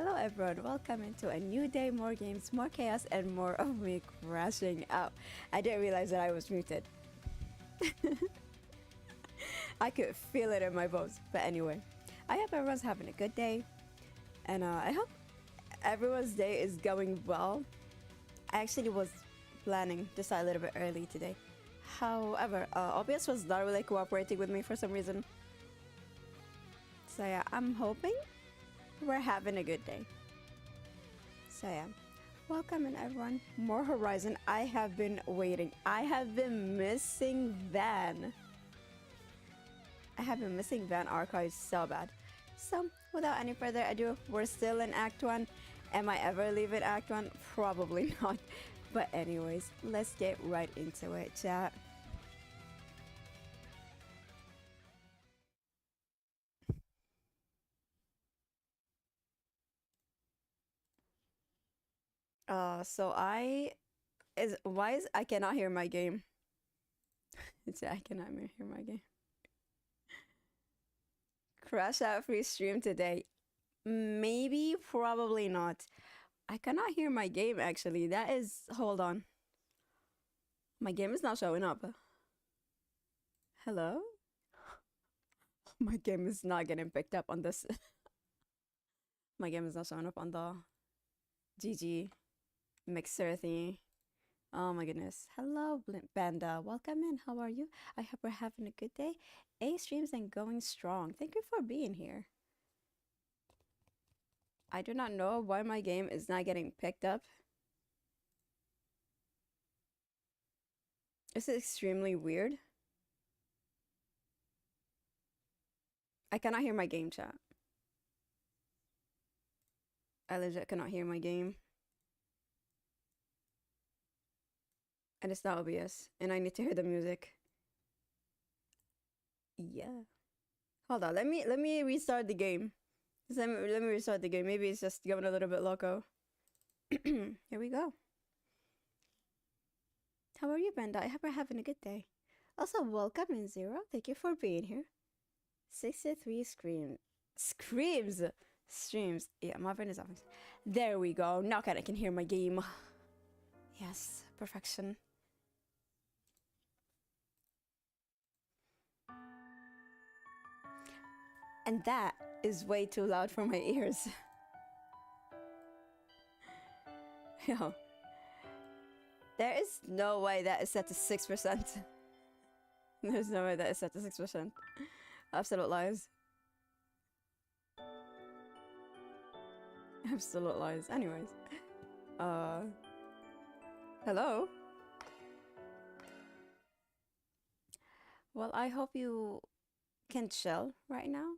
Hello everyone, welcome into a new day, more games, more chaos, and more of me crashing out. I didn't realize that I was muted. I could feel it in my bones. But anyway, I hope everyone's having a good day. And I hope everyone's day is going well. I actually was planning to start a little bit early today. However, OBS was not really cooperating with me for some reason. So yeah, I'm hoping we're having a good day. So yeah, welcome in everyone. More Horizon. I have been waiting. I have been missing Van. I have been missing Van Archives so bad. So without any further ado, we're still in Act 1. Am I ever leaving Act 1? Probably not. But anyways, let's get right into it, chat. So I cannot hear my game. I cannot hear my game. Crash out free stream today. Maybe, probably not. I cannot hear my game actually. That is, hold on. My game is not showing up. Hello? My game is not getting picked up on this. My game is not showing up on the GG mixer thingy. Oh my goodness. Hello, Banda. Welcome in. How are you? I hope we're having a good day. A streams and going strong. Thank you for being here. I do not know why my game is not getting picked up. This is extremely weird. I cannot hear my game chat. I legit cannot hear my game. And it's not OBS. And I need to hear the music. Yeah. Hold on. Let me restart the game. Let me restart the game. Maybe it's just going a little bit loco. Here we go. How are you, Banda? I hope you're having a good day. Also, welcome in Zero. Thank you for being here. 63 screams. Streams. Yeah, my friend is office. There we go. Now I can hear my game. Yes, perfection. And that is way too loud for my ears. Yo. There is no way that is set to 6%. There's no way that is set to 6%. Absolute lies. Absolute lies. Anyways. Hello? Well, I hope you can chill right now.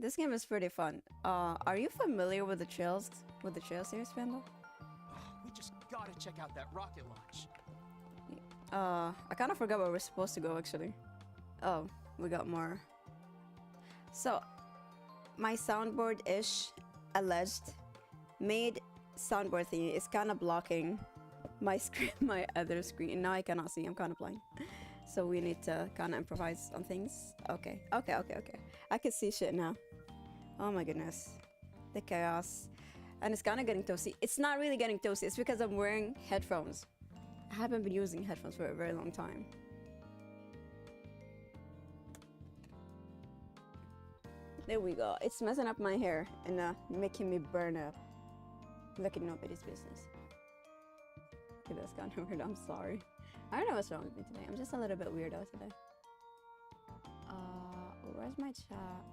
This game is pretty fun. Are you familiar with the trails? With the trail series, Panda? We just gotta check out that rocket launch. I kind of forgot where we're supposed to go, actually. Oh, we got more. So, my soundboard-ish, alleged, made soundboard thingy is kind of blocking my screen, my other screen. Now I cannot see, I'm kind of blind. So we need to kind of improvise on things. Okay. I can see shit now. Oh my goodness. The chaos. And it's kind of getting toasty. It's not really getting toasty. It's because I'm wearing headphones. I haven't been using headphones for a very long time. There we go. It's messing up my hair and making me burn up. Look at nobody's business. Okay, that's kind of weird. I'm sorry. I don't know what's wrong with me today. I'm just a little bit weirdo today. Where's my chat?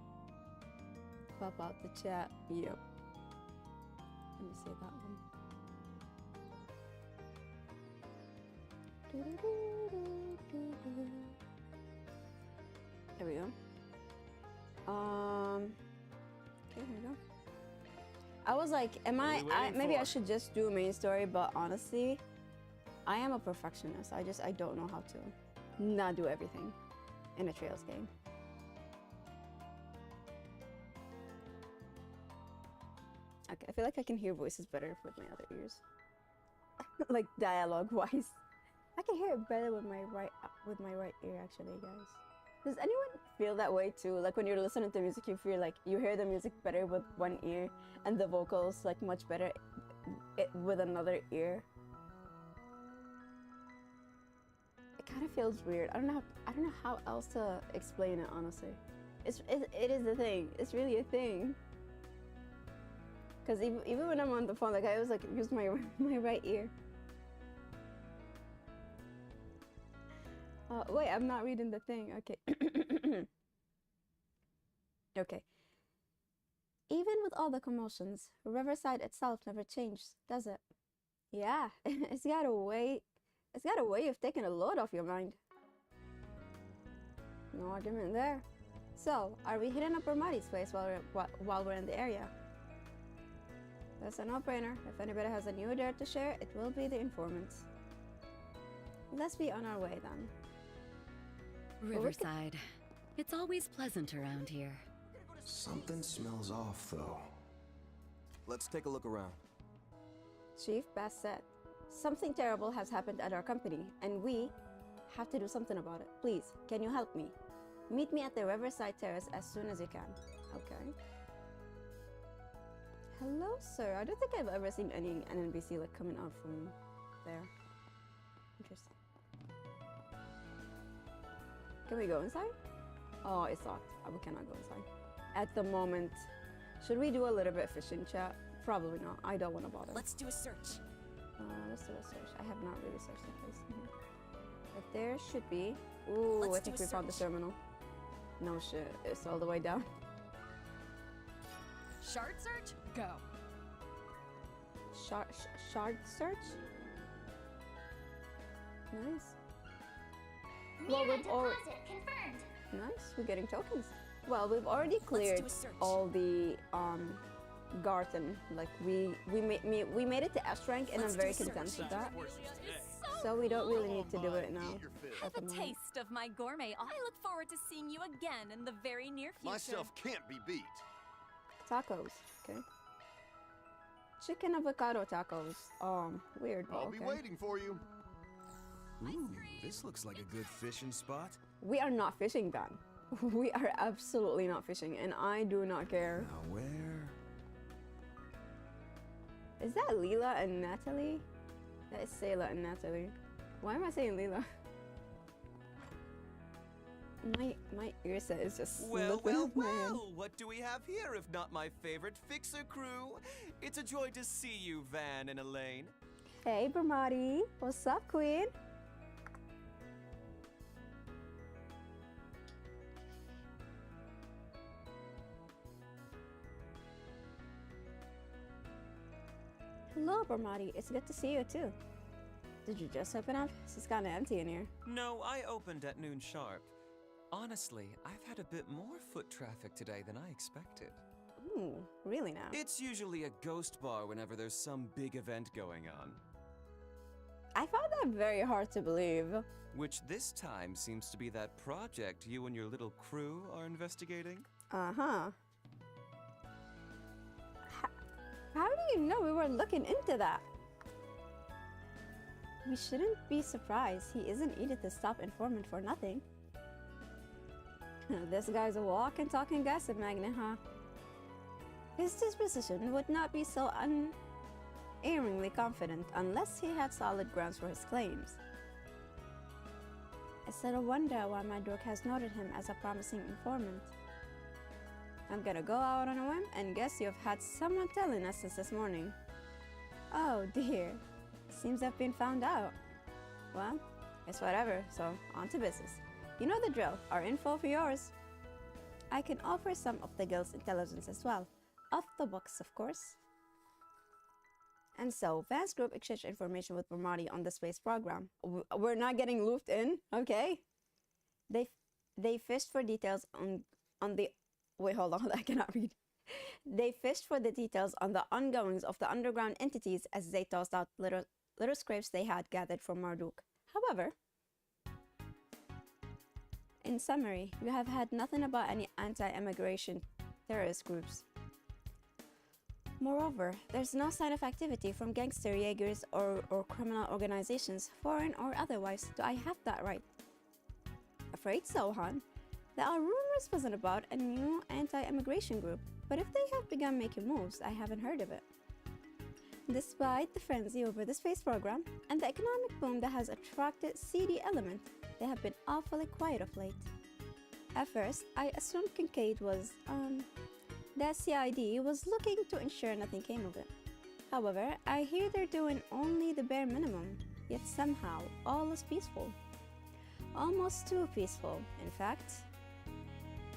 Pop out the chat. Yep. Let me see that one. There we go. Okay, here we go. I was like, maybe I should just do a main story, but honestly, I am a perfectionist. I don't know how to not do everything in a Trails game. Okay, I feel like I can hear voices better with my other ears. Like dialogue wise. I can hear it better with my right ear actually, guys. Does anyone feel that way too? Like when you're listening to music, you feel like you hear the music better with one ear and the vocals like much better with another ear. It kind of feels weird. I don't know how else to explain it, honestly. It is a thing. It's really a thing. Cause even when I'm on the phone, like I always like use my right ear. Wait, I'm not reading the thing. Okay. Okay. Even with all the commotions, Riverside itself never changed, does it? Yeah, it's got a way of taking a load off your mind. No argument there. So, are we hitting up Ramadi's place while we're in the area? That's a no-brainer. If anybody has a new dirt to share, it will be the informants. Let's be on our way then. Riverside. It's always pleasant around here. Something smells off, though. Let's take a look around. Chief Bass said, something terrible has happened at our company, and we have to do something about it. Please, can you help me? Meet me at the Riverside Terrace as soon as you can. Okay. Hello, sir. I don't think I've ever seen any NNPC like coming out from there. Interesting. Can we go inside? Oh, it's locked. We cannot go inside. At the moment, should we do a little bit of fishing, chat? Probably not. I don't want to bother. Let's do a search. Let's do a search. I have not really searched the place. But there should be. Ooh, I think we found the terminal. No shit. It's all the way down. Shard search? Go. Shard search? Nice. Well, deposit confirmed. Nice, we're getting tokens. Well, we've already cleared all the Garten. Like we made it to S rank, and I'm very content with that. So we don't really need to do it now. Have a taste of my gourmet. I look forward to seeing you again in the very near future. Myself can't be beat. Tacos, okay. Chicken avocado tacos. Weird. I'll be waiting for you. Ooh, this looks like a good fishing spot. We are not fishing, Van. We are absolutely not fishing, and I do not care. Now where? Is that Leela and Natalie? That is Sayla and Natalie. Why am I saying Leela? My ear set is just Well, slipping off my head. what do we have here if not my favorite fixer crew? It's a joy to see you, Van and Elaine. Hey, Bramati. What's up, Queen? Hello, Bramati. It's good to see you, too. Did you just open up? It's kind of empty in here. No, I opened at noon sharp. Honestly, I've had a bit more foot traffic today than I expected. Ooh, really now? It's usually a ghost bar whenever there's some big event going on. I found that very hard to believe. Which this time seems to be that project you and your little crew are investigating. Uh-huh. How do you know we were looking into that? We shouldn't be surprised. He isn't eager to stop informant for nothing. This guy's a walking, talking gossip magnet, huh? His disposition would not be so unerringly confident unless he had solid grounds for his claims. It's a wonder why my dork has noted him as a promising informant. I'm gonna go out on a whim and guess you've had someone telling us this morning. Oh dear, seems I've been found out. Well, it's whatever, so on to business. You know the drill, our info for yours. I can offer some of the guild's intelligence as well. Off the books, of course. And so, Van's group exchanged information with Bramati on the space program. We're not getting looped in, okay? They fished for details on the... Wait, hold on, I cannot read. They fished for the details on the ongoings of the underground entities as they tossed out little scrapes they had gathered from Marduk. However, in summary, you have had nothing about any anti-immigration terrorist groups. Moreover, there's no sign of activity from gangster Jaegers or criminal organizations, foreign or otherwise. Do I have that right? Afraid so, hon. There are rumors present about a new anti-immigration group, but if they have begun making moves, I haven't heard of it. Despite the frenzy over the space program and the economic boom that has attracted seedy element, they have been awfully quiet of late. At first, I assumed Kincaid was, that CID was looking to ensure nothing came of it. However, I hear they're doing only the bare minimum, yet somehow all is peaceful. Almost too peaceful, in fact.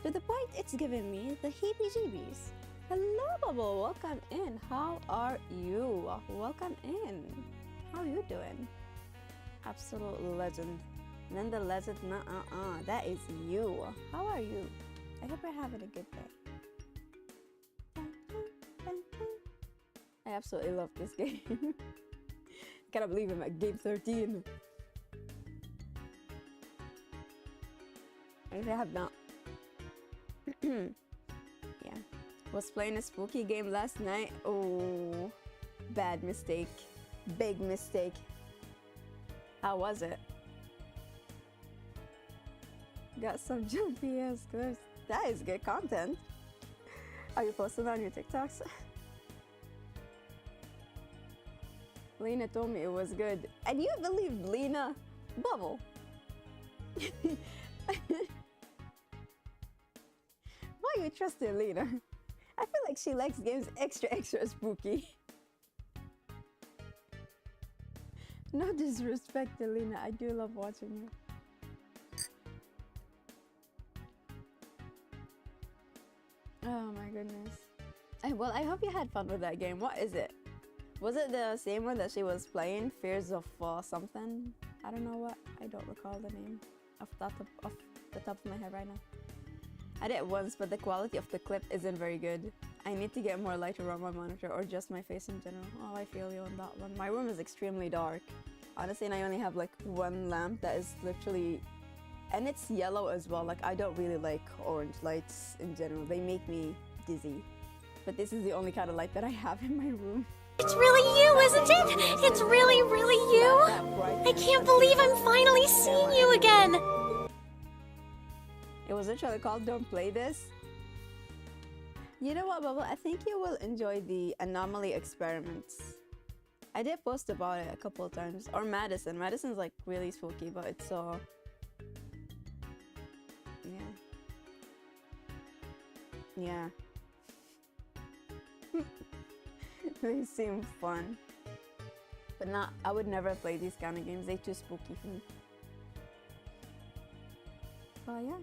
To the point it's giving me the heebie-jeebies. Hello, Bubble. Welcome in. How are you? Welcome in. How are you doing? Absolute legend. And then the legend, that is you. How are you? I hope you're having a good day. I absolutely love this game. I cannot believe I'm at game 13. I have not. Yeah. Was playing a spooky game last night. Oh, bad mistake. Big mistake. How was it? Got some jumpy ass clips. That is good content. Are you posting on your TikToks? Lena told me it was good. And you believed Lena? Bubble. Why you trusting Lena? I feel like she likes games extra spooky. No disrespect to Lena, I do love watching her. Oh my goodness. Well, I hope you had fun with that game. What is it? Was it the same one that she was playing? Fears of something? I don't know what. I don't recall the name off the top of my head right now. I did it once, but the quality of the clip isn't very good. I need to get more light around my monitor or just my face in general. Oh, I feel you on that one. My room is extremely dark. Honestly, and I only have like one lamp that is literally... And it's yellow as well. Like, I don't really like orange lights in general. They make me dizzy. But this is the only kind of light that I have in my room. It's really you, isn't it? It's really you. I can't believe I'm finally seeing you again. It was literally called Don't Play This. You know what, Bubble? I think you will enjoy the anomaly experiments. I did post about it a couple of times. Or Madison. Madison's like really spooky, but it's so... Yeah. They seem fun. But not, I would never play these kind of games. They're too spooky for me. But yeah.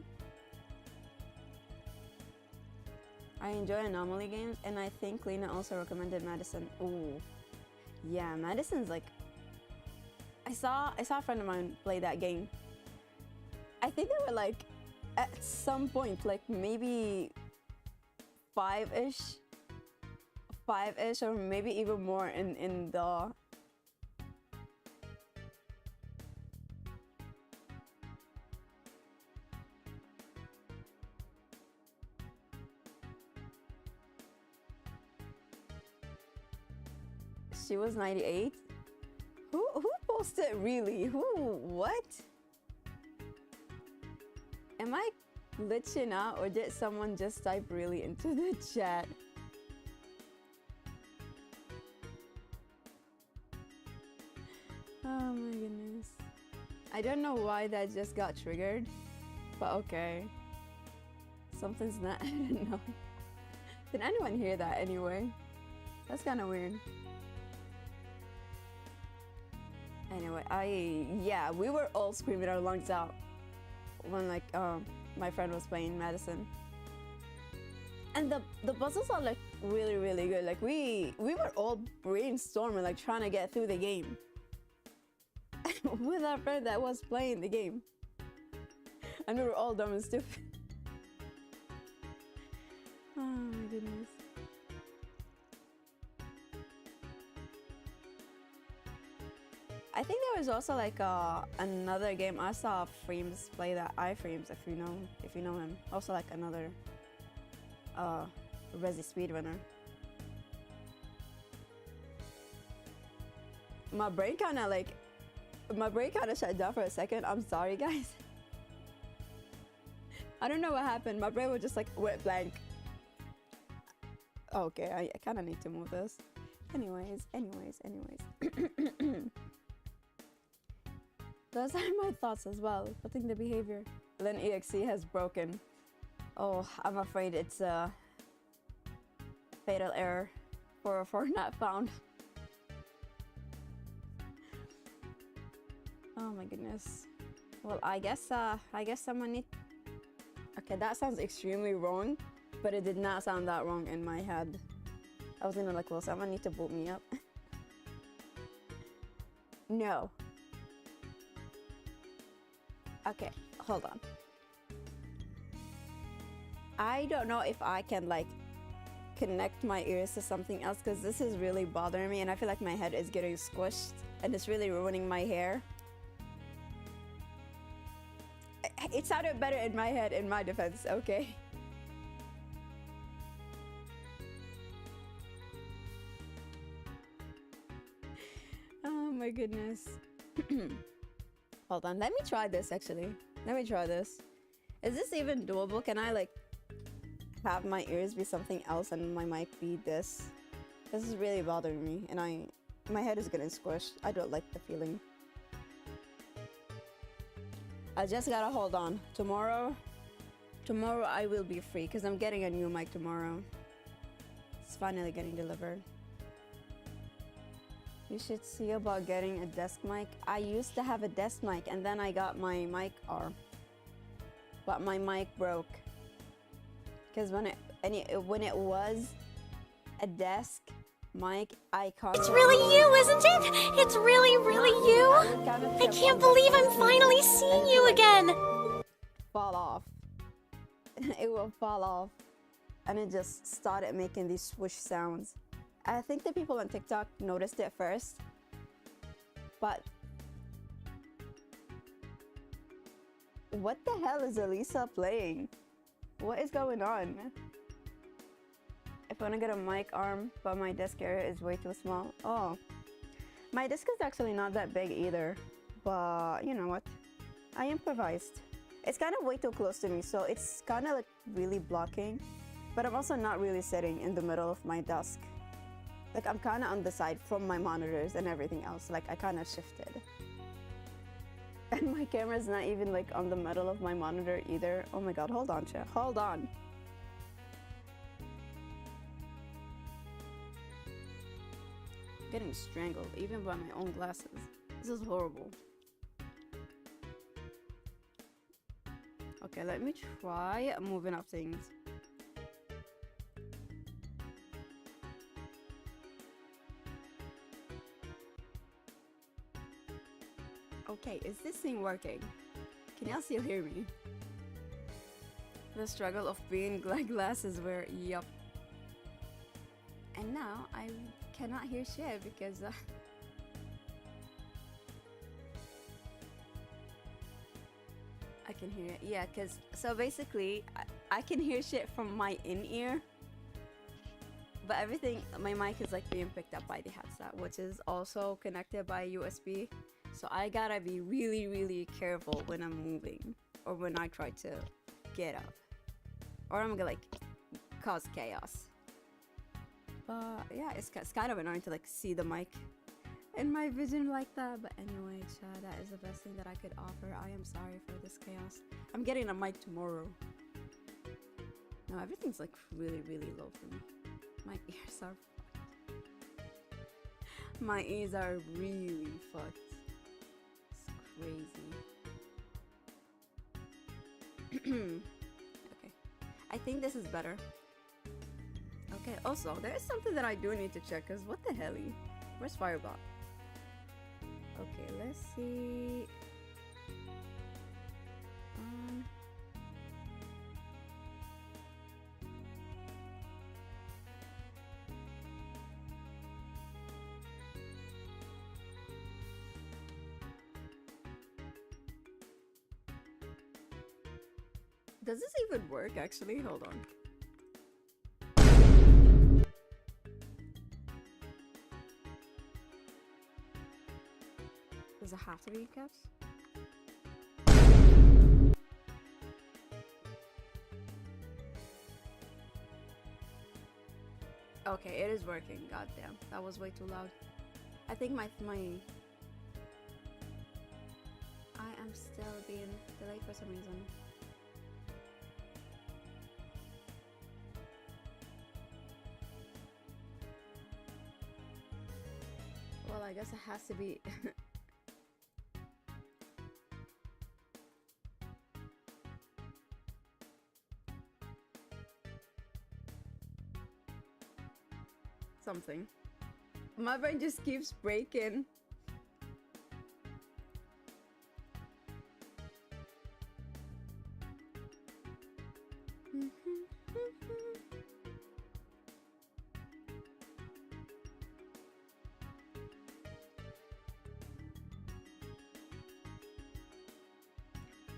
I enjoy anomaly games, and I think Lena also recommended Madison. Ooh. Yeah, Madison's like... I saw a friend of mine play that game. I think they were like, at some point, like maybe five-ish, or maybe even more in the... She was 98? Who posted really? Who? What? Am I glitching out, or did someone just type really into the chat? Oh my goodness. I don't know why that just got triggered, but okay. Something's not, I don't know. Did anyone hear that anyway? That's kind of weird. Anyway, yeah, we were all screaming our lungs out when like my friend was playing Madison. And the puzzles are like really good. Like we were all brainstorming, like trying to get through the game with our friend that was playing the game. And we were all dumb and stupid. Oh my goodness. I think there was also like another game. I saw Frames play that. iFrames, if you know him. Also like another Resi speedrunner. My brain kind of shut down for a second. I'm sorry, guys. I don't know what happened. My brain was just like went blank. Okay, I kind of need to move this. Anyways. Those are my thoughts as well. Putting the behavior. Lin EXE has broken. Oh, I'm afraid it's a fatal error. 404 not found. Oh my goodness. Well, I guess someone need. Okay, that sounds extremely wrong, but it did not sound that wrong in my head. I was gonna like, well, someone need to boot me up. No. Okay, hold on. I don't know if I can like connect my ears to something else because this is really bothering me and I feel like my head is getting squished and it's really ruining my hair. It sounded better in my head in my defense, okay? Oh my goodness. Hold on, let me try this actually. Let me try this. Is this even doable? Can I like have my ears be something else and my mic be this? This is really bothering me and my head is getting squished. I don't like the feeling. I just gotta hold on. Tomorrow I will be free because I'm getting a new mic tomorrow. It's finally getting delivered. You should see about getting a desk mic. I used to have a desk mic and then I got my mic arm. But my mic broke. Because when it was a desk mic, I can't. It's really you, isn't it? It's really, really you. I can't believe I'm finally seeing you again. Fall off. It will fall off. And it just started making these swoosh sounds. I think the people on TikTok noticed it first. But what the hell is Elisa playing? What is going on? If I wanna get a mic arm, but my desk area is way too small. Oh, my desk is actually not that big either. But you know what? I improvised. It's kind of way too close to me, so it's kind of like really blocking. But I'm also not really sitting in the middle of my desk. Like I'm kind of on the side from my monitors and everything else. Like I kind of shifted. And my camera's not even like on the middle of my monitor either. Oh my god, hold on, chat. Hold on. I'm getting strangled even by my own glasses. This is horrible. Okay, let me try moving up things. Okay, is this thing working? Can y'all still hear me? The struggle of being glasses wear, yup. And now I cannot hear shit because I can hear it. Yeah, because so basically I can hear shit from my in-ear, but everything, my mic is like being picked up by the headset, which is also connected by USB. So I gotta be really, really careful when I'm moving or when I try to get up, or I'm gonna like cause chaos. But yeah, it's kind of annoying to like see the mic in my vision like that. But anyway, chat, that is the best thing that I could offer. I am sorry for this chaos. I'm getting a mic tomorrow. No, everything's like really, really low for me. My ears are fucked. My ears are really fucked. Crazy. Okay, I think this is better. Okay, also there is something that I do need to check, because what the hell? Where's Firebot? Okay, let's see. Does this even work actually? Hold on. Does it have to be in caps? Okay, it is working. God damn, that was way too loud. I think my I am still being delayed for some reason. Well, I guess it has to be. Something. My brain just keeps breaking.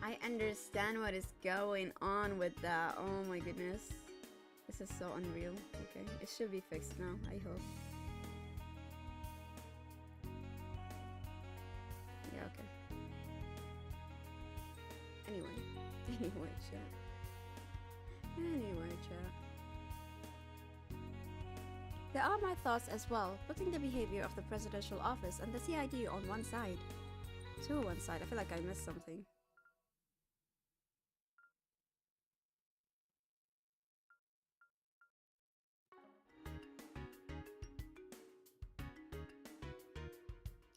I understand what is going on with that. Oh my goodness. This is so unreal. Okay, it should be fixed now, I hope. Yeah, okay. Anyway, chat. Anyway, chat. There are my thoughts as well, putting the behavior of the presidential office and the CID on one side. To one side, I feel like I missed something.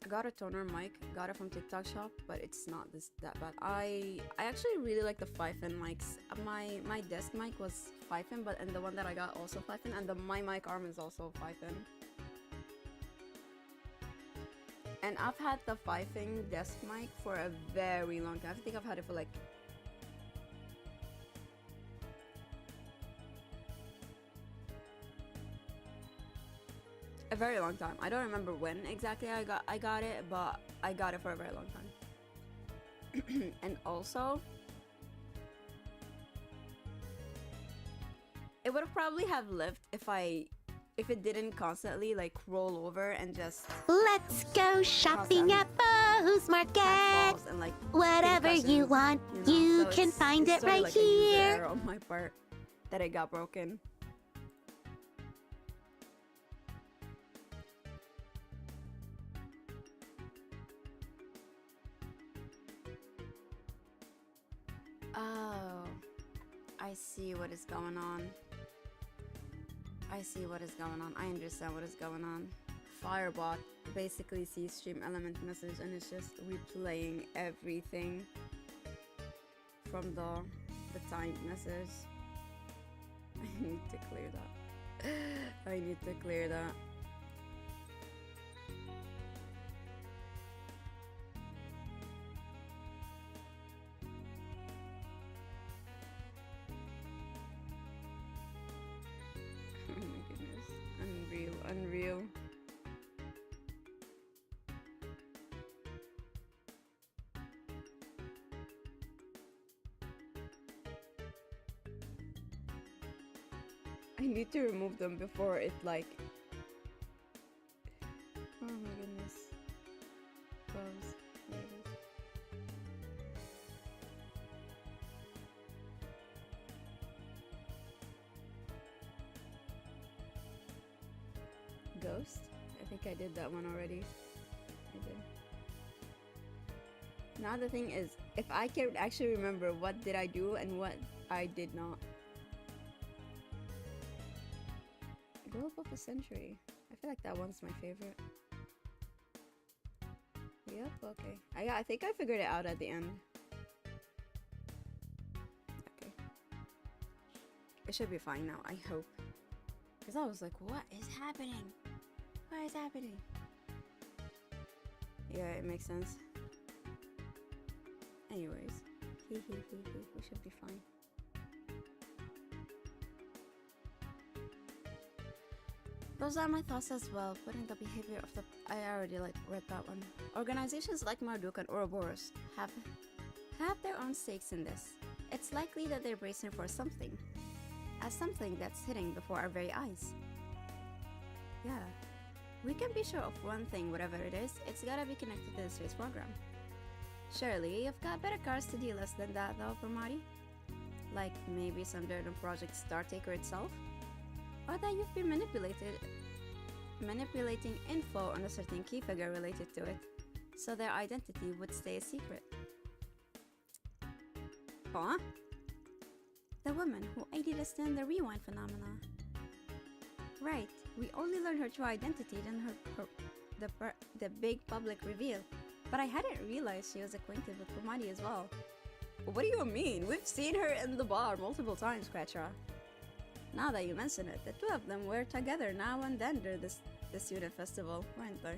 I got a toner mic, got it from TikTok shop, but it's not that bad. I actually really like the 5-in mics. My desk mic was 5-in, but and the one that I got also 5-in, and my mic arm is also 5-in. And I've had the 5-in desk mic for a very long time. I think I've had it for like a very long time. I don't remember when exactly I got it, but I got it for a very long time. And also, it would probably have lived if it didn't constantly like roll over and just Let's go shopping at Bo's Market. and like Whatever you want, you So can it's find it sorta right like a user here. error on my part that it got broken. Oh, I see what is going on. I see what is going on. I understand what is going on. Firebot basically sees stream element message and it's just replaying everything from the timed message. I need to clear that. I need to clear that. Oh my goodness. Unreal. I need to remove them before it like... Oh my goodness. Close. There it is. Ghost? I think I did that one already. I did. Now the thing is, if I can actually remember what did I do and what I did not. Globe of a Century. I feel like that one's my favorite. Yep, okay. I think I figured it out at the end. Okay. It should be fine now, I hope. Because I was like, what is happening? What is happening? Yeah, it makes sense. Anyways. We should be fine. Those are my thoughts as well, putting the behavior of the... I already read that one. Organizations like Marduk and Ouroboros have their own stakes in this. It's likely that they're bracing for something. As something that's hitting before our very eyes. Yeah. We can be sure of one thing, whatever it is, it's gotta be connected to the space program. Surely, you've got better cards to deal us than that though, Permati? Like maybe some dirt on Project Startaker itself? or that you've been manipulating info on a certain key figure related to it, so their identity would stay a secret. Huh? The woman who aided us in the rewind phenomena. Right, we only learned her true identity in the big public reveal, but I hadn't realized she was acquainted with Pumadi as well. What do you mean? We've seen her in the bar multiple times, Kretra. Now that you mention it, the two of them were together now and then during this student festival, weren't they?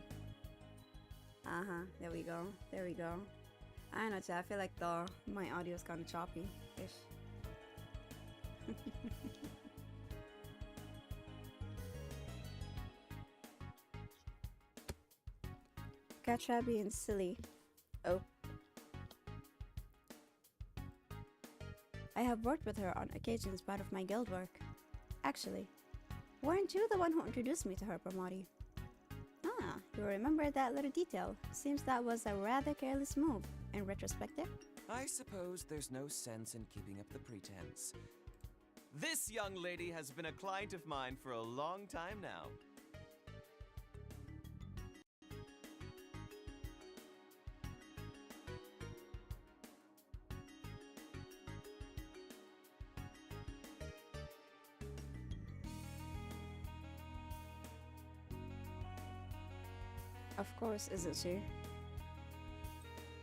There we go. I don't know, chat. I feel like my audio is kind of choppy-ish. Kretra being silly. Oh. I have worked with her on occasions part of my guild work. Actually, weren't you the one who introduced me to her, Pramati? Ah, you remember that little detail. Seems that was a rather careless move, in retrospective. I suppose there's no sense in keeping up the pretense. This young lady has been a client of mine for a long time now. Of course, isn't she?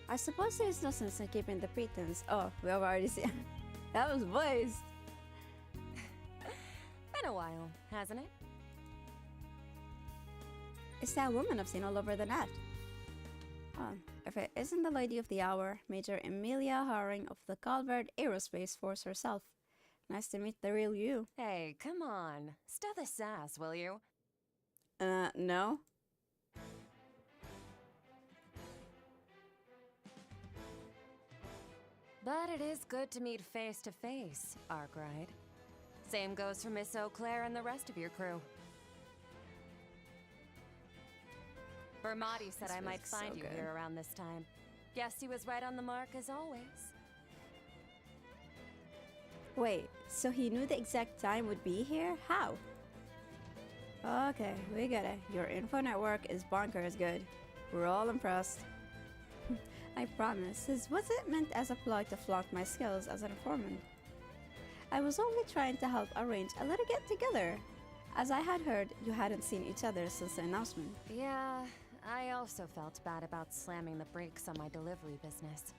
I suppose there's no sense in keeping the pretense. Oh, we have already seen. That was voiced. Been a while, hasn't it? It's that woman I've seen all over the net. Oh, if it isn't the lady of the hour, Major Emilia Haring of the Calvert Aerospace Force herself. Nice to meet the real you. Hey, come on. Stow the sass, will you? No. But it is good to meet face to face, Arkwright. Same goes for Miss Eau Claire and the rest of your crew. Bermati said This I might music's so find you good. here around this time. Guess he was right on the mark as always. Wait, so he knew the exact time would be here? How? Okay, we get it. Your info network is bonkers good. We're all impressed. I promise, this wasn't meant as a ploy to flaunt my skills as an informant. I was only trying to help arrange a little get-together, as I had heard you hadn't seen each other since the announcement. Yeah, I also felt bad about slamming the brakes on my delivery business.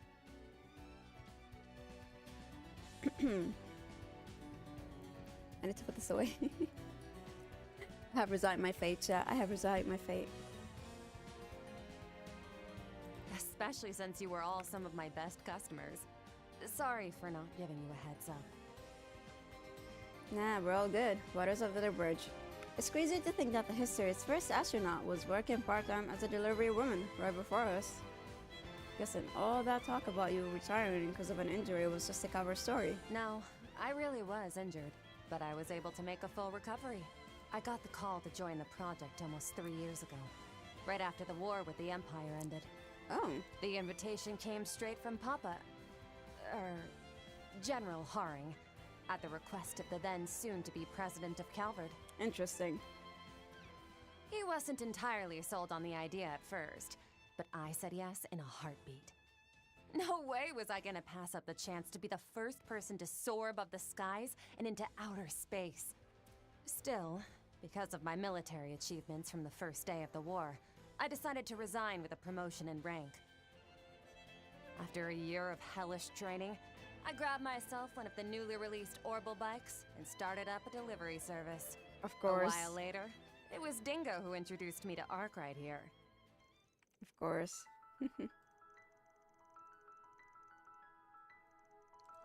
I need to put this away. I have resigned my fate, chat. I have resigned my fate. Especially since you were all some of my best customers. Sorry for not giving you a heads up. Nah, we're all good. Waters under the bridge. It's crazy to think that the history's first astronaut was working part-time as a delivery woman right before us. Guessing all that talk about you retiring because of an injury was just a cover story. No, I really was injured, but I was able to make a full recovery. I got the call to join the project almost 3 years ago, right after the war with the Empire ended. Oh, The invitation came straight from Papa, General Haring, at the request of the then soon-to-be president of Calvert. interesting. He wasn't entirely sold on the idea at first, but I said yes in a heartbeat. No way was I gonna pass up the chance to be the first person to soar above the skies and into outer space. Still, because of my military achievements from the first day of the war, I decided to resign with a promotion in rank. After a year of hellish training, I grabbed myself one of the newly released Orbital bikes and started up a delivery service. Of course. A while later, it was Dingo who introduced me to Arkwright here. Of course.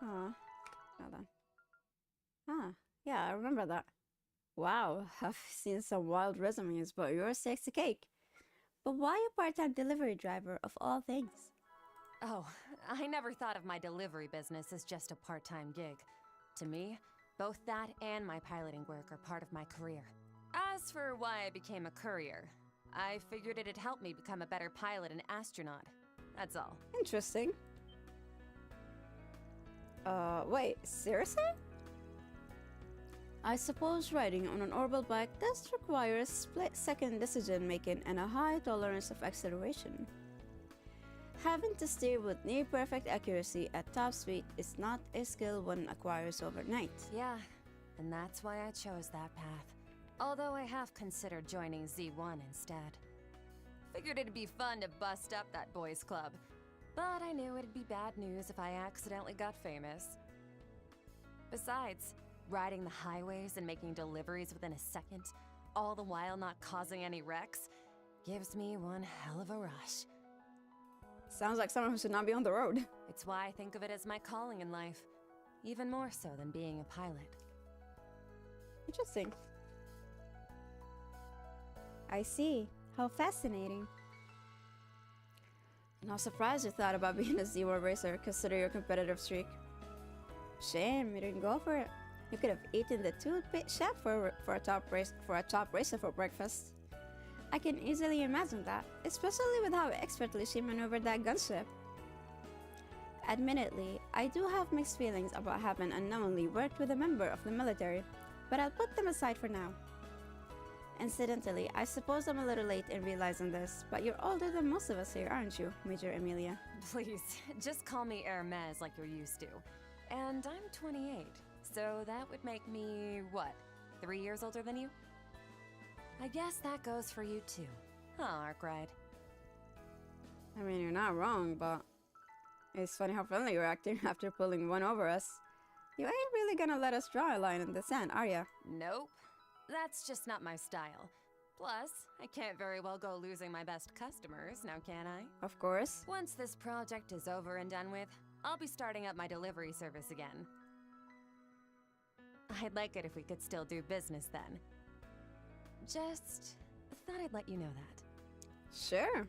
Aw. Hold on. Ah, yeah, I remember that. Wow, I've seen some wild resumes, but yours takes the cake. But why a part-time delivery driver of all things? Oh, I never thought of my delivery business as just a part-time gig. To me, both that and my piloting work are part of my career. As for why I became a courier, I figured it'd help me become a better pilot and astronaut. That's all. Interesting. Wait, seriously? I suppose riding on an orbital bike does require a split-second decision-making and a high tolerance of acceleration. Having to steer with near-perfect accuracy at top speed is not a skill one acquires overnight. Yeah, and that's why I chose that path. Although I have considered joining Z1 instead. Figured it'd be fun to bust up that boys' club, but I knew it'd be bad news if I accidentally got famous. Besides, riding the highways and making deliveries within a second, all the while not causing any wrecks, gives me one hell of a rush. Sounds like someone who should not be on the road. It's why I think of it as my calling in life, even more so than being a pilot. Interesting. I see. How fascinating. Not surprised you thought about being a Z1 racer, consider your competitive streak. Shame you didn't go for it. You could have eaten the toothpick chef for a top racer for breakfast. I can easily imagine that, especially with how expertly she maneuvered that gunship. Admittedly, I do have mixed feelings about having unknowingly worked with a member of the military, but I'll put them aside for now. Incidentally, I suppose I'm a little late in realizing this, but you're older than most of us here, aren't you, Major Amelia? Please, just call me Hermes like you're used to. And I'm 28, so that would make me, what, 3 years older than you? I guess that goes for you too, huh, Arkwright? I mean, you're not wrong, but it's funny how friendly you're acting after pulling one over us. You ain't really gonna let us draw a line in the sand, are ya? Nope. That's just not my style. Plus, I can't very well go losing my best customers, now can I? Of course. Once this project is over and done with, I'll be starting up my delivery service again. I'd like it if we could still do business then. Just thought I'd let you know that. Sure.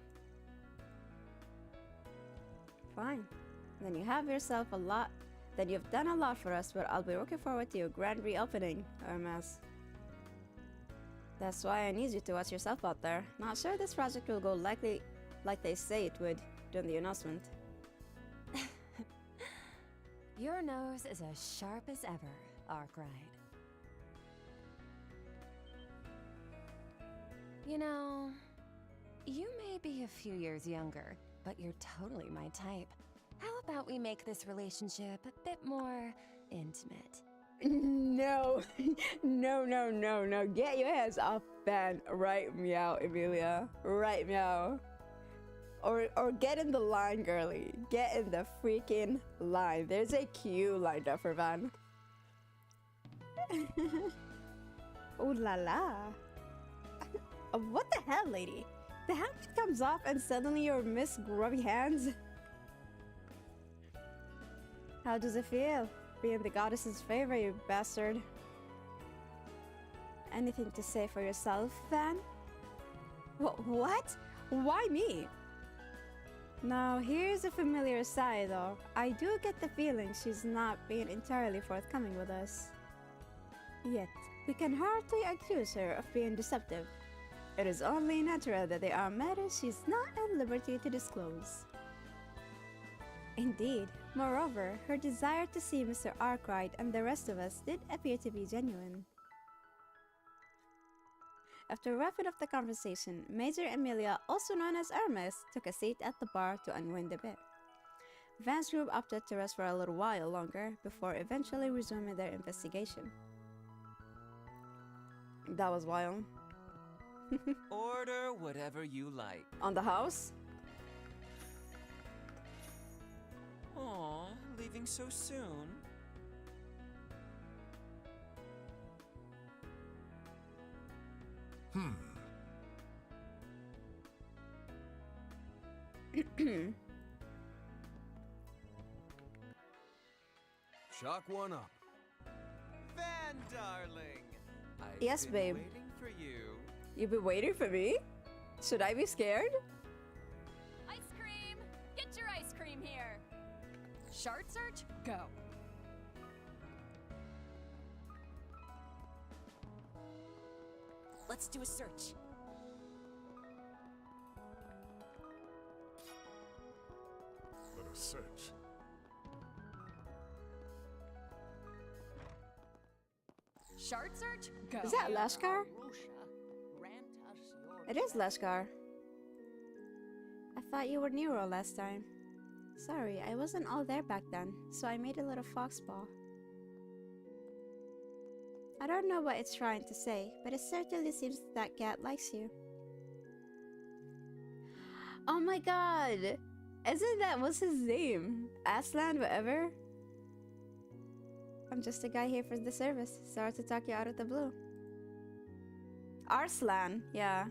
Fine. Then you have yourself a lot. Then you've done a lot for us, but I'll be looking forward to your grand reopening, Hermes. That's why I need you to watch yourself out there. Not sure this project will go likely like they say it would during the announcement. Your nose is as sharp as ever, Arkwright. You know, you may be a few years younger, but you're totally my type. How about we make this relationship a bit more intimate? No, no. Get your hands off Ben. Right meow, Emilia. Right meow. Or get in the line, girly. Get in the freaking line. There's a queue lined up for Van. Ooh la la. What the hell, lady? The helmet comes off and suddenly you're Miss Grubby Hands? How does it feel? Being the goddess's favorite, you bastard. Anything to say for yourself, Van? What? Why me? Now, here's a familiar side, though. I do get the feeling she's not being entirely forthcoming with us. Yet, we can hardly accuse her of being deceptive. It is only natural that there are matters she's not at liberty to disclose. Indeed, moreover, her desire to see Mr. Arkwright and the rest of us did appear to be genuine. After wrapping up the conversation, Major Amelia, also known as Hermes, took a seat at the bar to unwind a bit. Van's group opted to rest for a little while longer before eventually resuming their investigation. That was wild. Order whatever you like. On the house? Aw, leaving so soon? Chalk one up. Van, darling! I've Yes, been babe. waiting for you. You've been waiting for me? Should I be scared? Ice cream! Get your ice cream here! Shard search, go! Let's do a search. Let us search. Shard search? Go. Is that Lashkar? It is Lashkar. I thought you were Nero last time. Sorry, I wasn't all there back then, so I made a little fox ball. I don't know what it's trying to say, but it certainly seems that cat likes you. Oh my god! Isn't that, what's his name? Aslan, whatever? I'm just a guy here for the service. Sorry to talk you out of the blue. Arslan, yeah.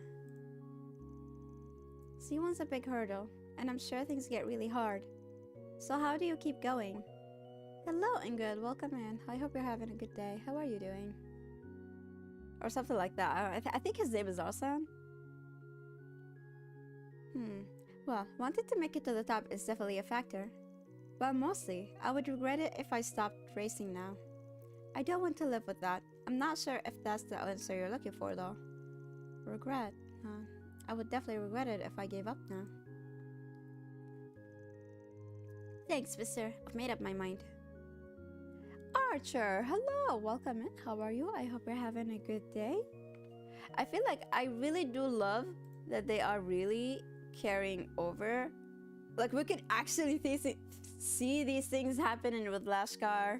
C1's a big hurdle, and I'm sure things get really hard. So how do you keep going? Hello, Ingrid. Welcome in. I hope you're having a good day. How are you doing? Or something like that. I think his name is Arslan. Well, wanting to make it to the top is definitely a factor. But mostly, I would regret it if I stopped racing now. I don't want to live with that. I'm not sure if that's the answer you're looking for, though. Regret? I would definitely regret it if I gave up now. Thanks, mister. I've made up my mind. Archer, hello. Welcome in. How are you? I hope you're having a good day. I feel like I really do love that they are really carrying over. Like, we could actually see these things happening with Lashkar,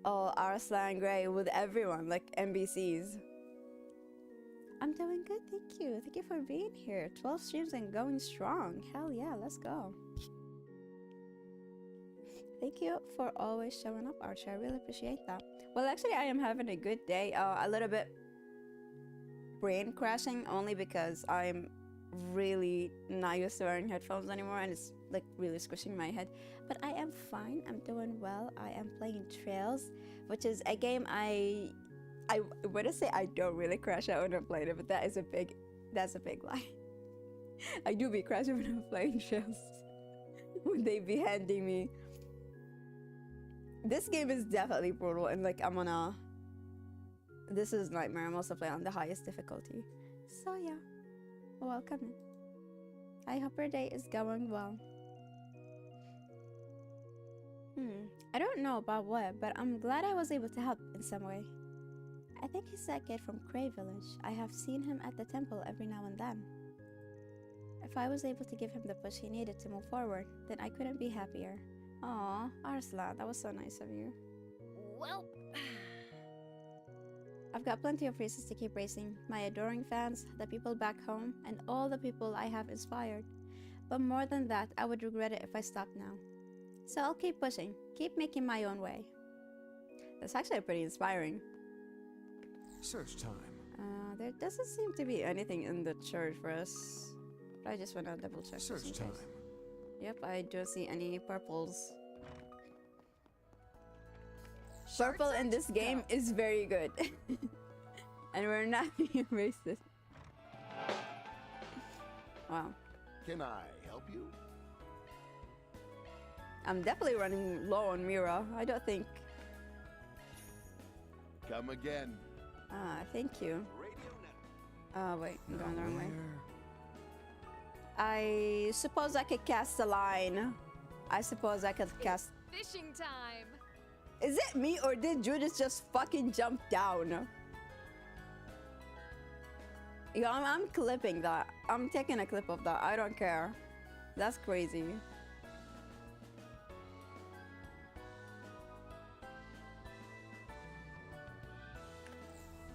Arslan Grey, with everyone, like NBCs. I'm doing good, thank you. Thank you for being here. 12 streams and going strong. Hell yeah, let's go. Thank you for always showing up, Archer. I really appreciate that. Well, actually, I am having a good day. A little bit brain crashing, only because I'm really not used to wearing headphones anymore, and it's like really squishing my head. But I am fine. I'm doing well. I am playing Trails, which is a game I want to say I don't really crash out when I'm playing it, but that's a big lie. I do be crashing when I'm playing Trails. When they be handing me. This game is definitely brutal, and like this is Nightmare. I'm also playing on the highest difficulty. So yeah, welcome in. I hope your day is going well. I don't know about what, but I'm glad I was able to help in some way. I think he's that kid from Cray Village. I have seen him at the temple every now and then. If I was able to give him the push he needed to move forward, then I couldn't be happier. Aw, Arslan, that was so nice of you. Well, I've got plenty of reasons to keep racing. My adoring fans, the people back home, and all the people I have inspired. But more than that, I would regret it if I stopped now. So I'll keep pushing, keep making my own way. That's actually pretty inspiring. Search time. There doesn't seem to be anything in the church for us. But I just want to double check. Search time. Yep, I don't see any purples. Purple in this game is very good. And we're not being racist. Wow. Can I help you? I'm definitely running low on Mira. I don't think... Come again. Thank you. Wait, I'm going the wrong way. Where? I suppose I could cast a line. I suppose I could cast... fishing time. Is it me, or did Judas just fucking jump down? Yeah, I'm clipping that. I'm taking a clip of that. I don't care. That's crazy.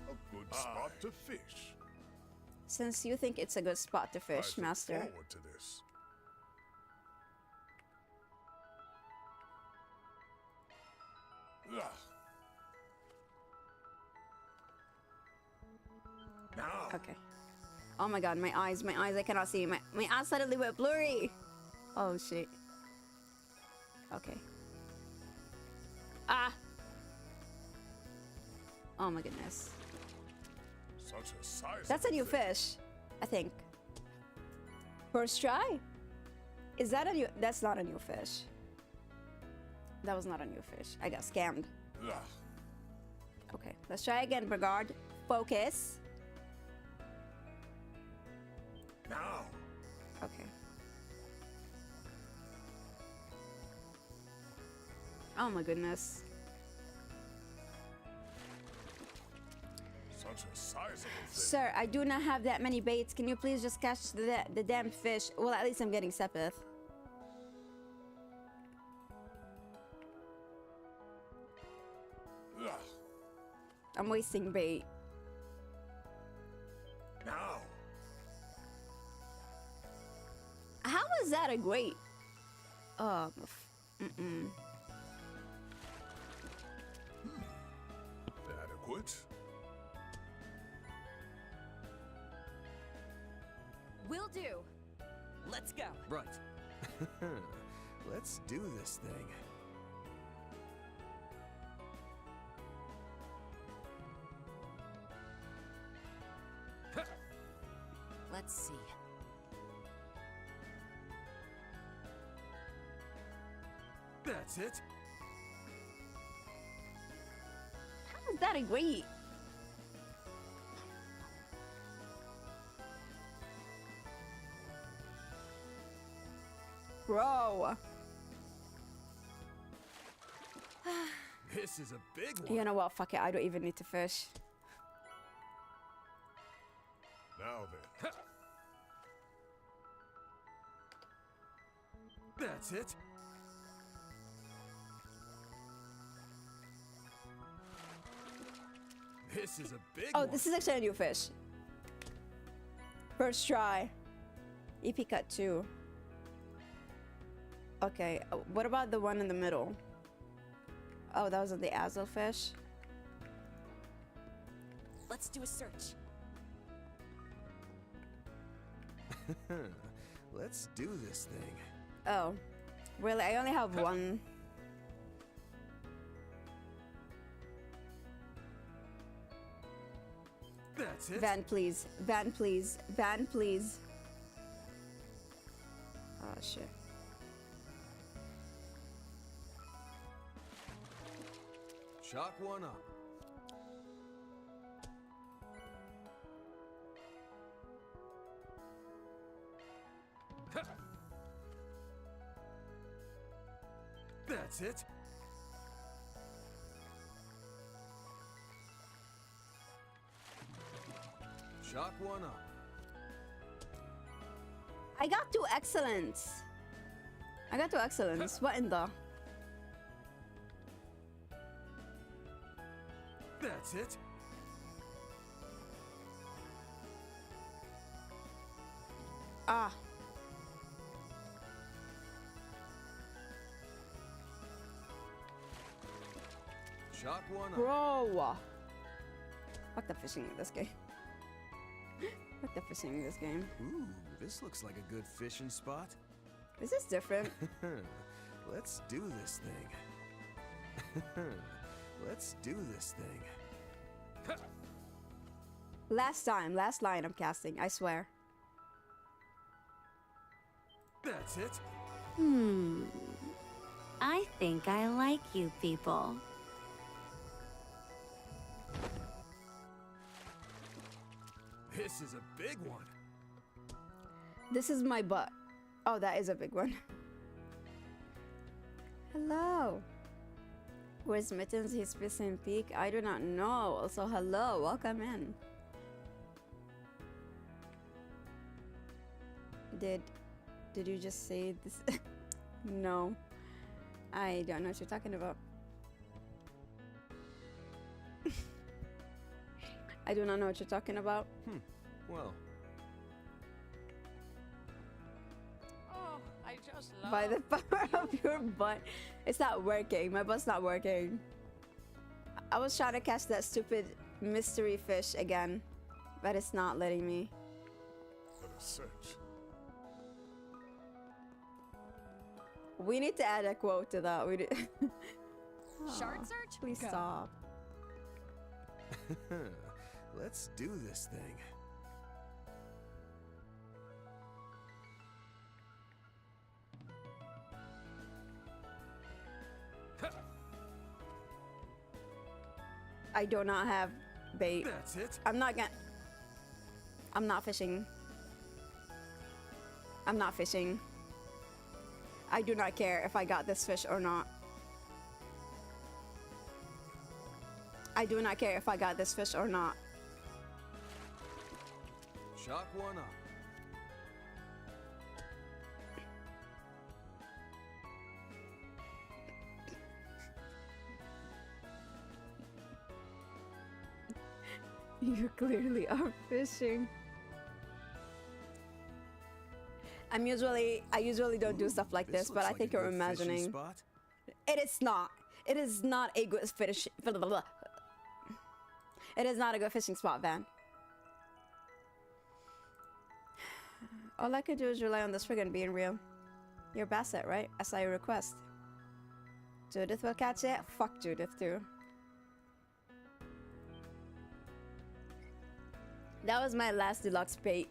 A good spot to fish. Since you think it's a good spot to fish, I look Master. forward to this. Ugh. Now. Okay. Oh my god, my eyes, I cannot see. My eyes suddenly went blurry. Oh shit. Okay. Ah! Oh my goodness. Such a size. That's a new fish, I think. First try? Is that a new... That's not a new fish. That was not a new fish. I got scammed. Ugh. Okay, let's try again, Brigard. Focus. Now. Okay. Oh my goodness. Sir, I do not have that many baits. Can you please just catch the damn fish? Well, at least I'm getting Sepith. Ugh. I'm wasting bait. Now. How is that a great? Mm-mm. Adequate. Will do. Let's go. Right. Let's do this thing. Let's see. That's it. How is that a great? Bro. This is a big one. You know what? Fuck it. I don't even need to fish. Now then. That's it. This is a big Oh, one. this is actually a new fish. First try. EP cut 2. Okay, what about the one in the middle? Oh, that was the Azel fish. Let's do a search. Let's do this thing. Oh, really? I only have one. That's it. Van, please. Van, please. Van, please. Oh, shit. Chalk one up. That's it. Chalk one up. I got 2 excellence. I got 2 excellence. What in the? That's it. Ah. Chalk one up. Bro. Fuck the fishing in this game. Fuck the fishing in this game. Ooh, this looks like a good fishing spot. This is different. Let's do this thing. Let's do this thing. Last line I'm casting, I swear. That's it. I think I like you people. This is a big one. This is my butt. Oh, that is a big one. Hello. Where's Mittens? He's fishing peak. I do not know. Also, hello. Welcome in. Did you just say this? No. I don't know what you're talking about. I do not know what you're talking about. Well, Oh, I just love. By the power of your butt. It's not working. My butt's not working. I was trying to catch that stupid mystery fish again, but it's not letting me. Let us search. We need to add a quote to that. We did. Shard search? Please Go. stop. let's do this thing. I do not have bait. That's it. I'm not fishing. I'm not fishing. I do not care if I got this fish or not. I do not care if I got this fish or not. Chalk one up. You clearly are fishing. I usually don't do stuff like this, but I think you're imagining. Spot. It is not. It is not a good fish. It is not a good fishing spot, Van. All I could do is rely on this friggin' being real. You're Bassett, right? I saw your request. Judith will catch it? Fuck Judith, too. That was my last deluxe bait.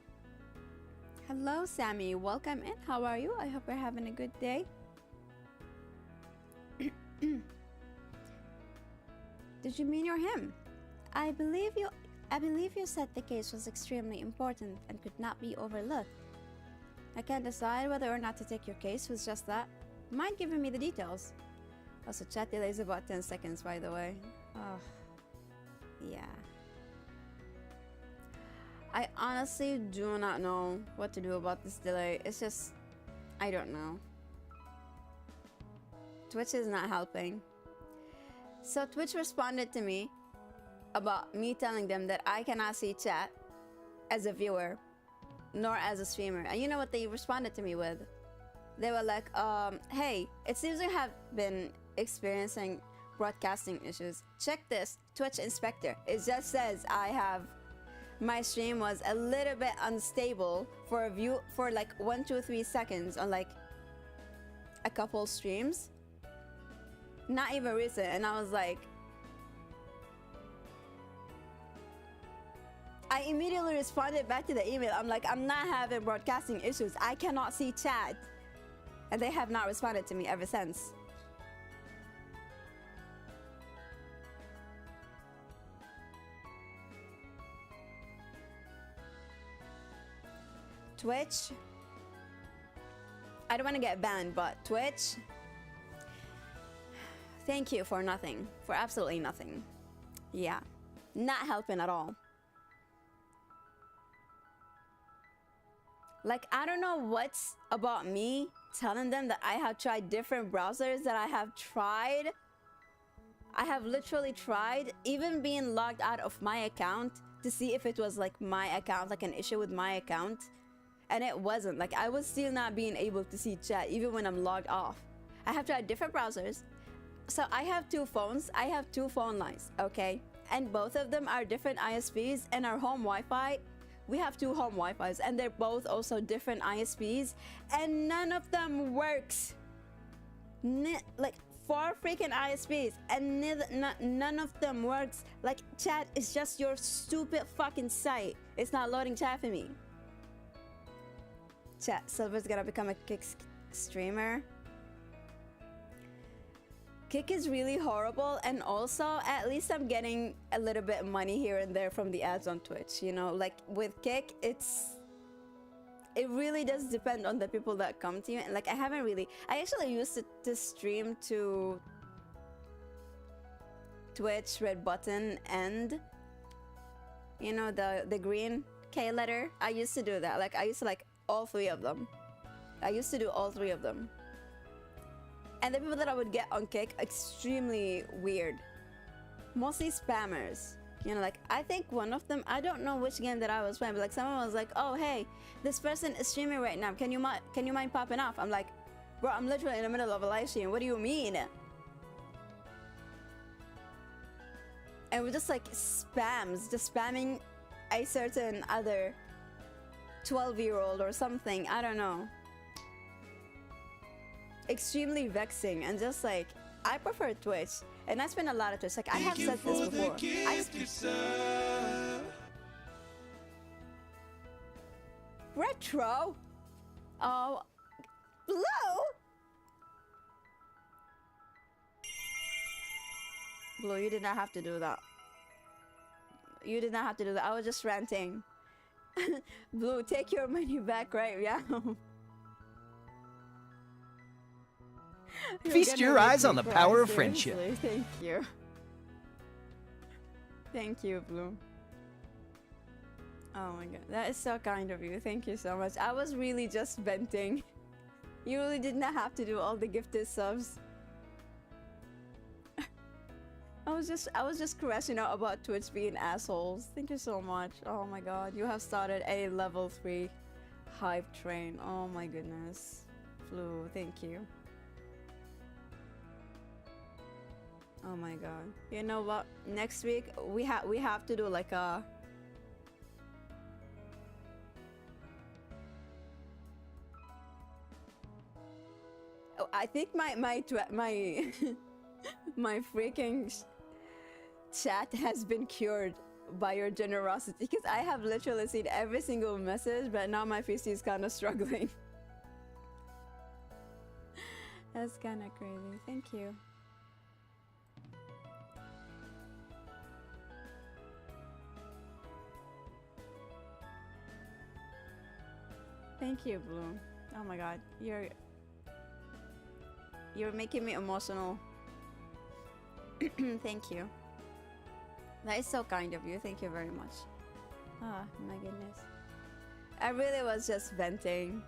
Hello, Sammy. Welcome in. How are you? I hope you're having a good day. Did you mean you're him? I believe you said the case was extremely important and could not be overlooked. I can't decide whether or not to take your case with just that. Mind giving me the details? Also, chat delays about 10 seconds, by the way. Oh, yeah. I honestly do not know what to do about this delay. It's just, I don't know. Twitch is not helping. So Twitch responded to me about me telling them that I cannot see chat as a viewer, nor as a streamer. And you know what they responded to me with? They were like, hey, it seems you have been experiencing broadcasting issues. Check this, Twitch Inspector. It just says my stream was a little bit unstable for like 1, 2, 3 seconds on like a couple streams. Not even recent. And I was like, I immediately responded back to the email. I'm like, I'm not having broadcasting issues. I cannot see chat. And they have not responded to me ever since. Twitch, I don't want to get banned, but Twitch, thank you for nothing, for absolutely nothing. Yeah, not helping at all. Like, I don't know what's about me telling them that I have tried different browsers, that I have literally tried even being logged out of my account to see if it was like my account, like an issue with my account. And it wasn't. Like, I was still not being able to see chat even when I'm logged off. I have tried different browsers. So I have 2 phones. I have 2 phone lines, okay? And both of them are different ISPs, and our home Wi-Fi, we have 2 home Wi-Fis, and they're both also different ISPs, and none of them works. Like 4 freaking ISPs, and none of them works. Like, chat is just your stupid fucking site. It's not loading chat for me. Chat, Silver's gonna become a Kick streamer. Kick is really horrible, and also at least I'm getting a little bit of money here and there from the ads on Twitch, you know? Like, with Kick, it really does depend on the people that come to you. And like, I actually used to stream to Twitch, red button, and you know, the green K letter. I used to do that. Like, I used to like all 3 of them. I used to do all 3 of them. And the people that I would get on Kick, extremely weird. Mostly spammers. You know, like, I think one of them, I don't know which game that I was playing, but like someone was like, oh, hey, this person is streaming right now. Can you mind popping off? I'm like, bro, I'm literally in the middle of a live stream. What do you mean? And we're just like spams, just spamming a certain other 12-year-old or something. I don't know. Extremely vexing, and just like, I prefer Twitch, and I spend a lot of Twitch. Like, I have said this before. Retro? Oh, Blue? Blue, you did not have to do that. You did not have to do that. I was just ranting. Blue, take your money back right now. Feast your eyes on the power of seriously. friendship. Thank you. Thank you, Blue. Oh my god, that is so kind of you. Thank you so much. I was really just venting. You really did not have to do all the gifted subs. I was just caressing out about Twitch being assholes. Thank you so much. Oh my god, you have started a level 3 hype train. Oh my goodness. Flu, thank you. Oh my god. You know what? Next week we have to do like a oh, I think my my freaking chat has been cured by your generosity because I have literally seen every single message, but now my PC is kind of struggling. That's kind of crazy. Thank you. Thank you, Bloom. Oh my god, you're making me emotional. Thank you. That is so kind of you. Thank you very much. Ah, my goodness. I really was just venting.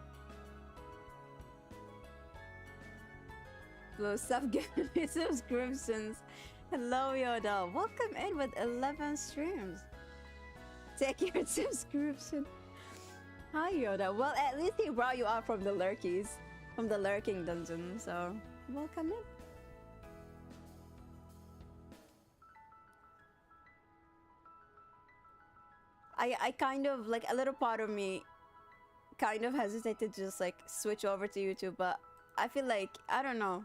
Blue, stop giving me subscriptions. Hello, Yoda. Welcome in with 11 streams. Take your subscription. Hi, Yoda. Well, at least he brought you out from the lurkies. From the lurking dungeon, so welcome in. I kind of like a little part of me kind of hesitated to just like switch over to YouTube, but I feel like I don't know.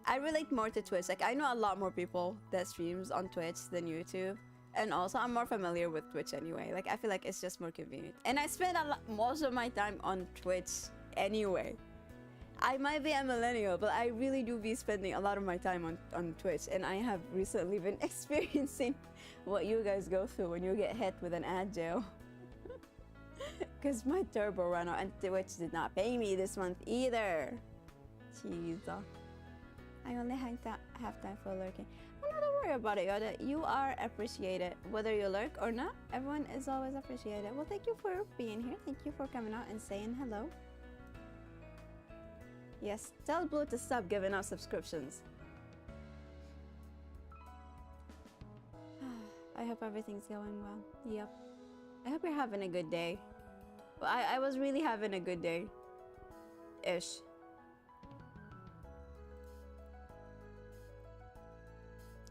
I relate more to Twitch. Like I know a lot more people that streams on Twitch than YouTube, and also I'm more familiar with Twitch anyway. Like I feel like it's just more convenient, and I spend most of my time on Twitch anyway. I might be a millennial, but I really do be spending a lot of my time on Twitch, and I have recently been experiencing what you guys go through when you get hit with an ad jail. Because my turbo ran out and Twitch did not pay me this month either. Jeez. I only have time for lurking. Well, no, don't worry about it, Yoda. You are appreciated. Whether you lurk or not, everyone is always appreciated. Well, thank you for being here. Thank you for coming out and saying hello. Yes, tell Blue to stop giving out subscriptions. I hope everything's going well. Yep. I hope you're having a good day. Well, I was really having a good day. Ish.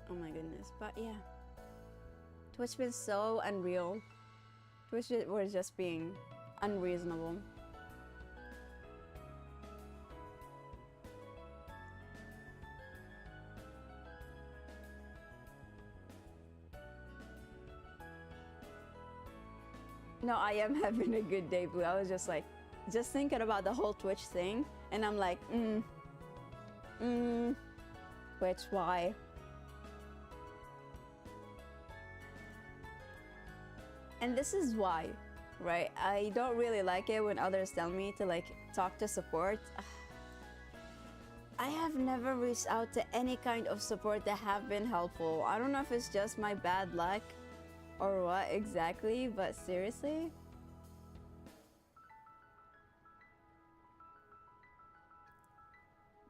Oh my goodness. But yeah. Twitch was so unreal. Twitch was just being unreasonable. No, I am having a good day, Blue. I was just like, just thinking about the whole Twitch thing, and I'm like, Twitch, why? And this is why, right? I don't really like it when others tell me to like talk to support. I have never reached out to any kind of support that have been helpful. I don't know if it's just my bad luck or what exactly, but seriously?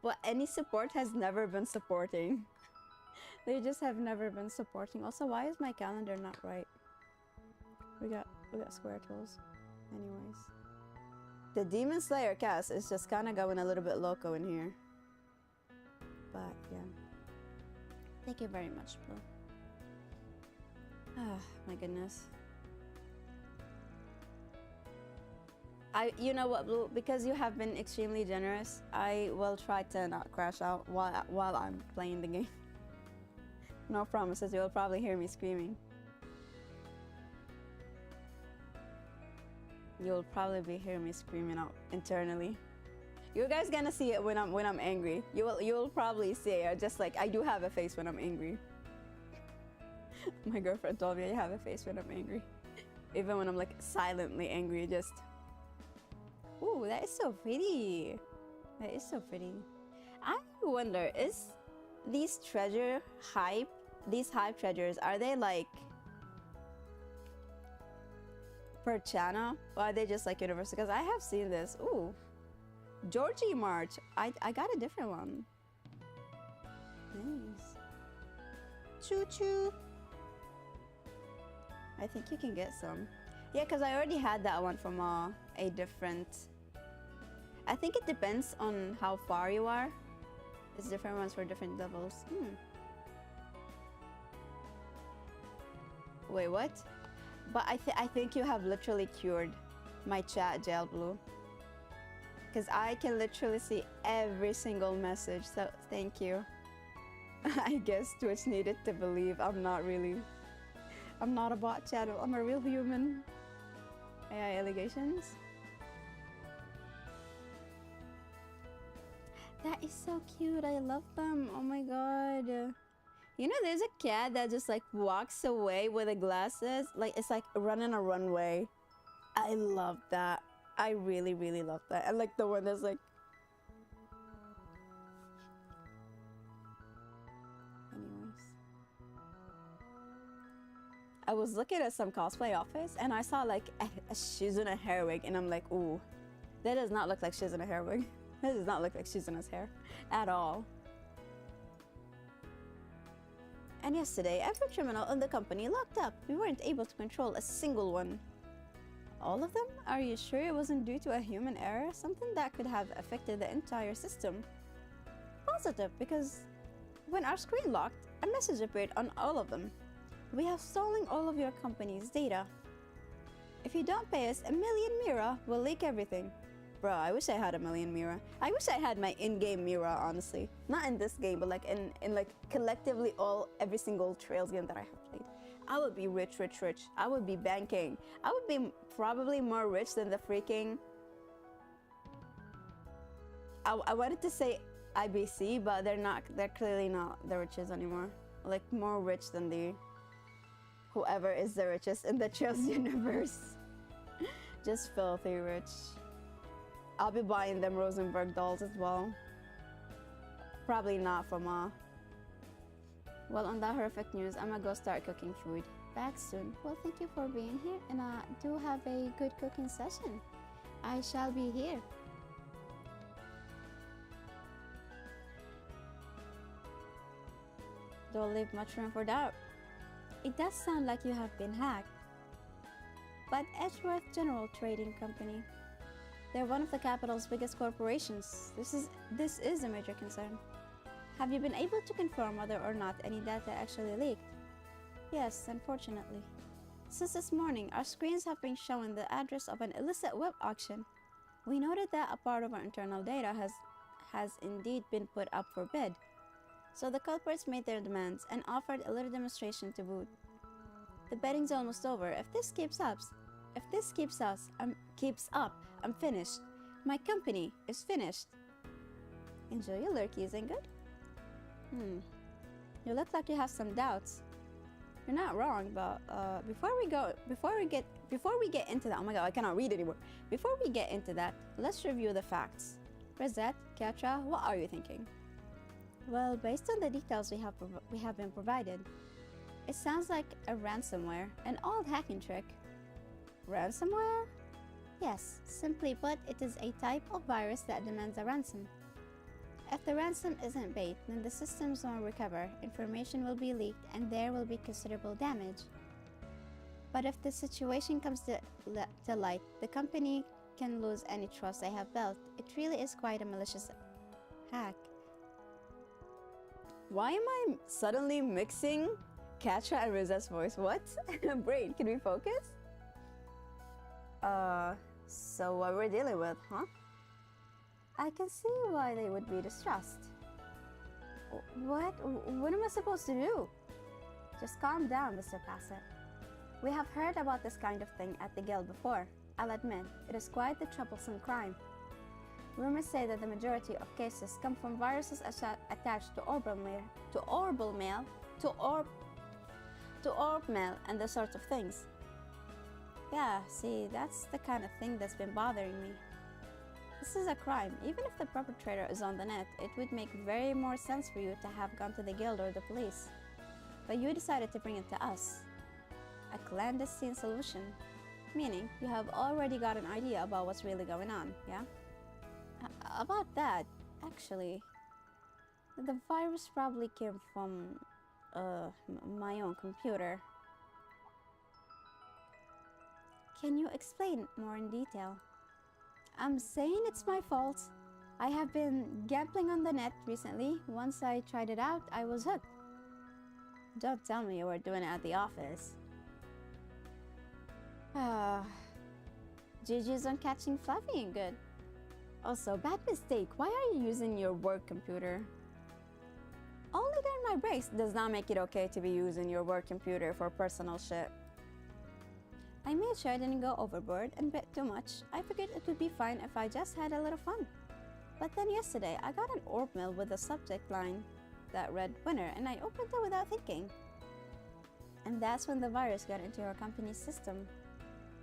But any support has never been supporting. They just have never been supporting. Also, why is my calendar not right? We got square tools. Anyways. The Demon Slayer cast is just kind of going a little bit loco in here. But yeah. Thank you very much, Blue. Ah, my goodness. You know what, Blue? Because you have been extremely generous, I will try to not crash out while I'm playing the game. No promises, you'll probably hear me screaming. You'll probably be hearing me screaming out internally. You guys gonna see it when I'm angry. You'll probably see it. Just like I do have a face when I'm angry. My girlfriend told me I have a face when I'm angry. Even when I'm like silently angry, just. Ooh, that is so pretty. That is so pretty. I wonder, is these hype treasures, are they like per channel, or are they just like universal? Because I have seen this. Ooh, Georgie March. I got a different one. Nice. Choo choo. I think you can get some. Yeah, because I already had that one from a different. I think it depends on how far you are. It's different ones for different levels. Wait, what? But I think you have literally cured my chat, Gel Blue. Because I can literally see every single message, so thank you. I guess Twitch needed to believe I'm not a bot channel, I'm a real human. AI allegations? That is so cute, I love them, oh my god. You know, there's a cat that just like walks away with the glasses, like it's like running a runway. I love that. I really, really love that. And like the one that's like. Anyways. I was looking at some cosplay outfits and I saw like a Shiz in a hair wig and I'm like, ooh, that does not look like Shiz in a hair wig. That does not look like Shiz in his hair at all. And yesterday, every criminal in the company locked up. We weren't able to control a single one. All of them? Are you sure it wasn't due to a human error? Something that could have affected the entire system? Positive, because when our screen locked, a message appeared on all of them. We have stolen all of your company's data. If you don't pay us 1,000,000 Mira, we'll leak everything. Bro, I wish I had 1,000,000 Mira. I wish I had my in-game Mira, honestly. Not in this game, but like in like collectively every single Trails game that I have played. I would be rich, rich, rich. I would be banking. I would be probably more rich than the freaking... I wanted to say IBC, but they're clearly not the richest anymore. Like more rich than the... whoever is the richest in the Trails universe. Just filthy rich. I'll be buying them Rosenberg dolls as well. Probably not from Well, on that horrific news, I'm gonna go start cooking food. Back soon. Well, thank you for being here, and do have a good cooking session. I shall be here. Don't leave much room for doubt. It does sound like you have been hacked. But Edgeworth General Trading Company. They're one of the capital's biggest corporations. This is a major concern. Have you been able to confirm whether or not any data actually leaked? Yes, unfortunately. Since this morning, our screens have been showing the address of an illicit web auction. We noted that a part of our internal data has indeed been put up for bid. So the culprits made their demands and offered a little demonstration to boot. The betting's almost over. If this keeps up, I'm finished. My company is finished. Enjoy your lurkies, ain't good? You look like you have some doubts. You're not wrong, but before we get into that, oh my god, I cannot read anymore. Before we get into that, let's review the facts. Rosette, Katra, what are you thinking? Well, based on the details we have been provided, it sounds like a ransomware, an old hacking trick. Ransomware? Yes, simply put, it is a type of virus that demands a ransom. If the ransom isn't paid, then the systems won't recover, information will be leaked, and there will be considerable damage. But if the situation comes to light, the company can lose any trust they have built. It really is quite a malicious hack. Why am I suddenly mixing Katra and Rosette's voice? What? Brain, can we focus? So what we're dealing with, huh? I can see why they would be distressed. What? What am I supposed to do? Just calm down, Mr. Bassett. We have heard about this kind of thing at the Guild before. I'll admit, it is quite the troublesome crime. Rumors say that the majority of cases come from viruses attached to orb mail, and the sorts of things. Yeah, see, that's the kind of thing that's been bothering me. This is a crime. Even if the perpetrator is on the net, it would make very more sense for you to have gone to the Guild or the police. But you decided to bring it to us. A clandestine solution. Meaning, you have already got an idea about what's really going on, yeah? About that, actually, the virus probably came from my own computer. Can you explain more in detail? I'm saying it's my fault. I have been gambling on the net recently. Once I tried it out, I was hooked. Don't tell me you were doing it at the office. GG's on catching Fluffy and good. Also, bad mistake. Why are you using your work computer? Only during my breaks does not make it okay to be using your work computer for personal shit. I made sure I didn't go overboard and bet too much. I figured it would be fine if I just had a little fun. But then yesterday, I got an orb mail with a subject line that read winner, and I opened it without thinking. And that's when the virus got into our company's system.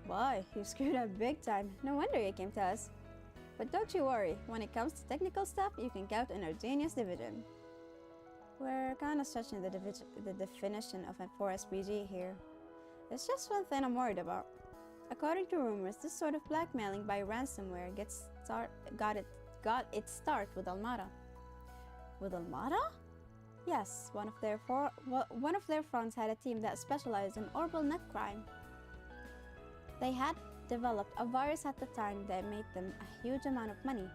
Boy, you screwed up big time. No wonder you came to us. But don't you worry, when it comes to technical stuff, you can count on our genius division. We're kinda stretching the definition of a 4SPG here. There's just one thing I'm worried about. According to rumors, this sort of blackmailing by ransomware got its start with Almada. With Almada? Yes, one of their fronts had a team that specialized in orbital net crime. They had developed a virus at the time that made them a huge amount of money.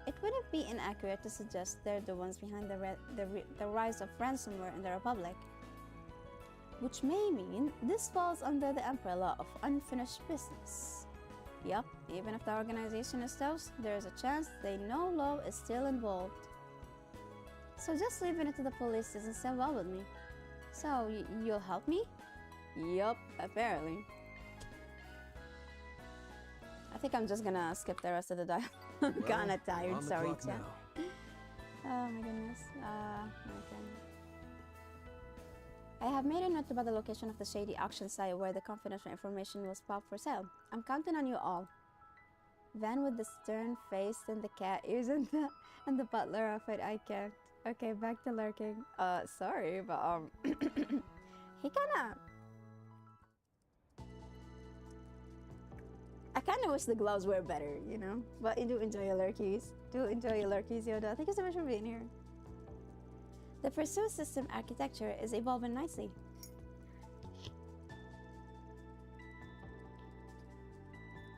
It wouldn't be inaccurate to suggest they're the ones behind the rise of ransomware in the Republic. Which may mean this falls under the umbrella of unfinished business. Yup, even if the organization is toast, there is a chance they know law is still involved. So just leaving it to the police doesn't sit well with me. So, you'll help me? Yup, apparently. I think I'm just gonna skip the rest of the dialogue. I'm kinda tired, sorry, chat. Oh my goodness. Okay. I have made a note about the location of the shady auction site where the confidential information was popped for sale. I'm counting on you all. Van with the stern face and the cat ears and the butler outfit, I can't. Okay, back to lurking. Sorry, but he kinda... I kinda wish the gloves were better, you know? But I do enjoy your lurkies. Yoda. Thank you so much for being here. The pursuit system architecture is evolving nicely.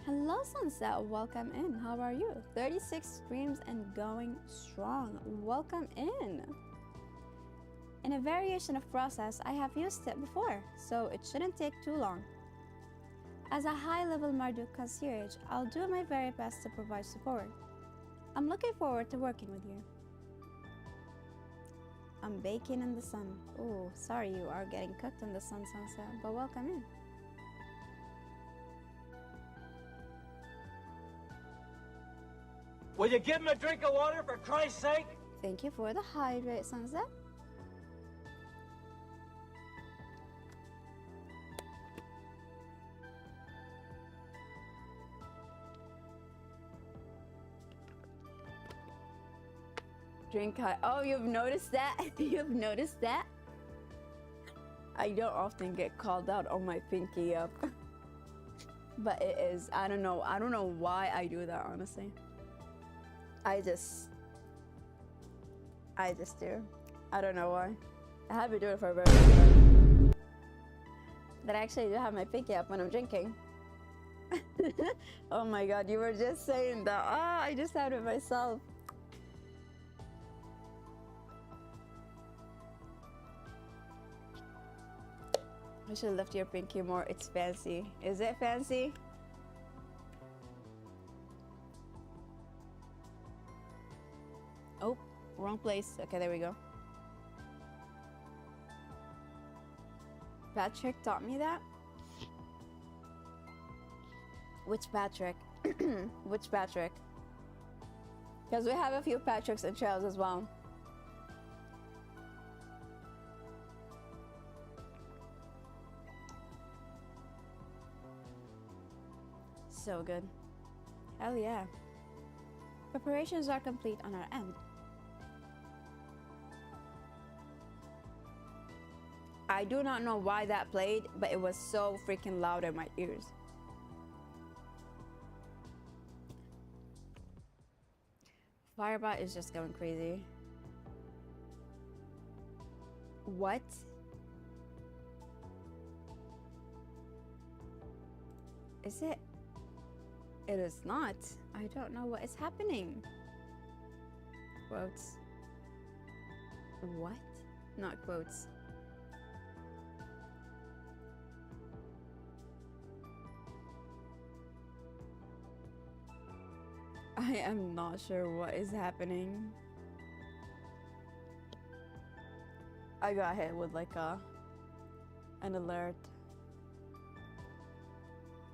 Hello, Sunset. Welcome in. How are you? 36 streams and going strong. Welcome in. In a variation of process, I have used it before, so it shouldn't take too long. As a high-level Marduk concierge, I'll do my very best to provide support. I'm looking forward to working with you. I'm baking in the sun. Oh, sorry you are getting cooked in the sun, Sunset, but welcome in. Will you give him a drink of water for Christ's sake? Thank you for the hydrate, Sunset. Drink high. Oh, you've noticed that? You've noticed that? I don't often get called out on my pinky up. But it is. I don't know why I do that, honestly. I just do. I don't know why. I have been doing it for a very long time. But I actually do have my pinky up when I'm drinking. Oh my god, you were just saying that. Ah, I just had it myself. I should lift your pinky more. It's fancy. Is it fancy? Oh, wrong place. Okay, there we go. Patrick taught me that? Which Patrick? Which Patrick? Because we have a few Patricks and Trails as well. So good. Hell yeah. Preparations are complete on our end. I do not know why that played, but it was so freaking loud in my ears. Firebot is just going crazy. What? Is it? It is not. I don't know what is happening. Quotes. What? Not quotes. I am not sure what is happening. I got hit with like an alert.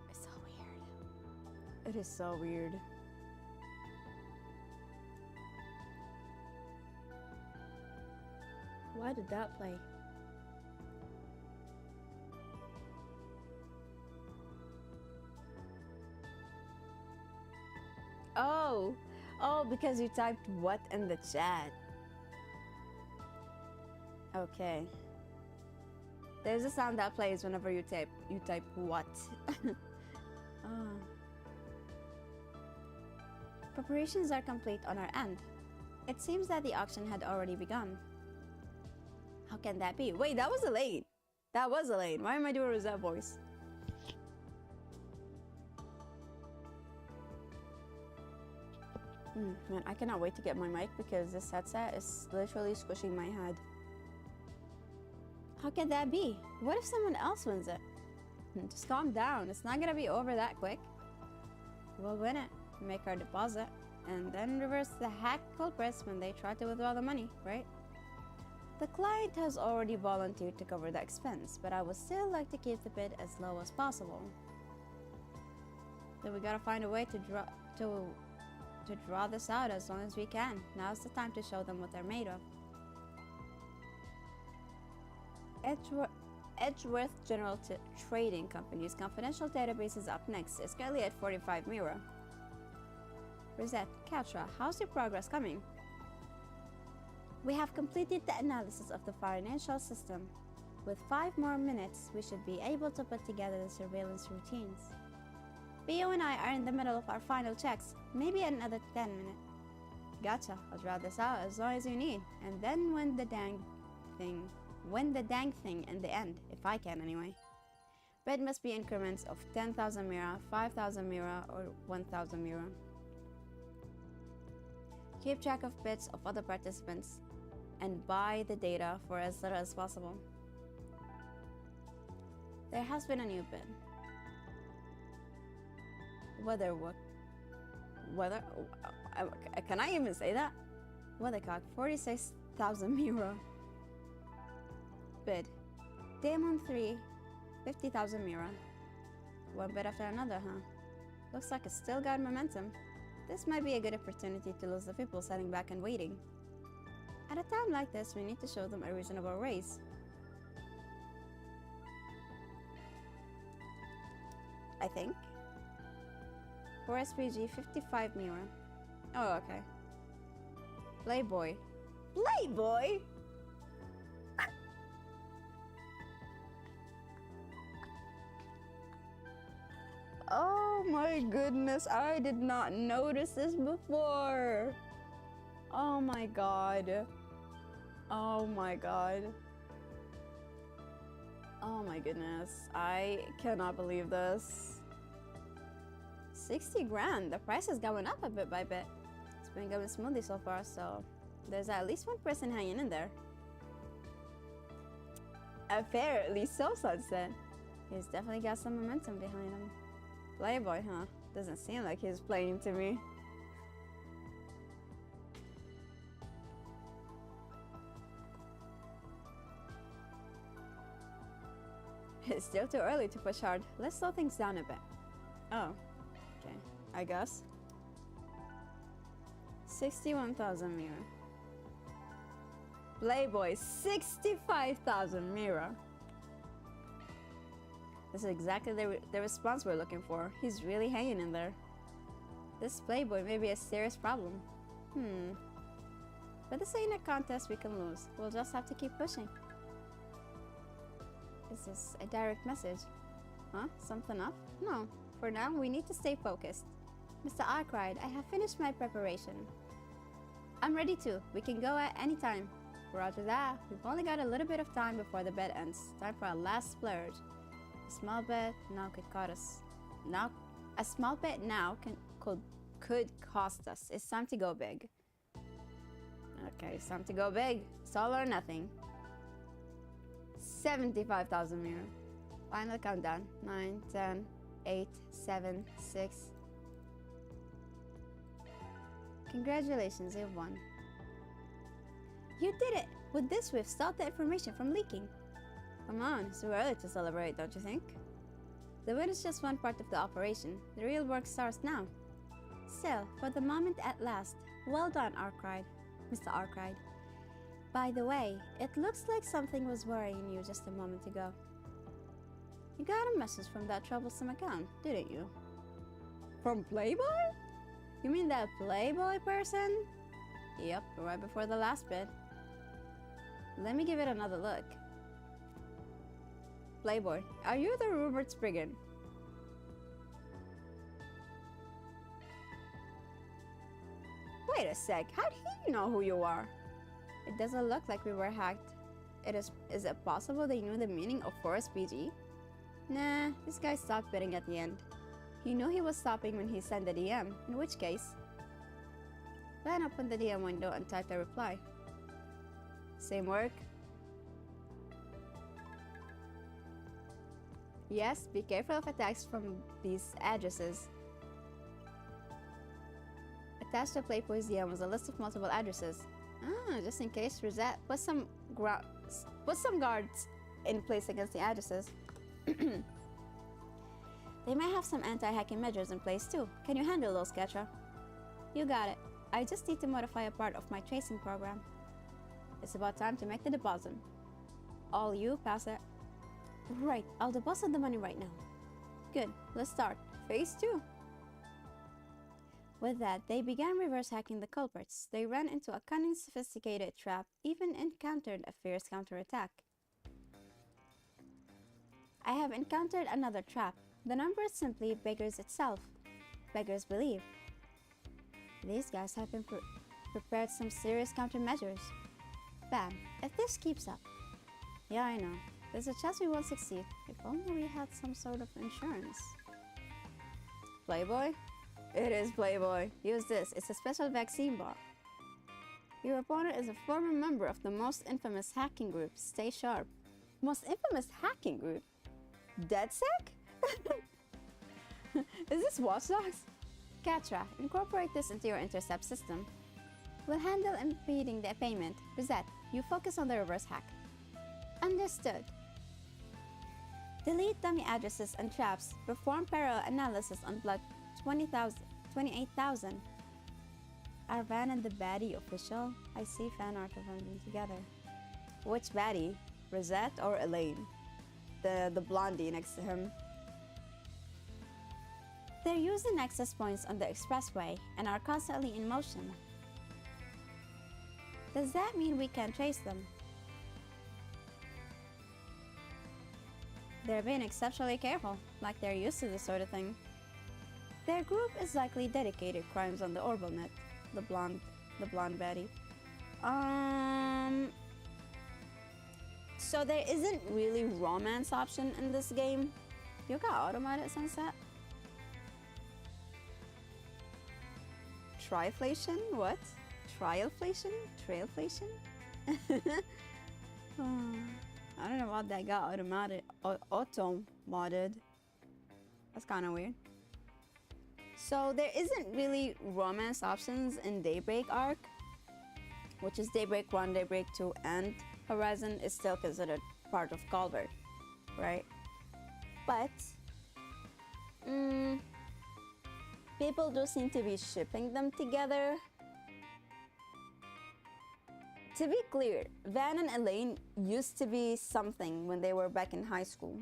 It's so weird. It is so weird. Why did that play? Oh, because you typed what in the chat. Okay. There's a sound that plays whenever you type what. Preparations are complete on our end. It seems that the auction had already begun. How can that be? Wait, that was Elaine. That was Elaine. Why am I doing that voice? Man, I cannot wait to get my mic because this headset is literally squishing my head. How can that be? What if someone else wins it? Just calm down. It's not gonna be over that quick. We'll win it, make our deposit, and then reverse the hack culprits when they try to withdraw the money, right? The client has already volunteered to cover the expense, but I would still like to keep the bid as low as possible. So we gotta find a way to draw this out as long as we can. Now's the time to show them what they're made of. Edgeworth General Trading Company's confidential database is up next. It's currently at 45 Mira. Rosette, Katra, how's your progress coming? We have completed the analysis of the financial system. With 5 more minutes, we should be able to put together the surveillance routines. Bio and I are in the middle of our final checks. Maybe another 10 minutes. Gotcha. I'll draw this out as long as you need. And then win the dang thing in the end, if I can anyway. Bid must be increments of 10,000 Mira, 5,000 Mira, or 1,000 Mira. Keep track of bids of other participants and buy the data for as little as possible. There has been a new bid. Can I even say that? Weathercock, 46,000 Mira. Bid. Damon 3, 50,000 Mira. One bid after another, huh? Looks like it's still got momentum. This might be a good opportunity to lose the people sitting back and waiting. At a time like this, we need to show them a reasonable raise. I think. For SPG, 55 Mira. Oh, okay. Playboy. Playboy? Oh my goodness, I did not notice this before. Oh my god. Oh my god. Oh my goodness, I cannot believe this. 60 grand, the price is going up a bit by bit. It's been going smoothly so far, so there's at least one person hanging in there. Apparently so, Sunset. He's definitely got some momentum behind him. Playboy, huh? Doesn't seem like he's playing to me. It's still too early to push hard. Let's slow things down a bit. Oh, okay, I guess. 61,000 Mira. Playboy, 65,000 Mira. This is exactly the response we're looking for. He's really hanging in there. This Playboy may be a serious problem. But this ain't a contest we can lose. We'll just have to keep pushing. Is this a direct message? Huh? Something up? No. For now, we need to stay focused. Mr. Arkwright, I have finished my preparation. I'm ready to. We can go at any time. Roger that. We've only got a little bit of time before the bed ends. Time for our last splurge. A small bet now could cost us. Now, a small bet now could cost us. It's time to go big. Okay, it's time to go big. It's all or nothing. 75,000 mirror. Final countdown. 9, 10, 8, 7, 6. Congratulations, you've won. You did it! With this, we've stopped the information from leaking. Come on, it's too early to celebrate, don't you think? The win is just one part of the operation. The real work starts now. Still, for the moment at last. Well done, Arkwright. Mr. Arkwright. By the way, it looks like something was worrying you just a moment ago. You got a message from that troublesome account, didn't you? From Playboy? You mean that Playboy person? Yep, right before the last bit. Let me give it another look. Playboy, are you the Rupert Spriggan? Wait a sec, how do you know who you are? It doesn't look like we were hacked. Is it possible they knew the meaning of Forest PG? Nah, this guy stopped bidding at the end. He knew he was stopping when he sent the DM, in which case... Van opened the DM window and typed a reply. Same work? Yes, be careful of attacks from these addresses. Attached to Playboy's DM was a list of multiple addresses. Just in case, Rosette put some guards in place against the addresses. They might have some anti-hacking measures in place too. Can you handle those, Ketra? You got it. I just need to modify a part of my tracing program. It's about time to make the deposit. All you, pass it. Right, I'll deposit the money right now. Good, let's start. Phase 2. With that, they began reverse hacking the culprits. They ran into a cunning, sophisticated trap, even encountered a fierce counterattack. I have encountered another trap. The number simply beggars itself. Beggars believe. These guys have been prepared some serious countermeasures. Bam, if this keeps up. Yeah, I know. There's a chance we won't succeed. If only we had some sort of insurance. Playboy? It is Playboy. Use this. It's a special vaccine bot. Your opponent is a former member of the most infamous hacking group. Stay sharp. Most infamous hacking group? DedSec? Is this Watch Dogs? Katra, incorporate this into your intercept system. We'll handle impeding the payment. Rosette, you focus on the reverse hack. Understood. Delete dummy addresses and traps. Perform parallel analysis on block 28,000. Are Van and the baddie official? I see fan art of them together. Which baddie? Rosette or Elaine? The blondie next to him. They're using access points on the expressway and are constantly in motion. Does that mean we can trace them? They're being exceptionally careful, like they're used to this sort of thing. Their group is likely dedicated crimes on the OrbitalNet. The blonde baddie. So there isn't really romance option in this game. You got automated sunset? Triflation? What? Trialflation? Trailflation? I don't know what that got automated. Auto-modded. That's kind of weird. So there isn't really romance options in Daybreak Arc, which is Daybreak 1, Daybreak 2, and Horizon is still considered part of Culver, right? But people do seem to be shipping them together. To be clear, Van and Elaine used to be something when they were back in high school.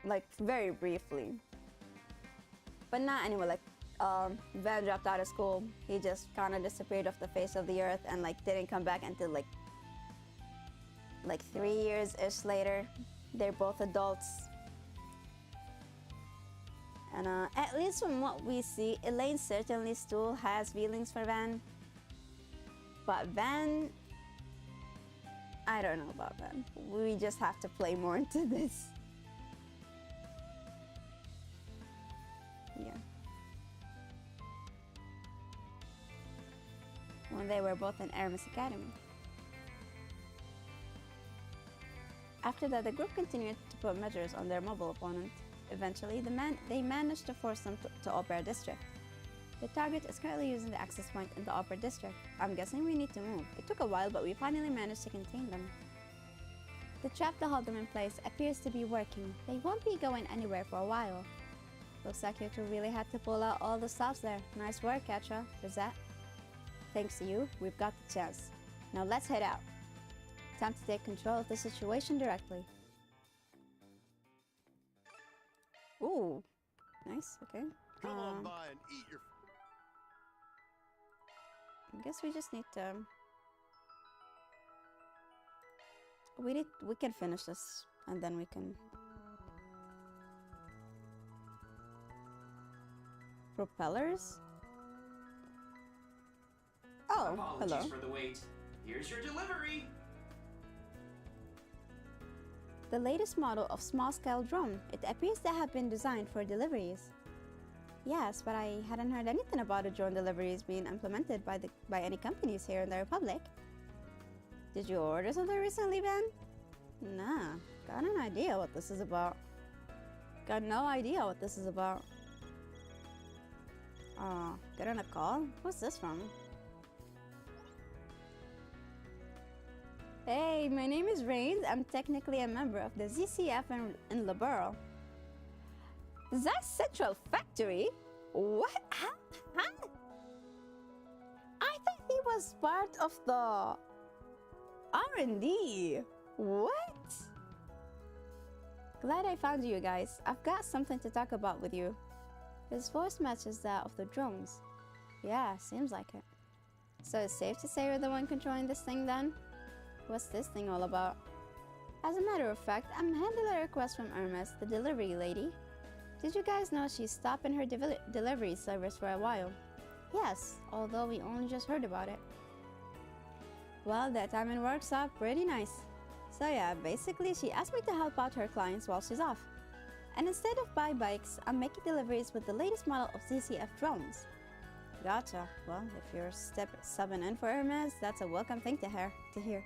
Like, very briefly. But not anymore. Like, Van dropped out of school. He just kind of disappeared off the face of the earth and, like, didn't come back until, like 3 years-ish later. They're both adults. And at least from what we see, Elaine certainly still has feelings for Van. But then, I don't know about that. We just have to play more into this. Yeah. When they were both in Aramis Academy. After that, the group continued to put measures on their mobile opponent. Eventually, they managed to force them to Opera District. The target is currently using the access point in the Opera District. I'm guessing we need to move. It took a while, but we finally managed to contain them. The trap to hold them in place appears to be working. They won't be going anywhere for a while. Looks like you two really had to pull out all the stops there. Nice work, Katra. Rosette. Thanks to you, we've got the chance. Now let's head out. Time to take control of the situation directly. Ooh, nice. Okay. Come on by and eat your. I guess we just need to. We can finish this, and then we can. Propellers. Oh, Apologies hello. for the wait. Here's your delivery. The latest model of small-scale drone. It appears to have been designed for deliveries. Yes, but I hadn't heard anything about the drone deliveries being implemented by any companies here in the Republic. Did you order something recently, Ben? Nah, got an idea what this is about. Got no idea what this is about. Oh, getting a call? What's this from? Hey, my name is Rains. I'm technically a member of the ZCF in Liberal. That Central Factory? What? Huh? I thought he was part of the R&D. What? Glad I found you guys. I've got something to talk about with you. His voice matches that of the drones. Yeah, seems like it. So it's safe to say you're the one controlling this thing then? What's this thing all about? As a matter of fact, I'm handling a request from Hermes, the delivery lady. Did you guys know she's stopping her delivery service for a while? Yes, although we only just heard about it. Well, that timing works out pretty nice. So yeah, basically she asked me to help out her clients while she's off. And instead of buy bikes, I'm making deliveries with the latest model of ZCF drones. Gotcha. Well, if you're subbing in for Hermes, that's a welcome thing to hear.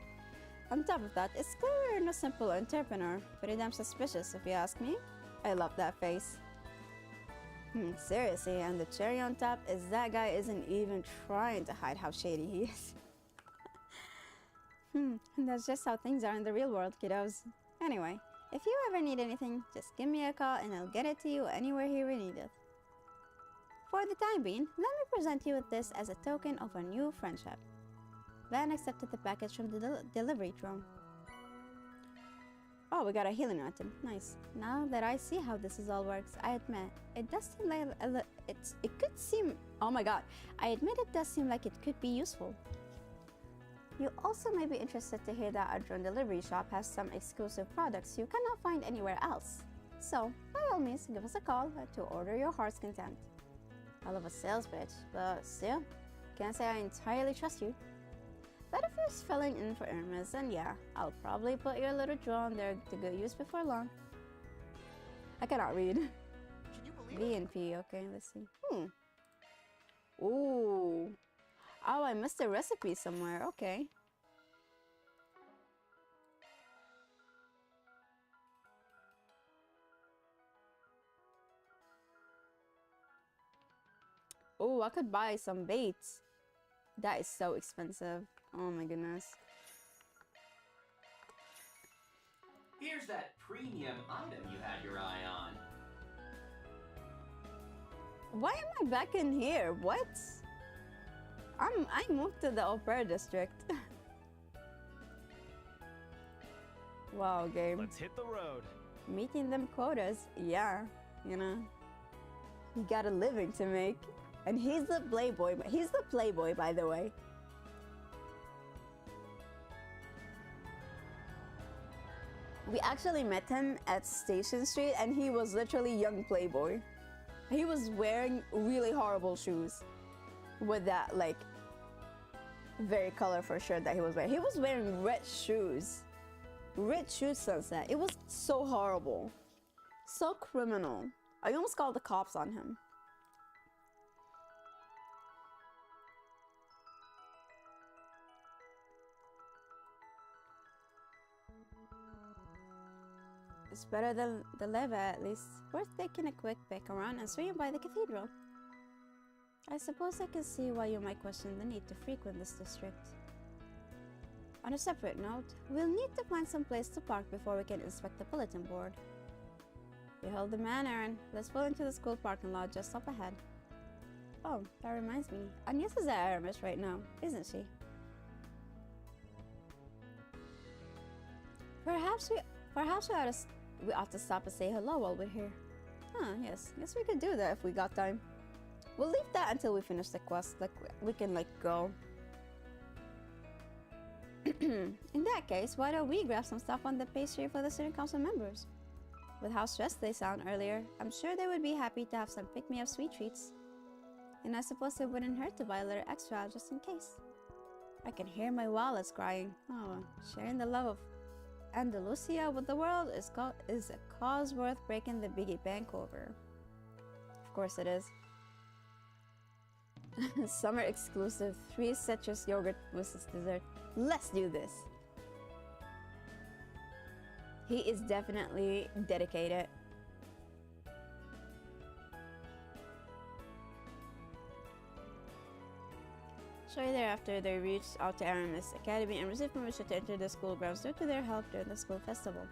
On top of that, it's clear you're no simple entrepreneur. Pretty damn suspicious, if you ask me. I love that face. Seriously, and the cherry on top is that guy isn't even trying to hide how shady he is. And that's just how things are in the real world, kiddos. Anyway, if you ever need anything, just give me a call and I'll get it to you anywhere here you need it. For the time being, let me present you with this as a token of our new friendship. Van accepted the package from the delivery drone. Oh, we got a healing item. Nice. Now that I see how this all works, I admit it does seem like it could seem. Oh my god! I admit it does seem like it could be useful. You also may be interested to hear that our drone delivery shop has some exclusive products you cannot find anywhere else. So, by all means, give us a call to order your heart's content. I love a sales pitch, but still, can't say I entirely trust you. But if you're filling in for Hermes, then yeah, I'll probably put your little drone there to good use before long. I cannot read. Can you believe V and P, okay, let's see. Ooh. Oh, I missed a recipe somewhere, okay. Oh, I could buy some baits. That is so expensive. Oh my goodness. Here's that premium item you had your eye on. Why am I back in here? What? I moved to the Opera District. Wow, game. Let's hit the road. Meeting them quotas. Yeah, you know. He got a living to make. And he's the playboy. He's the playboy, by the way. We actually met him at Station Street and he was literally young playboy. He was wearing really horrible shoes with that like very colorful shirt that he was wearing. He was wearing red shoes. Red shoes, Sunset. It was so horrible. So criminal. I almost called the cops on him. It's better than the leva, at least. Worth taking a quick peek around and swinging by the cathedral. I suppose I can see why you might question the need to frequent this district. On a separate note, we'll need to find some place to park before we can inspect the bulletin board. Behold the man, Aaron. Let's pull into the school parking lot just up ahead. Oh, that reminds me. Agnes is at Aramis right now, isn't she? Perhaps we ought to stop and say hello while we're here. Huh, yes. Guess we could do that if we got time. We'll leave that until we finish the quest. Like, we can, go. In that case, why don't we grab some stuff on the pastry for the student council members? With how stressed they sound earlier, I'm sure they would be happy to have some pick-me-up sweet treats. And I suppose it wouldn't hurt to buy a little extra just in case. I can hear my wallets crying. Oh, sharing the love of Andalusia with the world is a cause worth breaking the biggie bank over. Of course it is. Summer exclusive 3 citrus yogurt versus dessert. Let's do this. He is definitely dedicated. Shortly thereafter, they reached out to Aramis Academy and received permission to enter the school grounds due to their help during the school festival.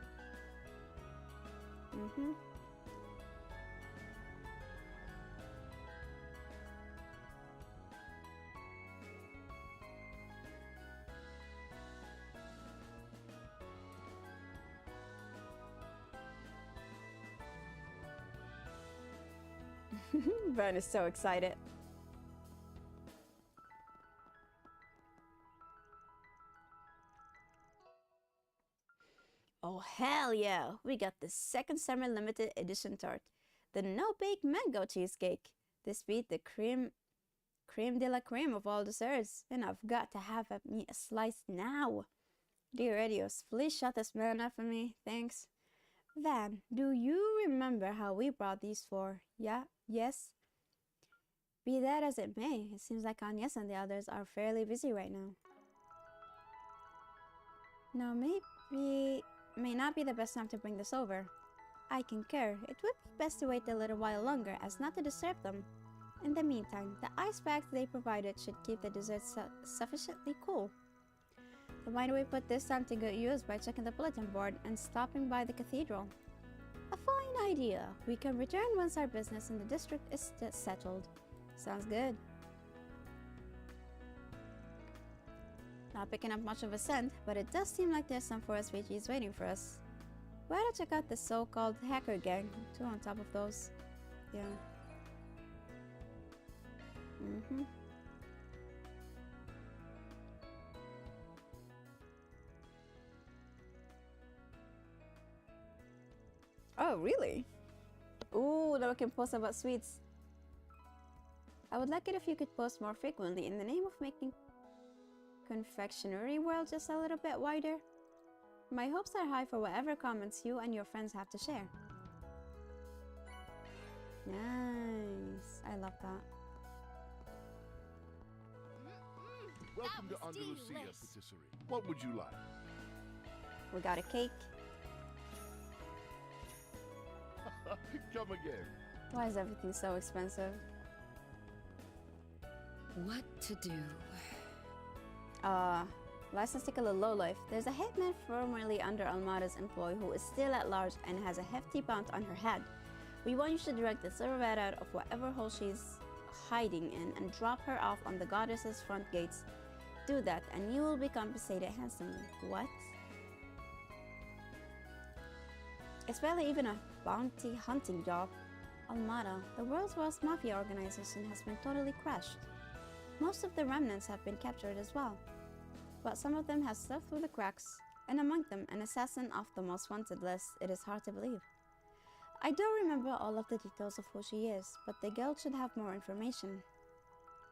Vern is so excited. Oh hell yeah! We got the second summer limited edition tart, the no-bake mango cheesecake. This beat the creme de la creme of all desserts, and I've got to have me a slice now. Dear Edios, please shut this man up for me, thanks. Van, do you remember how we brought these for? Yeah? Yes? Be that as it may, it seems like Agnes and the others are fairly busy right now. Now may not be the best time to bring this over. I concur. It would be best to wait a little while longer as not to disturb them. In the meantime, the ice packs they provided should keep the desserts sufficiently cool. So why don't we put this time to good use by checking the bulletin board and stopping by the cathedral? A fine idea. We can return once our business in the district is settled. Sounds good. Not picking up much of a scent, but it does seem like there's some forest refugees waiting for us. Why don't check out the so-called hacker gang? 2 on top of those. Yeah. Oh, really? Ooh, now we can post about sweets. I would like it if you could post more frequently in the name of making confectionery world just a little bit wider. My hopes are high for whatever comments you and your friends have to share. Nice. I love that. Welcome to Andalusia Patisserie. What would you like? We got a cake. Come again. Why is everything so expensive? What to do? License ticket lowlife. There's a hitman formerly under Almada's employ who is still at large and has a hefty bounty on her head. We want you to direct the silver rat out of whatever hole she's hiding in and drop her off on the goddess's front gates. Do that and you will be compensated handsomely. What? It's barely even a bounty hunting job. Almada, the world's worst mafia organization, has been totally crushed. Most of the remnants have been captured as well, but some of them have slipped through the cracks, and among them an assassin off the most wanted list. It is hard to believe. I don't remember all of the details of who she is, but the guild should have more information.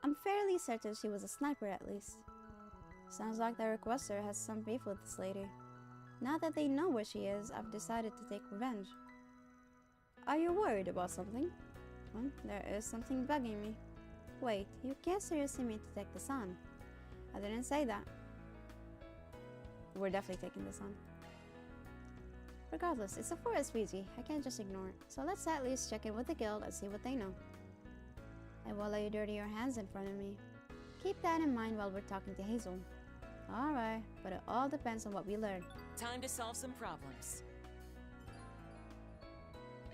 I'm fairly certain she was a sniper at least. Sounds like the requester has some beef with this lady. Now that they know where she is, I've decided to take revenge. Are you worried about something? Well, there is something bugging me. Wait, you can't seriously mean to take this on. I didn't say that. We're definitely taking this on. Regardless, it's a forest Ouija. I can't just ignore it. So let's at least check in with the guild and see what they know. I won't let you dirty your hands in front of me. Keep that in mind while we're talking to Hazel. Alright, but it all depends on what we learn. Time to solve some problems.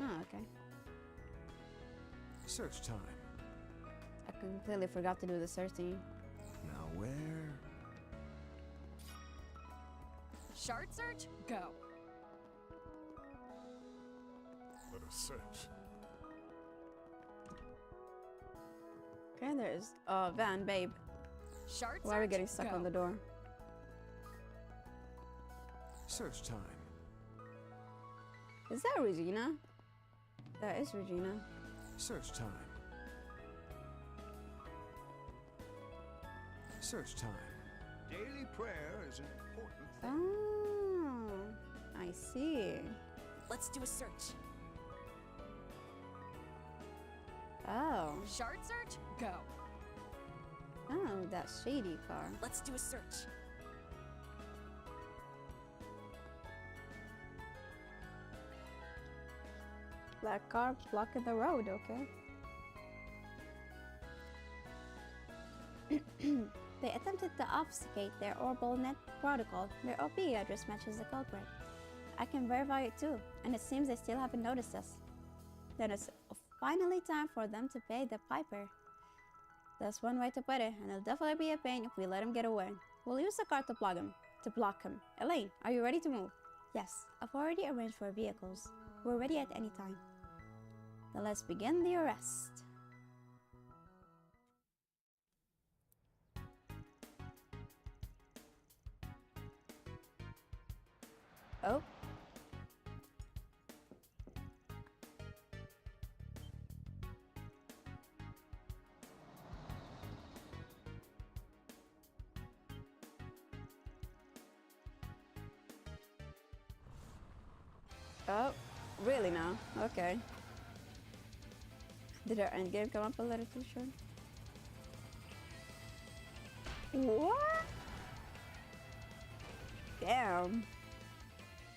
Oh, okay. Search time. I completely forgot to do the searching. Now where? Shard search? Go. Let us search. Okay, there's Van, babe. Shard Why are we search? getting stuck Go. on the door? Search time. Is that Regina? That is Regina. Search time. Search time. Daily prayer is an important thing. Oh, I see. Let's do a search. Oh. Shard search? Go. Oh, that shady car. Let's do a search. That car blocking the road, okay? They attempted to obfuscate their orbital net protocol. Their OP address matches the culprit. I can verify it too, and it seems they still haven't noticed us. Then it's finally time for them to pay the piper. That's one way to put it, and it'll definitely be a pain if we let him get away. We'll use the car to block him. Elaine, are you ready to move? Yes, I've already arranged for vehicles. We're ready at any time. Then let's begin the arrest. Oh. Oh, really now? Okay. Did our endgame come up a little too short? What? Damn.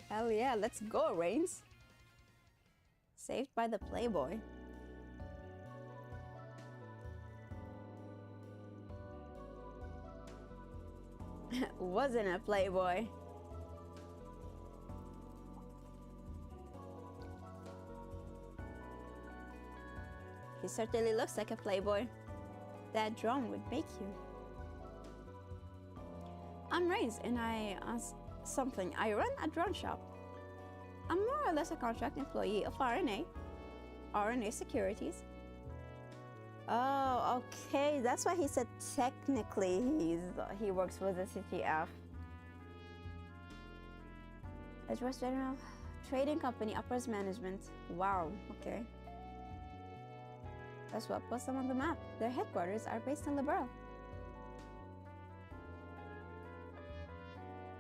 Hell yeah, let's go, Reigns. Saved by the Playboy. Wasn't a Playboy. He certainly looks like a Playboy. That drone would make you. I'm Reigns, and I run a drone shop. I'm more or less a contract employee of RNA Securities. Oh, okay, that's why he said technically he works for the CTF. Address General Trading Company Uppers Management. Wow, okay. That's what puts them on the map. Their headquarters are based in Liberal.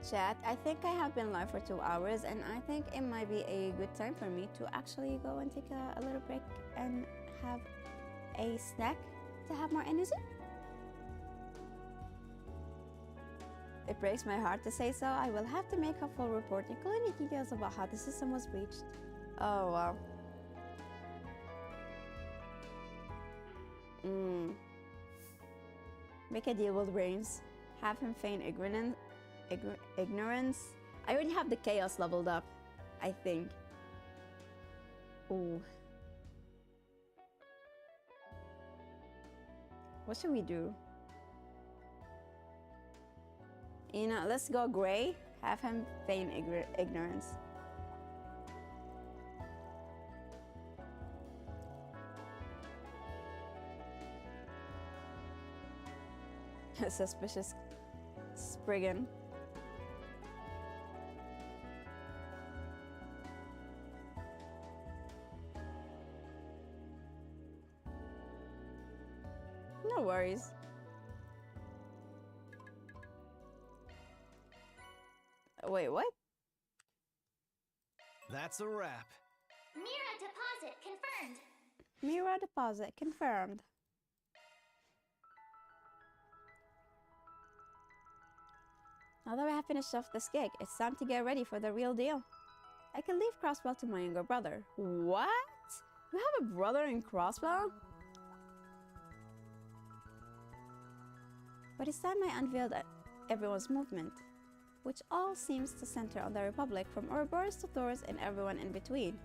Chat, I think I have been live for 2 hours, and I think it might be a good time for me to actually go and take a little break and have a snack to have more energy. It breaks my heart to say so. I will have to make a full report, including details about how the system was breached. Oh, wow. Make a deal with Reigns. Have him feign ignorance. I already have the chaos leveled up, I think. Ooh. What should we do? You know, let's go gray. Have him feign ignorance. Suspicious Spriggan. No worries. Wait, what? That's a wrap. Mira deposit confirmed. Mira deposit confirmed. Now that I have finished off this gig, it's time to get ready for the real deal. I can leave Crossbell to my younger brother. What? You have a brother in Crossbell? But it's time I unveiled everyone's movement, which all seems to center on the Republic, from Ouroboros to Thors and everyone in between.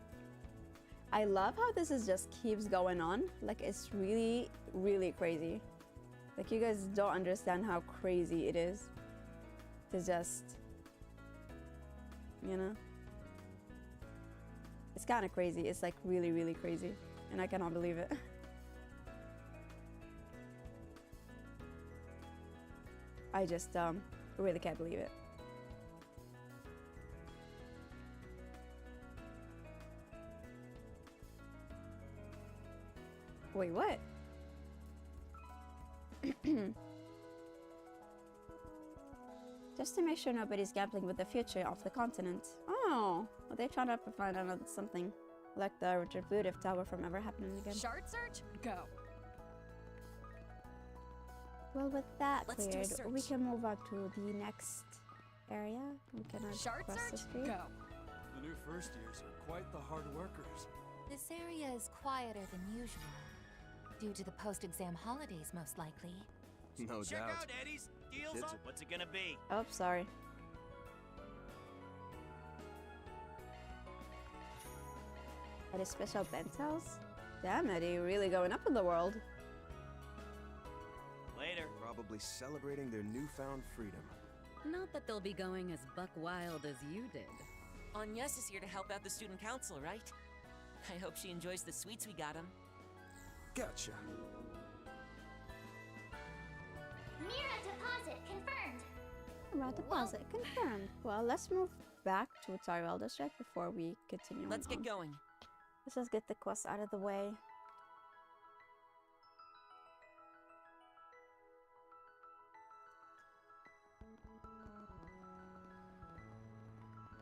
I love how this is just keeps going on. Like, it's really, really crazy. Like, you guys don't understand how crazy it is to just, you know? It's kind of crazy. It's like really, really crazy. And I cannot believe it. I just really can't believe it. Wait, what? Just to make sure nobody's gambling with the future of the continent. Oh, are they trying to find another something like the retributive tower from ever happening again? Shard search? Go. Well, with that Let's do a cleared, search. we can move on to the next area. We can Shard cross the search? street. Go. The new first years are quite the hard workers. This area is quieter than usual. Due to the post-exam holidays, most likely. No Check doubt. out Eddie's deals Kids on. are- What's it gonna be? Oh, sorry. Eddie special bentos? Damn, Eddie, really going up in the world. Later. Probably celebrating their newfound freedom. Not that they'll be going as buck wild as you did. Agnes is here to help out the student council, right? I hope she enjoys the sweets we got him. Gotcha. Mira deposit confirmed. Route deposit confirmed. Well, let's move back to Tyrell District before we continue. Let's get on. going. Let's just get the quest out of the way.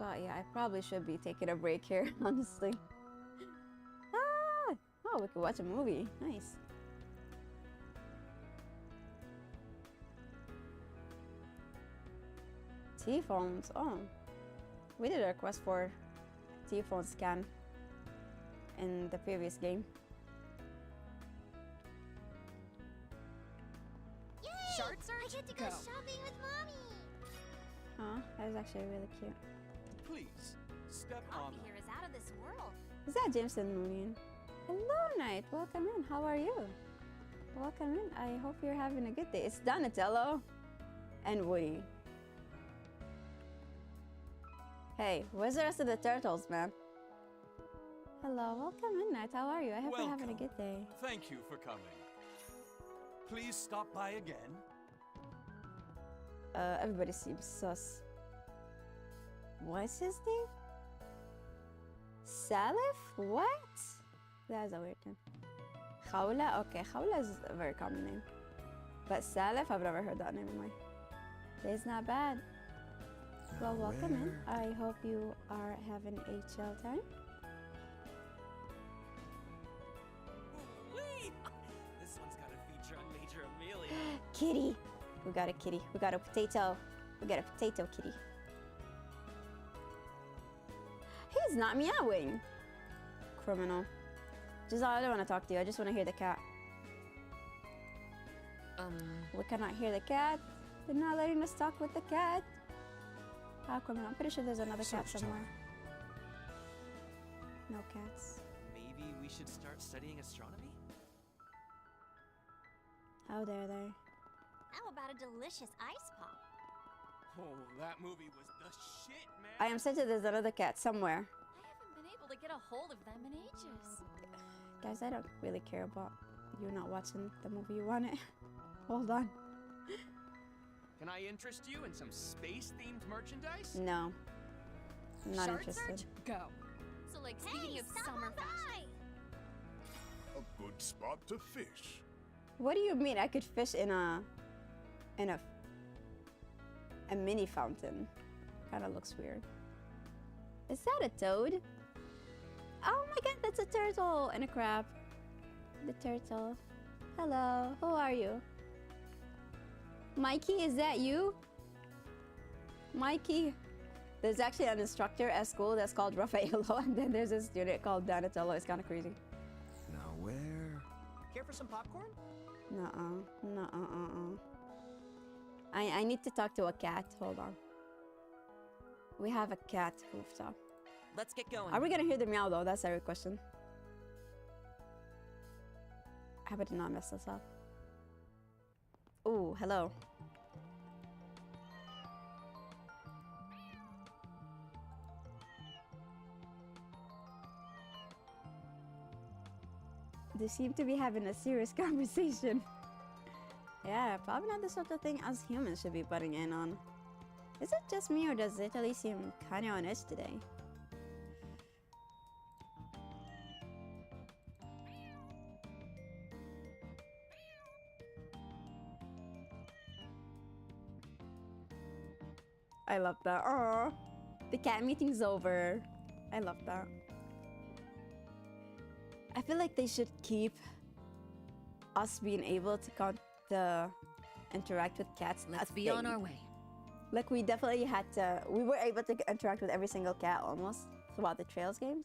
But yeah, I probably should be taking a break here, honestly. Ah! Oh, we could watch a movie. Nice. T-phones. Oh. We did a quest for T-phone scan in the previous game. Yay! Shard search? I get to go shopping with mommy. Oh, that was actually really cute. Please, step on Coffee here is out of this world. Is that Jameson Moonian? Hello, Knight. Welcome in. How are you? Welcome in. I hope you're having a good day. It's Donatello and Woody. Hey, where's the rest of the turtles, man? Hello, welcome in, Knight. How are you? I hope you're having a good day. Thank you for coming. Please stop by again. Everybody seems sus. What's his name? Salif? What? That's a weird name. Khawla? Okay, Khawla is a very common name. But Salif, I've never heard that name in my... It's not bad. Well, welcome in. I hope you are having a chill time. Wee! This one's got a feature on Major Amelia. Kitty! We got a kitty. We got a potato. We got a potato kitty. He's not meowing. Criminal. Just I don't want to talk to you. I just want to hear the cat. We cannot hear the cat. They're not letting us talk with the cat. Ah, criminal. I'm pretty sure there's another cat somewhere. No cats. Maybe we should start studying astronomy? How dare they? How about a delicious ice pop? Oh, that movie was the shit, man. I am certain there's another cat somewhere. I haven't been able to get a hold of them in ages. Guys, I don't really care about you not watching the movie you wanted. Hold on. Can I interest you in some space-themed merchandise? No. I'm not Shard interested. search? Go. So, like, speaking of summer fashion. A good spot to fish. What do you mean I could fish in a mini fountain? kind of looks weird. Is that a toad? Oh my god, that's a turtle and a crab. The turtle. Hello, who are you? Mikey, is that you? Mikey. There's actually an instructor at school that's called Raffaello, and then there's a student called Donatello. It's kind of crazy. Now where? Care for some popcorn? I need to talk to a cat. Hold on. We have a cat rooftop. Let's get going. Are we gonna hear the meow though? That's every question. I better not mess this up. Ooh, hello. They seem to be having a serious conversation. Yeah, probably not the sort of thing us humans should be butting in on. Is it just me or does Italy seem kinda on edge today? I love that. Aww. The cat meeting's over. I love that. I feel like they should keep us being able to interact with cats. Let's be on our way. Like we definitely had to, we were able to interact with every single cat almost throughout the Trails games.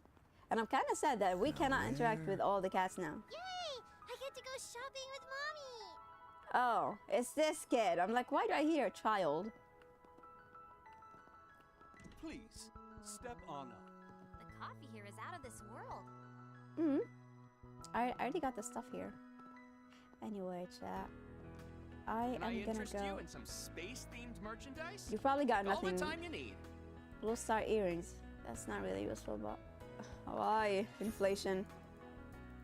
And I'm kind of sad that we cannot interact with all the cats now. Yay! I get to go shopping with Mommy! Oh, it's this kid. I'm like, why do I hear a child? Please, step on up. The coffee here is out of this world. Mm-hmm. I already got the stuff here. Anyway, chat. I Can am I gonna interest go. you in some space-themed merchandise? You probably got All nothing. the time you need. Blue star earrings. That's not really useful, but why? Inflation.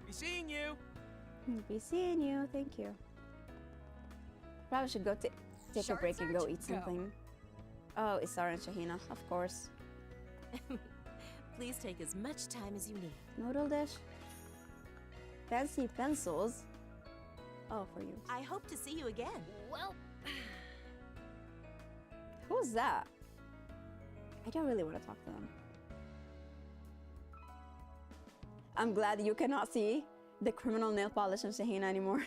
Be seeing you. Be seeing you. Thank you. Probably should go take a break and go eat something. Oh, Isara and Shahina, of course. Please take as much time as you need. Noodle dish. Fancy pencils. Oh, for you. I hope to see you again. Well, Who's that? I don't really want to talk to them. I'm glad you cannot see the criminal nail polish of Shahina anymore.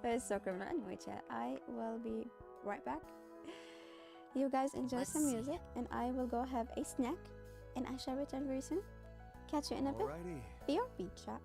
That is so criminal. Anyway, chat, I will be right back. You guys enjoy some music, and I will go have a snack, and I shall return very soon. Catch you in a bit. Alrighty. BRB, chat.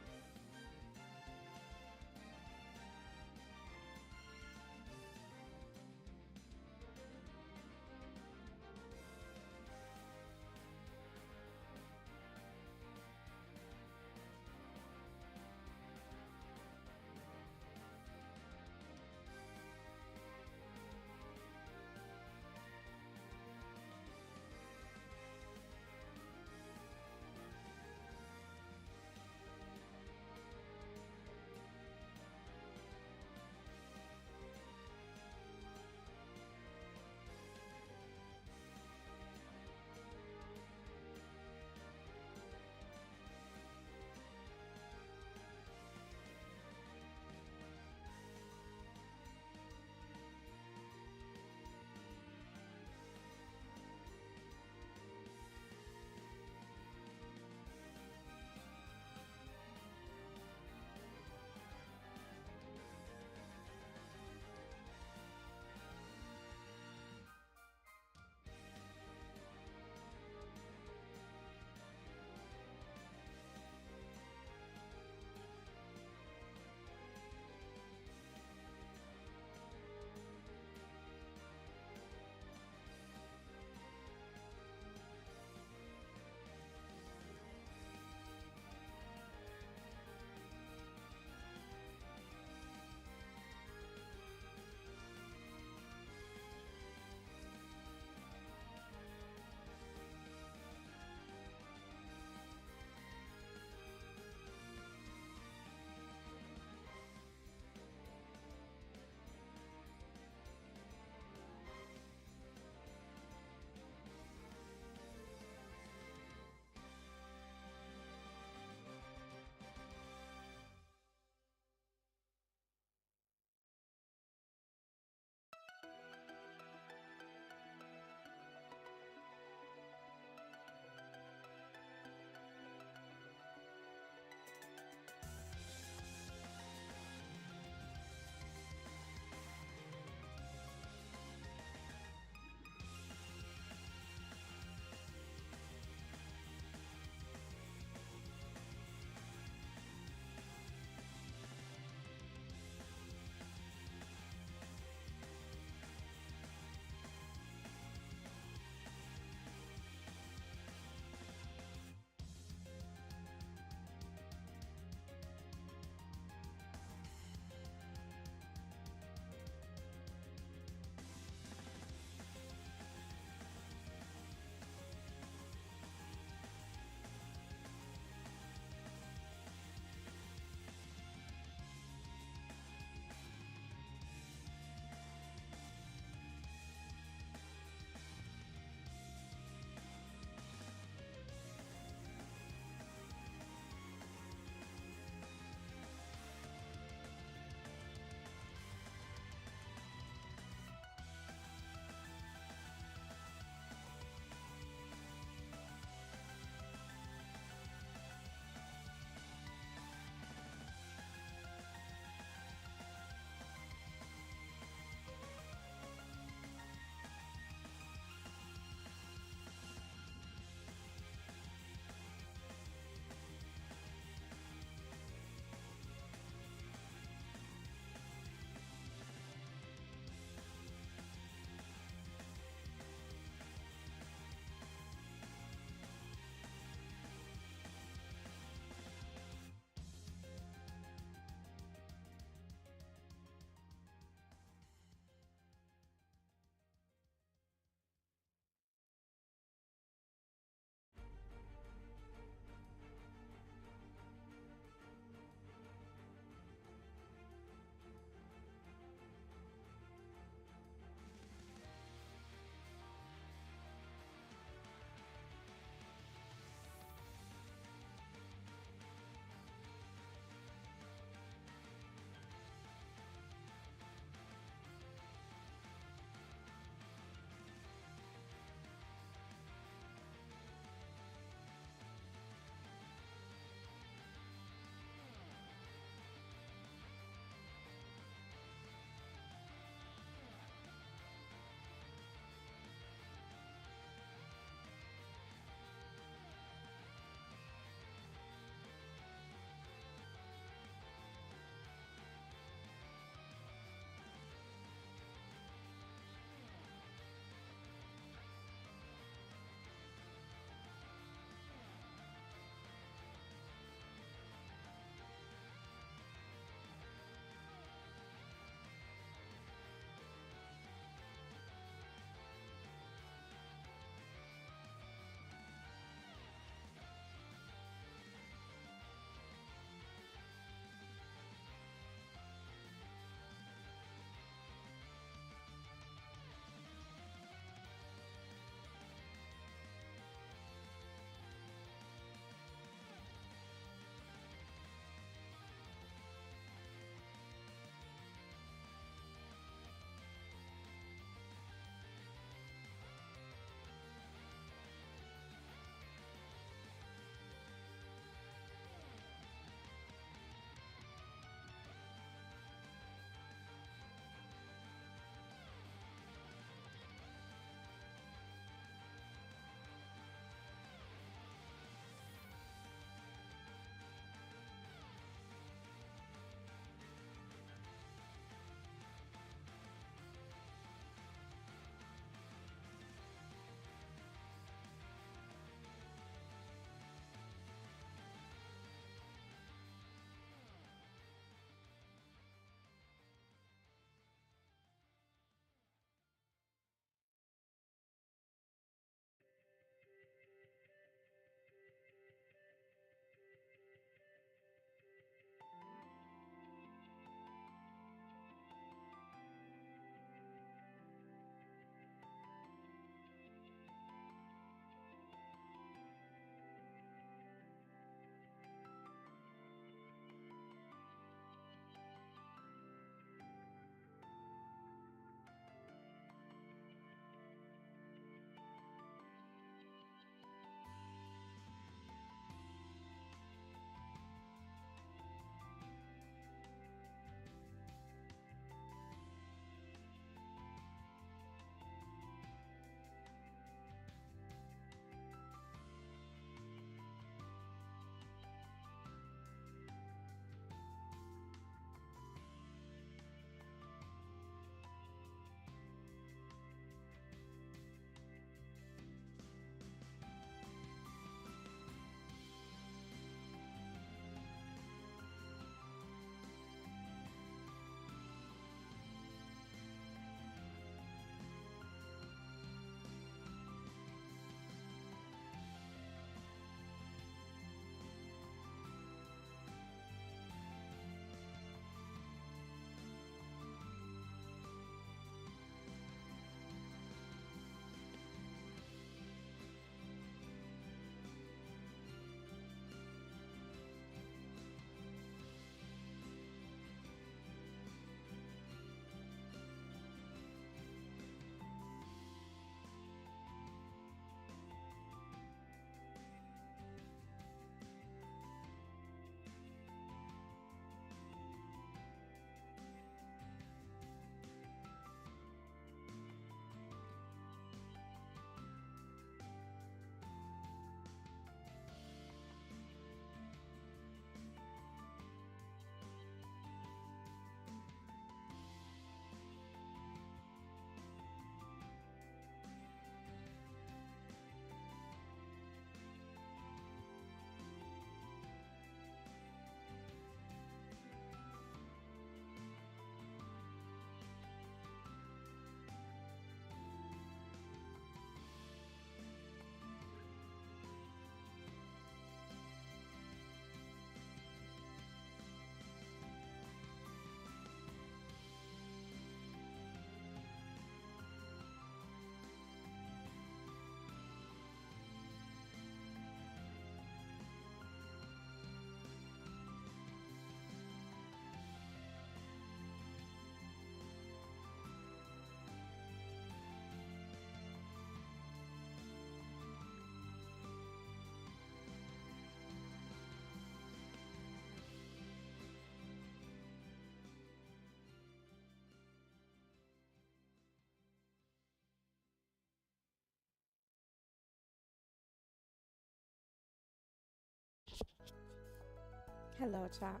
Hello, chat.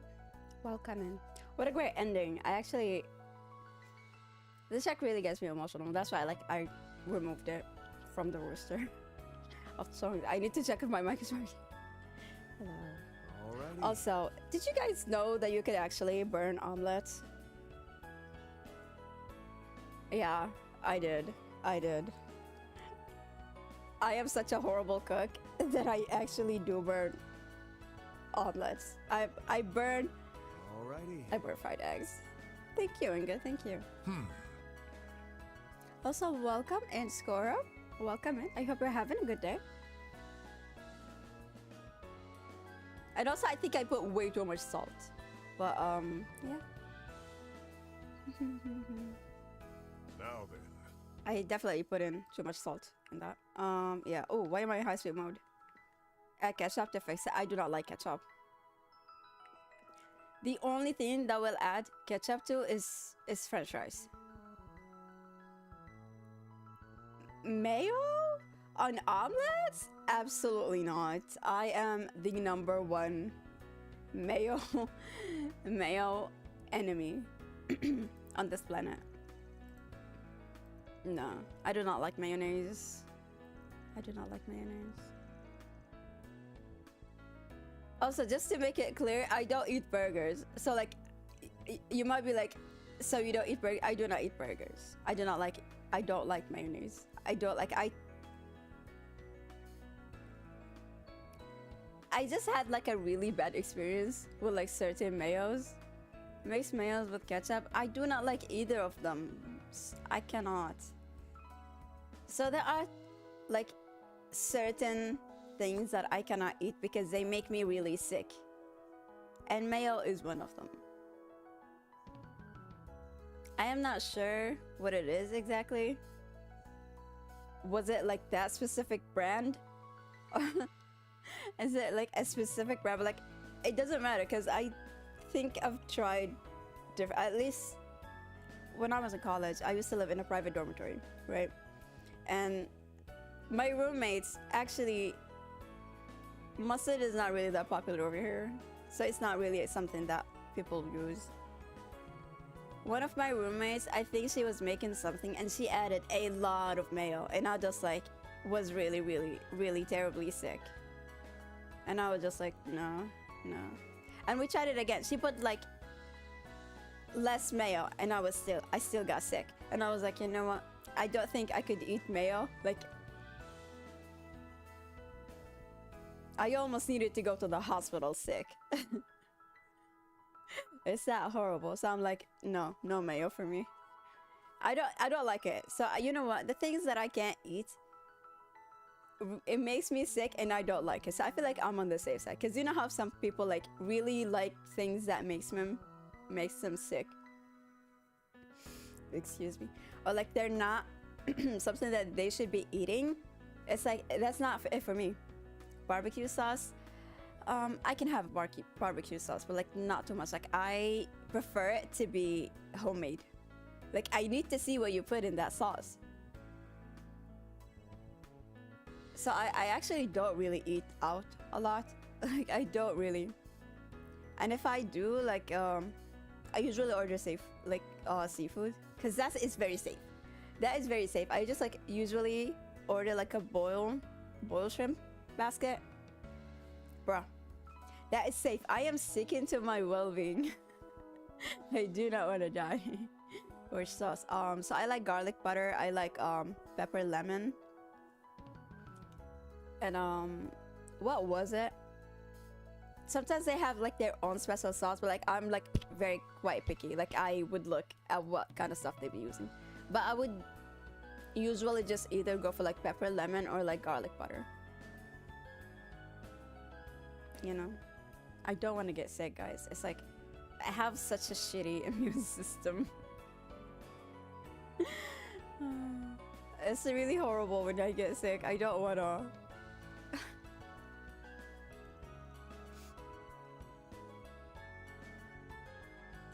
Welcome in. What a great ending. This check really gets me emotional. That's why I removed it from the roster of songs. I need to check if my mic is working. Hello. Alrighty. Also, did you guys know that you could actually burn omelets? Yeah, I did. I am such a horrible cook that I actually do burn omelets. I burn fried eggs. Thank you, Inga. Thank you. Also, welcome in, Skoro. Welcome in. I hope you're having a good day. And also, I think I put way too much salt. But, yeah. Now then. I definitely put in too much salt in that. Yeah. Oh, why am I in high speed mode? Add ketchup to fix it. I do not like ketchup. The only thing that will add ketchup to is French fries. Mayo on omelets? Absolutely not. I am the #1 mayo enemy on this planet. No, I do not like mayonnaise. I do not like mayonnaise. Also, just to make it clear, I don't eat burgers. So like, you might be like, so you don't eat burgers? I do not eat burgers. I don't like mayonnaise. I just had like a really bad experience with like certain mayos. Mixed mayos with ketchup. I do not like either of them. I cannot. So there are like certain things that I cannot eat because they make me really sick. And mayo is one of them. I am not sure what it is exactly. Was it like that specific brand? Is it like a specific brand? But like, it doesn't matter because I think I've tried different, at least when I was in college, I used to live in a private dormitory, right? And my roommates actually, mustard is not really that popular over here. So it's not really something that people use. One of my roommates, I think she was making something and she added a lot of mayo. And I just like, was really, really, really terribly sick. And I was just like, no. And we tried it again. She put like less mayo and I still got sick. And I was like, you know what? I don't think I could eat mayo. Like, I almost needed to go to the hospital sick. It's that horrible. So I'm like, no mayo for me. I don't like it. So you know what? The things that I can't eat, it makes me sick and I don't like it. So I feel like I'm on the safe side. Because you know how some people like really like things that makes them sick. Excuse me. Or like they're not something that they should be eating. It's like, that's not it for me. Barbecue sauce. I can have barbecue sauce, but like not too much. Like I prefer it to be homemade. Like I need to see what you put in that sauce. So I actually don't really eat out a lot. Like I don't really. And if I do, like I usually order seafood because it's very safe. That is very safe. I just like usually order like a boiled shrimp basket. Bruh, that is safe. I am sticking to my well-being. I do not want to die. Which sauce? So I like garlic butter. I like pepper lemon. And what was it? Sometimes they have like their own special sauce, but like I'm like very quite picky. Like I would look at what kind of stuff they'd be using. But I would usually just either go for like pepper lemon or like garlic butter. You know, I don't want to get sick, guys. It's like I have such a shitty immune system. It's really horrible when I get sick. I don't want to.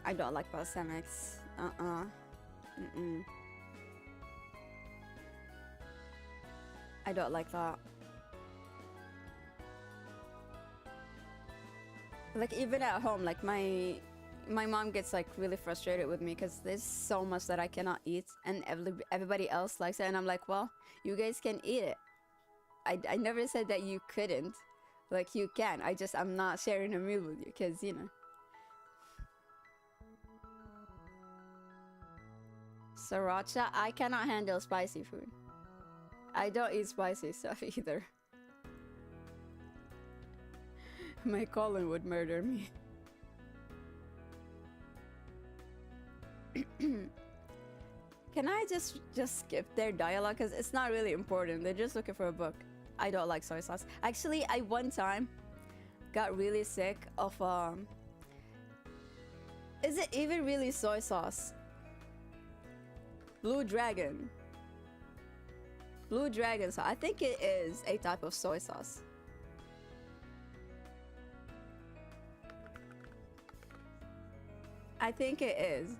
I don't like balsamics. I don't like that. Like even at home, like my mom gets like really frustrated with me because there's so much that I cannot eat, and everybody else likes it, and I'm like, well, you guys can eat it. I never said that you couldn't. Like you can. I'm not sharing a meal with you because you know. Sriracha, I cannot handle spicy food. I don't eat spicy stuff either. My colon would murder me. Can I just skip their dialogue? Because it's not really important. They're just looking for a book. I don't like soy sauce. Actually, I one time got really sick of is it even really soy sauce? Blue Dragon. Blue Dragon sauce. I think it is a type of soy sauce. I think it is.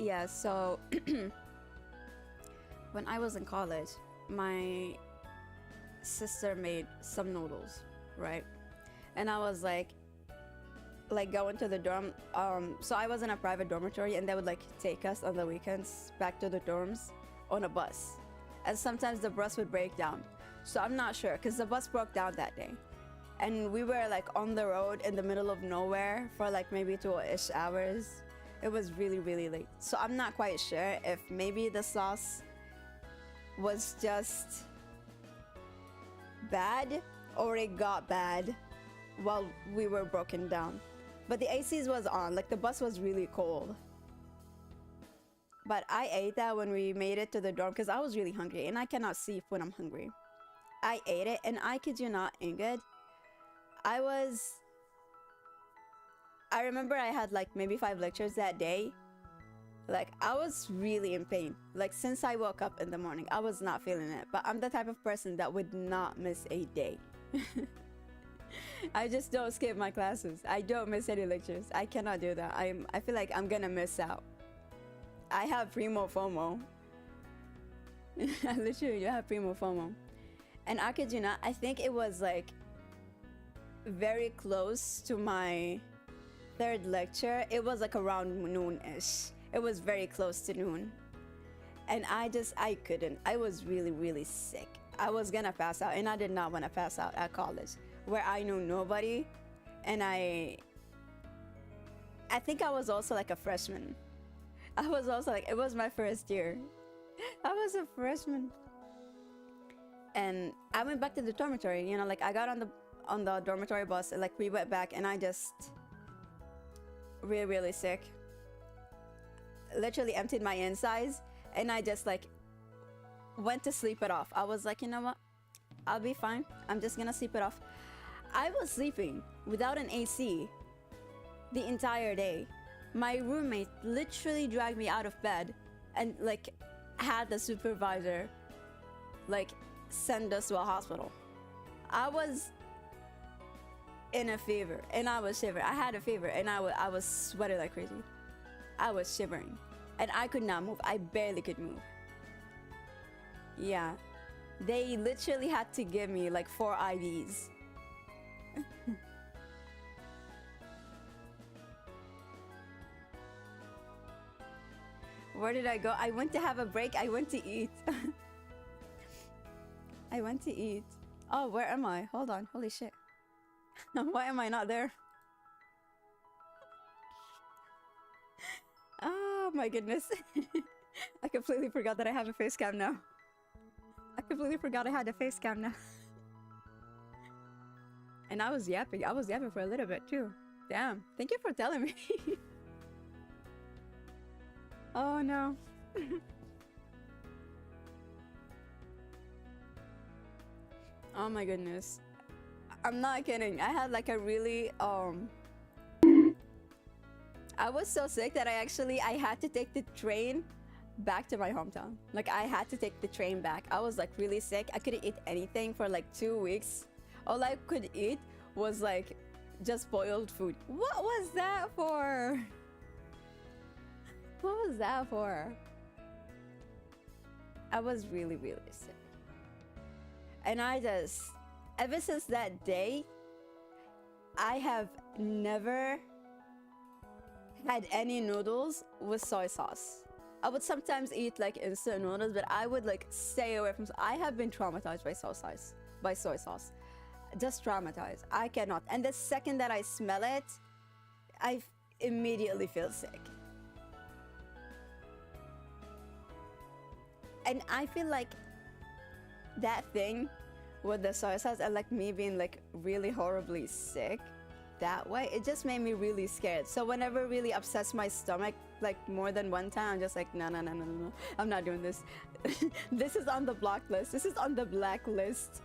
Yeah, so when I was in college, my sister made some noodles, right? And I was like going to the dorm. So I was in a private dormitory, and they would like take us on the weekends back to the dorms on a bus. And sometimes the bus would break down. So I'm not sure, because the bus broke down that day. And we were like on the road in the middle of nowhere for like maybe 2-ish hours. It was really, really late. So I'm not quite sure if maybe the sauce was just bad or it got bad while we were broken down. But the ACs was on, like the bus was really cold. But I ate that when we made it to the dorm because I was really hungry, and I cannot sleep when I'm hungry. I ate it, and I kid you not, Ingrid, I remember I had like maybe 5 lectures that day. Like I was really in pain. Like since I woke up in the morning, I was not feeling it. But I'm the type of person that would not miss a day. I just don't skip my classes. I don't miss any lectures. I cannot do that. I feel like I'm gonna miss out. I have primo FOMO. I literally have primo FOMO. And I kid you not, I think it was like very close to my 3rd lecture. It was like around noon-ish. It was very close to noon. And I couldn't. I was really, really sick. I was gonna pass out, and I did not want to pass out at college, where I knew nobody. And I think I was also like a freshman. I was also like, it was my first year. I was a freshman. And I went back to the dormitory, you know, like I got on the dormitory bus, and like we went back, and I just really, really sick. Literally emptied my insides, and I just like went to sleep it off. I was like, you know what? I'll be fine. I'm just gonna sleep it off. I was sleeping without an AC the entire day. My roommate literally dragged me out of bed and like had the supervisor like send us to a hospital. I was in a fever, and I was shivering. I had a fever, and I was sweating like crazy. I was shivering, and I could not move. I barely could move. Yeah, they literally had to give me like 4 IVs. Where did I go? I went to have a break. I went to eat. I went to eat. Oh, where am I? Hold on. Holy shit. Why am I not there? Oh my goodness. I completely forgot that I have a face cam now. I completely forgot I had a face cam now. And I was yapping. I was yapping for a little bit too. Damn. Thank you for telling me. Oh no. Oh my goodness. I'm not kidding. I had like a really I was so sick that I had to take the train back to my hometown. Like, I had to take the train back. I was like really sick. I couldn't eat anything for like 2 weeks. All I could eat was like just boiled food. What was that for? What was that for? I was really, really sick. And I just, ever since that day, I have never had any noodles with soy sauce. I would sometimes eat like instant noodles, but I would like stay away from. I have been traumatized by soy sauce. Just traumatized. I cannot. And the second that I smell it, I immediately feel sick. And I feel like that thing with the soy sauce and like me being like really horribly sick that way, it just made me really scared. So whenever it really upsets my stomach like more than one time, I'm just like, no, I'm not doing this. This is on the block list. This is on the blacklist.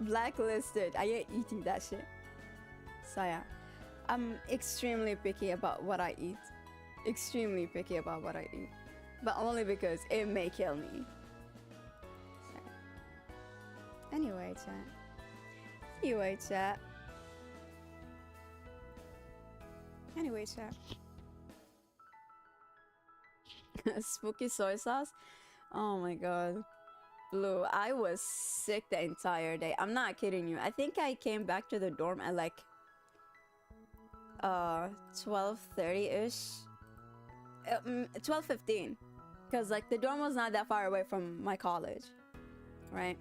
Blacklisted. I ain't eating that shit. So yeah, I'm extremely picky about what I eat. Extremely picky about what I eat, but only because it may kill me. So. Anyway, chat. Spooky soy sauce. Oh my god. Blue, I was sick the entire day. I'm not kidding you. I think I came back to the dorm at like 12:30-ish. 12:15. Because like the dorm was not that far away from my college. Right?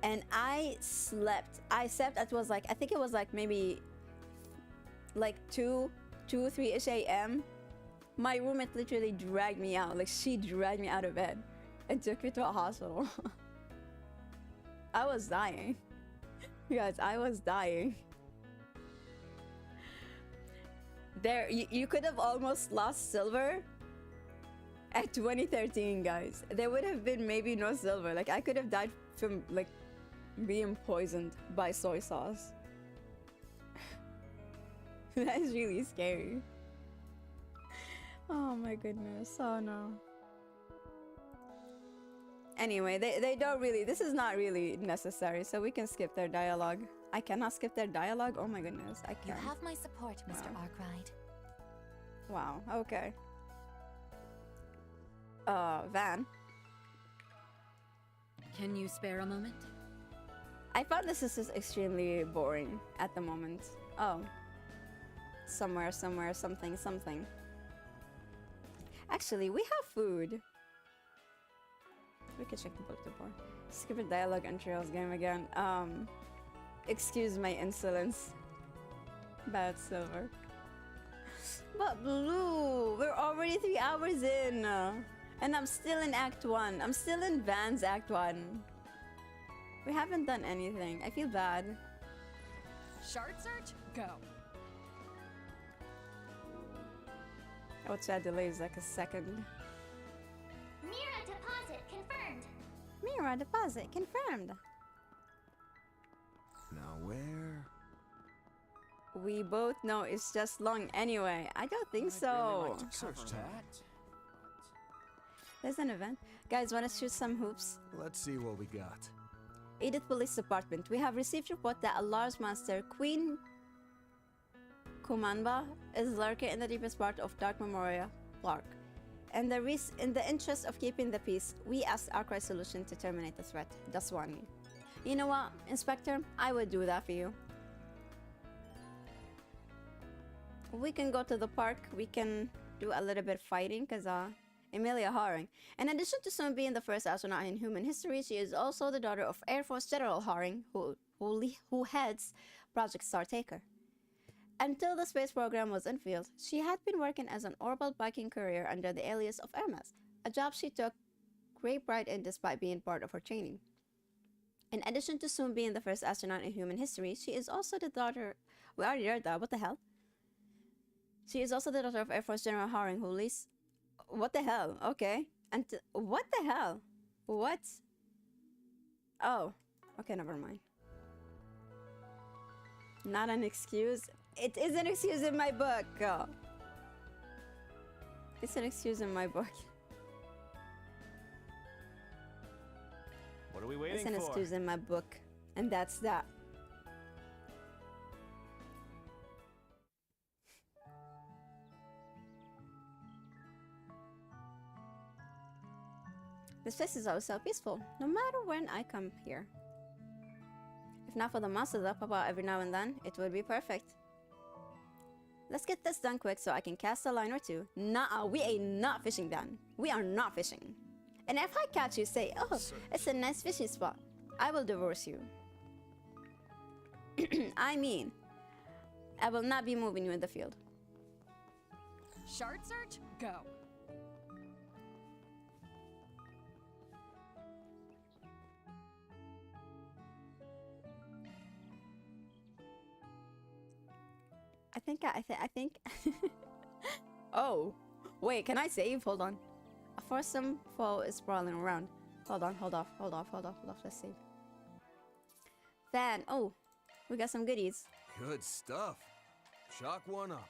And I slept. It was like, I think it was like maybe like 3-ish a.m. My roommate literally dragged me out. Like, she dragged me out of bed and took me to a hospital. I was dying. Guys, I was dying. There, you could have almost lost silver at 2013, guys. There would have been maybe no silver. Like, I could have died from, like, being poisoned by soy sauce. That is really scary. Oh my goodness. Oh no. Anyway, they don't really, this is not really necessary, so we can skip their dialogue. I cannot skip their dialogue? Oh my goodness, I can't. You have my support, Mr. Arkwright. Wow, okay. Van. Can you spare a moment? I found this is just extremely boring at the moment. Oh. Somewhere, something. Actually, we have food. We can check the bulletin board. Skip a dialogue and trails game again. Excuse my insolence. Bad silver. But Blue, we're already 3 hours in. And I'm still in Act 1. I'm still in Van's Act 1. We haven't done anything. I feel bad. Shard search? Go. Oh, chat delay is like a second. Mira deposit confirmed. Mira deposit confirmed. Now where? We both know it's just long anyway. I don't think so. Really like to search that. There's an event. Guys, wanna shoot some hoops? Let's see what we got. Edith Police Department. We have received report that a large monster, Queen Kumanba, is lurking in the deepest part of Dark Memoria Park. In the interest of keeping the peace, we asked Arkwright Solution to terminate the threat. Daswani. You know what, Inspector? I would do that for you. We can go to the park. We can do a little bit of fighting, because Emilia Haring. In addition to soon being the first astronaut in human history, she is also the daughter of Air Force General Haring, who heads Project Startaker. Until the space program was in field, she had been working as an orbital biking courier under the alias of Hermes, a job she took great pride in despite being part of her training. In addition to soon being the first astronaut in human history, she is also the daughter... We already heard that, what the hell? She is also the daughter of Air Force General Haring, who leads... What the hell? Okay. And what the hell? What? Oh. Okay, never mind. Not an excuse. It is an excuse in my book. It's an excuse in my book. What are we It's waiting an for? excuse in my book, and that's that. This place is always so peaceful, no matter when I come here. If not for the monsters that pop out every now and then, it would be perfect. Let's get this done quick so I can cast a line or two. Nuh-uh, we ain't not fishing then. We are not fishing. And if I catch you say, oh, it's a nice fishing spot, I will divorce you. I mean, I will not be moving you in the field. Shard search? Go. I think. Oh, wait, can I save? Hold on. A foursome foe is sprawling around. Hold off. Let's save. Fan. Oh, we got some goodies. Good stuff. Chalk one up.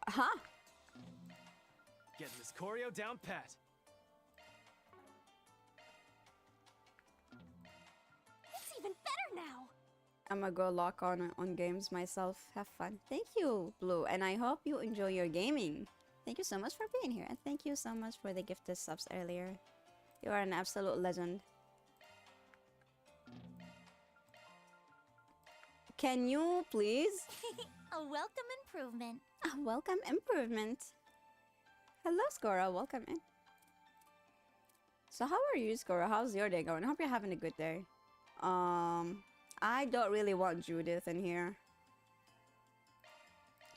Huh? Getting this choreo down pat. It's even better now. I'm gonna go lock on games myself. Have fun. Thank you, Blue, and I hope you enjoy your gaming. Thank you so much for being here, and thank you so much for the gifted subs earlier. You are an absolute legend. Can you please? A welcome improvement. A welcome improvement. Hello, Scora. Welcome in. So how are you, Scora? How's your day going? I hope you're having a good day. I don't really want Judith in here.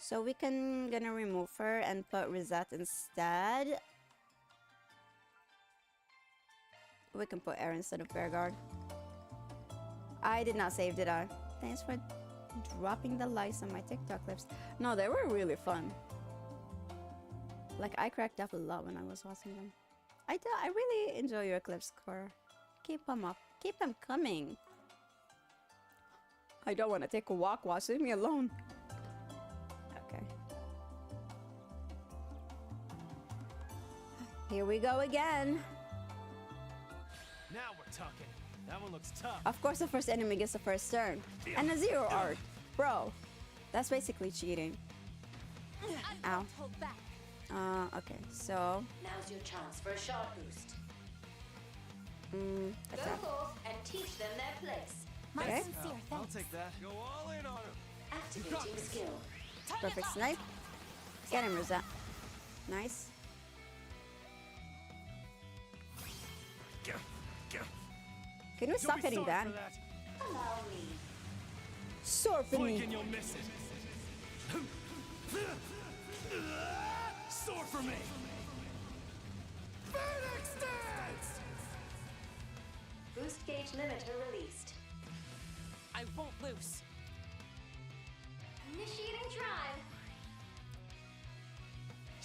So we gonna remove her and put Rizette instead. We can put Aaron instead of Bearguard. I did not save, did I? Thanks for dropping the likes on my TikTok clips. No, they were really fun. Like, I cracked up a lot when I was watching them. I really enjoy your clips, Cora. Keep them up. Keep them coming. I don't want to take a walk. Leave me alone. Okay. Here we go again. Now we're talking. That one looks tough. Of course, the first enemy gets the first turn. And a zero art. Bro, that's basically cheating. Ow. Okay, so... Now's your chance for a shot boost. Go forth and teach them their place. My Okay. sincere I'll thanks. take that. Go all in on him. Activating skill. Perfect snipe. Get him, Rosette. Nice. Can we stop hitting that? Allow me. Sword for Blink me. and you'll miss it. Sword for me. Phoenix dance! Boost gauge limiter released. I won't lose. Initiating drive.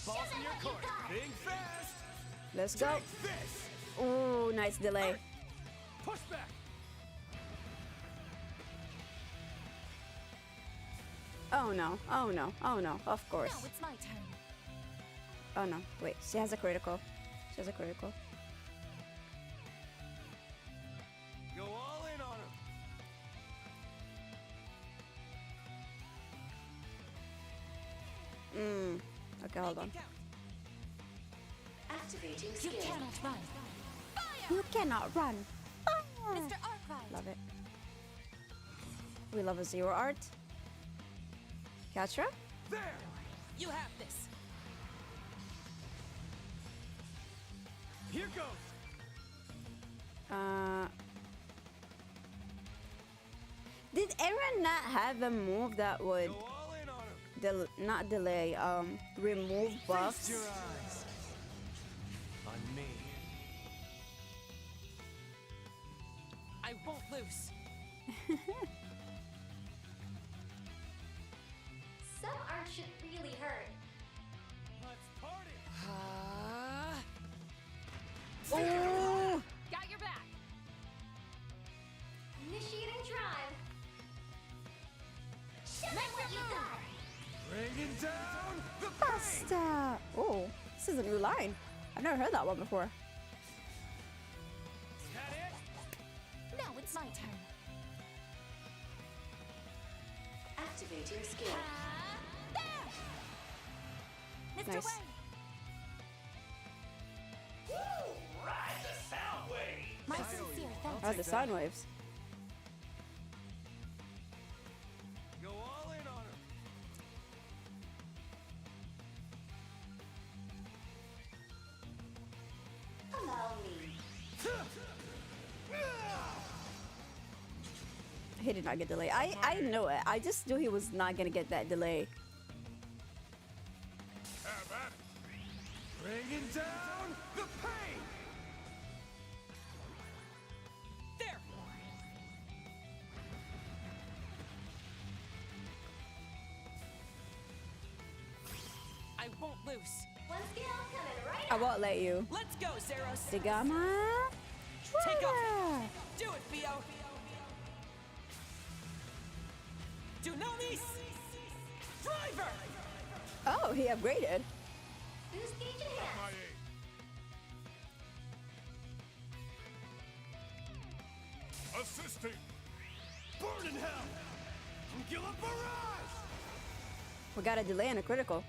Balls in your court. Being fast. Let's go. Take this. Ooh, nice delay. Push back. Oh no, oh no, oh no, of course. Now it's my turn. Oh no, wait, she has a critical. She has a critical. Go all in on him. Okay, hold on. Activating You skill. cannot run. You cannot run. Mr. Arkwright. Love it. We love a zero art. Katra? There. You have this. Here goes. Did Aaron not have a move that would Go all in on him. not delay, remove buffs? Feast your eyes on me. I won't lose. Some art should really hurt. Let's party. Ooh. Got your back. Initiating drive. Show me what you got. Bringing down the Basta. Oh, this is a new line. I've never heard that one before. Now it's my turn. Activating skill. Mr. Nice. Wang. Ride the sound wave. My sincere thanks. Oh, the sound waves. Go all in on her. Allow me. He did not get delayed. I know it. I just knew he was not gonna get that delay. Bringing down the pain. There! I won't lose. One skill coming right I won't let you. Let's go, Zeros. Sigama. Take off. Do it, Theo. Dunamis. Driver. Oh, he upgraded. Boost gauge enhanced. Assisting. Burn in hell. Anguilla barrage. We got a delay and a critical.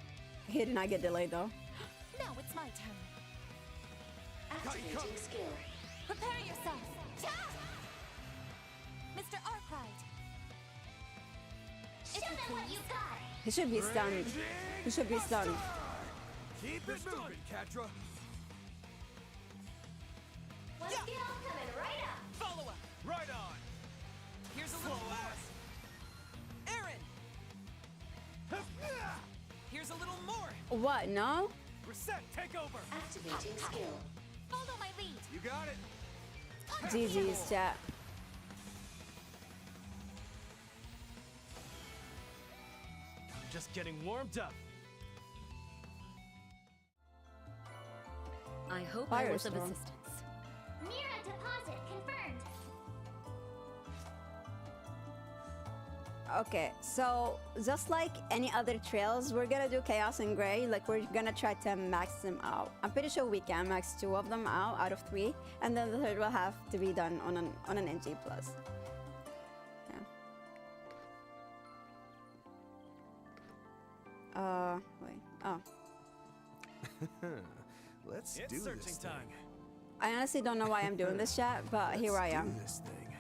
He did not get delayed though. Now it's my turn. Activating skill. Prepare yourself. Mr. Arkwright. If you please. He should be stunned. He should be stunned. Keep it moving, Catra. One skill coming right up. Follow up. Right on. Here's a little more. Aaron. Here's a little more. What? No? Reset. Take over. Activating skill. Follow my lead. You got it. GG's chat. Just getting warmed up. I hope I was of Firestorm. assistance. Mira deposit confirmed. Okay, so just like any other trails, we're gonna do Chaos and Gray. Like we're gonna try to max them out. I'm pretty sure we can max 2 of them out of 3, and then the third will have to be done on an NG plus. Yeah. Wait. Oh. Let's It's do searching this time. thing. I honestly don't know why I'm doing this, chat, but here I am. Do this thing.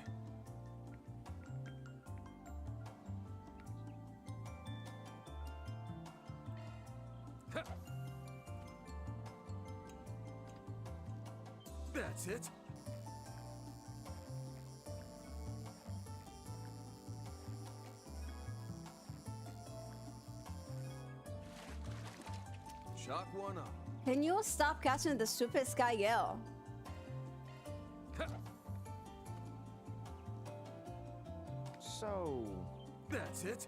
That's it. Shock one up. Can you stop casting the stupid Sky Gale? So, that's it.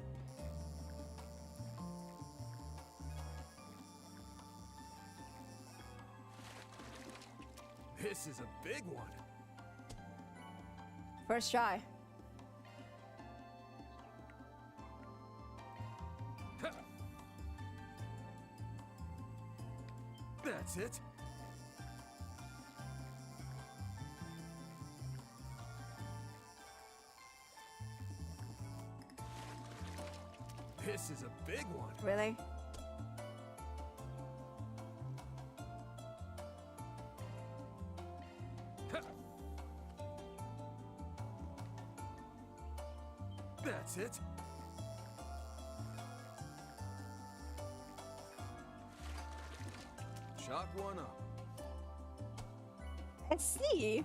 This is a big one. First try. That's it. This is a big one. Really? That's it. shock one up. Let's see.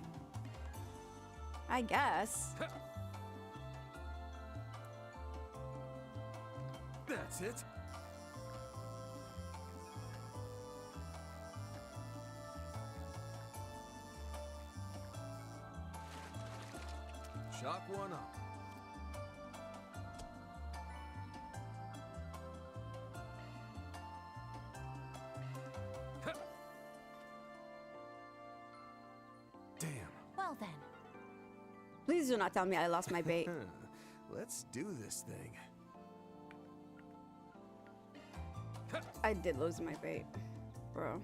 I guess. That's it. Shock one up. Damn. Well then. Please do not tell me I lost my bait. Let's do this thing. I did lose my bait, bro.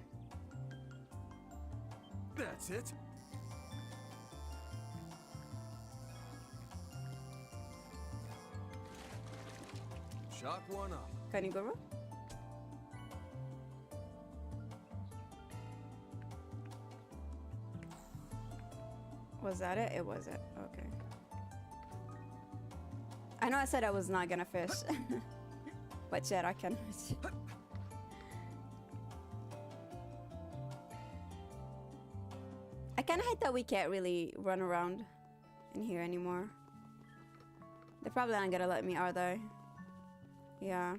That's it. Shock one up. Kanigoro? Was that it? It was it. Okay. I know I said I was not gonna fish. But yet I can. I kinda hate that we can't really run around in here anymore. They're probably not gonna let me, are they? Yeah.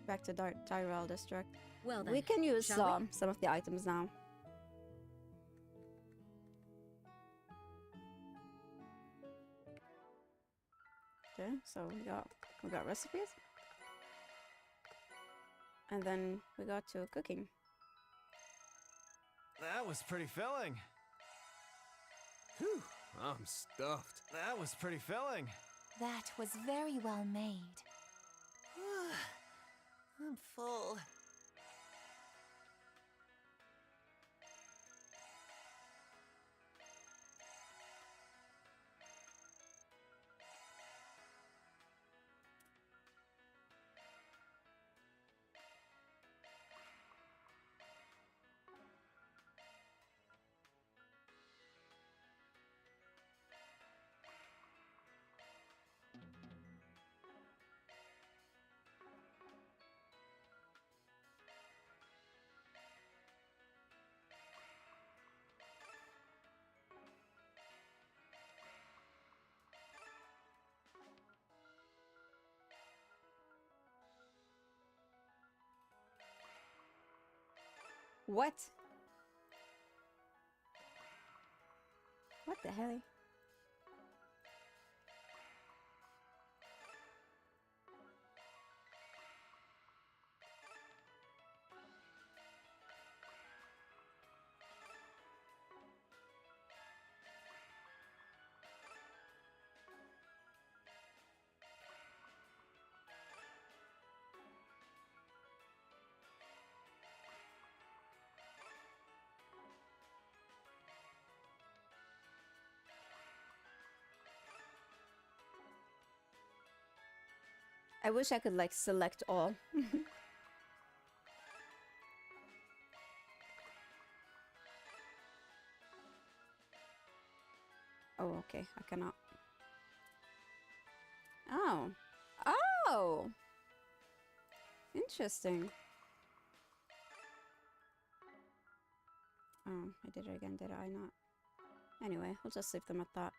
Back to Tyrell District. Well then, we can use shall we? some of the items now. Okay, so we got recipes, and then we got to cooking. That was pretty filling. Whew, I'm stuffed. That was pretty filling. That was very well made. I'm full. What? What the hell? I wish I could like select all. Oh, okay. I cannot. Oh. Oh! Interesting. Oh, I did it again, did I not? Anyway, we'll just leave them at that.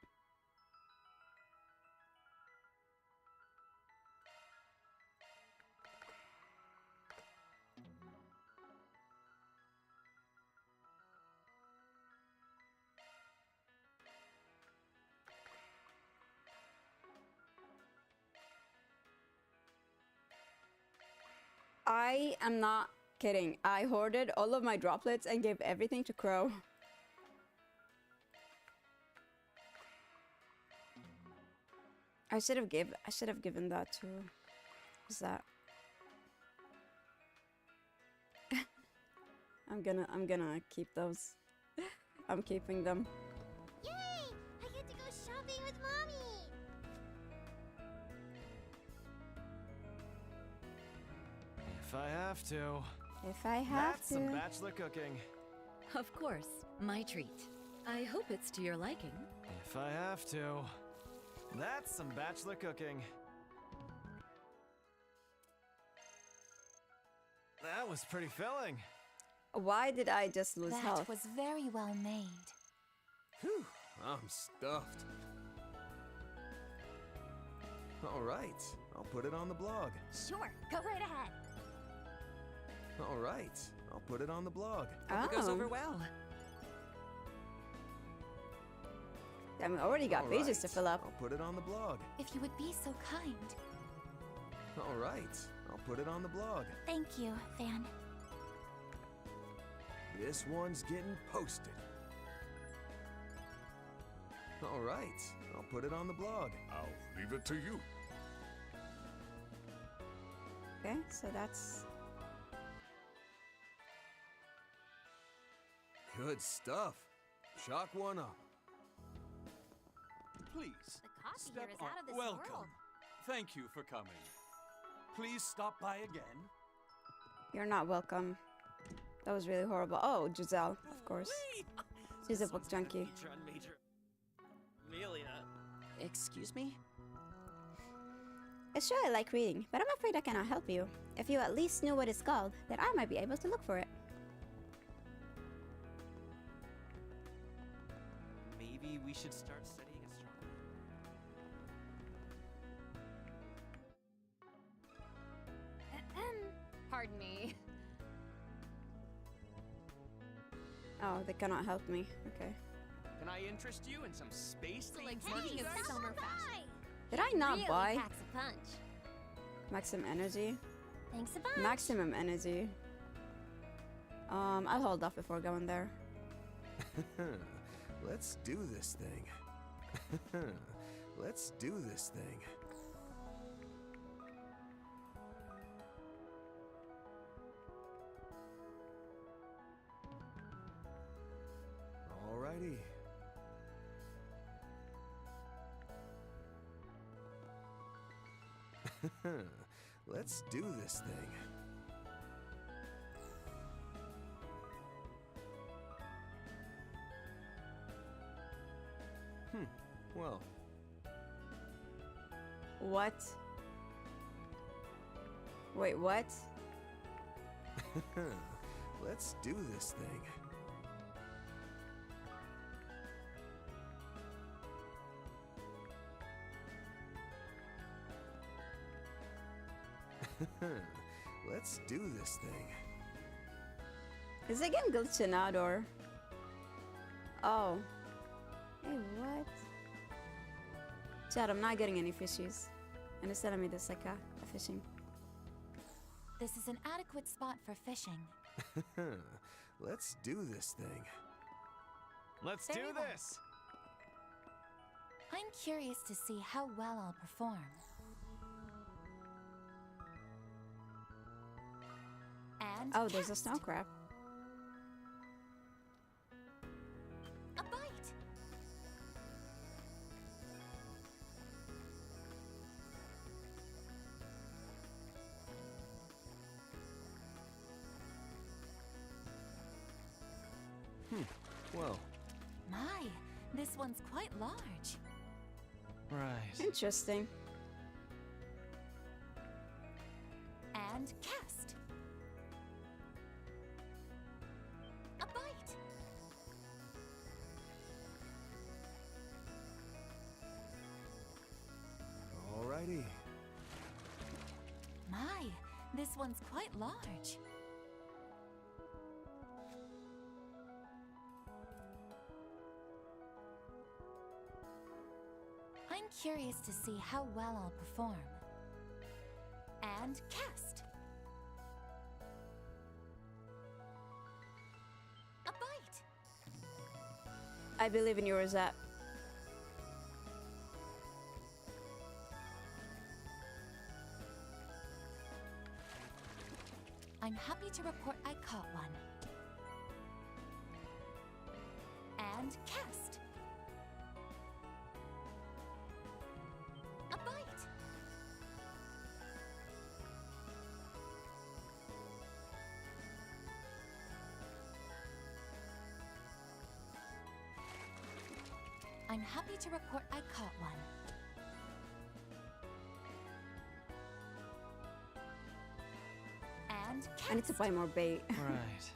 I am not kidding. I hoarded all of my droplets and gave everything to Crow. I should have given that to who's that? I'm gonna keep those. I'm keeping them. Yay! I get to go shopping with Mommy! If I have to. If I have That's to. some bachelor cooking. Of course, my treat. I hope it's to your liking. If I have to. That's some bachelor cooking. That was pretty filling. Why did I just lose health? That was very well made. Whew, I'm stuffed. All right, I'll put it on the blog. Sure, go right ahead. All right, I'll put it on the blog. Hope it goes over well. I mean, already got All pages right, to fill up. I'll put it on the blog. If you would be so kind. All right, I'll put it on the blog. Thank you, Van. This one's getting posted. All right, I'll put it on the blog. I'll leave it to you. Okay, so that's... Good stuff. Chalk one up. Please, The coffee step here is on. out of this Welcome. world. Thank you for coming. Please stop by again. You're not welcome. That was really horrible. Oh, Giselle, of course. She's a book junkie. Excuse me? It's true I like reading, but I'm afraid I cannot help you. If you at least knew what it's called, then I might be able to look for it. Maybe we should start studying astronomy. Pardon me. Oh, they cannot help me. Okay. Can I interest you in some space So like themed taking a merchandise? summer fashion. Did I not Really buy packs a punch. maximum energy? Thanks a bunch. Maximum energy. I'll hold off before going there. Let's do this thing. Let's do this thing. Alrighty. Let's do this thing. Well. What? Wait, what? Let's do this thing. Let's do this thing. Is it getting glitching out or? Oh. Hey, what? Chad, I'm not getting any fishies. And it's telling me there's like a fishing. This is an adequate spot for fishing. Let's do this thing. Let's do this! I'm curious to see how well I'll perform. And Oh, there's a cast. snow crab. A bite. Well. My, this one's quite large. Right. Interesting. And cast. A bite. Alrighty. My, this one's quite large. I'm curious to see how well I'll perform. And cast. A bite. I believe in you, Rosette. I'm happy to report I caught one. And cast. A bite. I'm happy to report I caught one. And cast. I need to buy more bait. Right.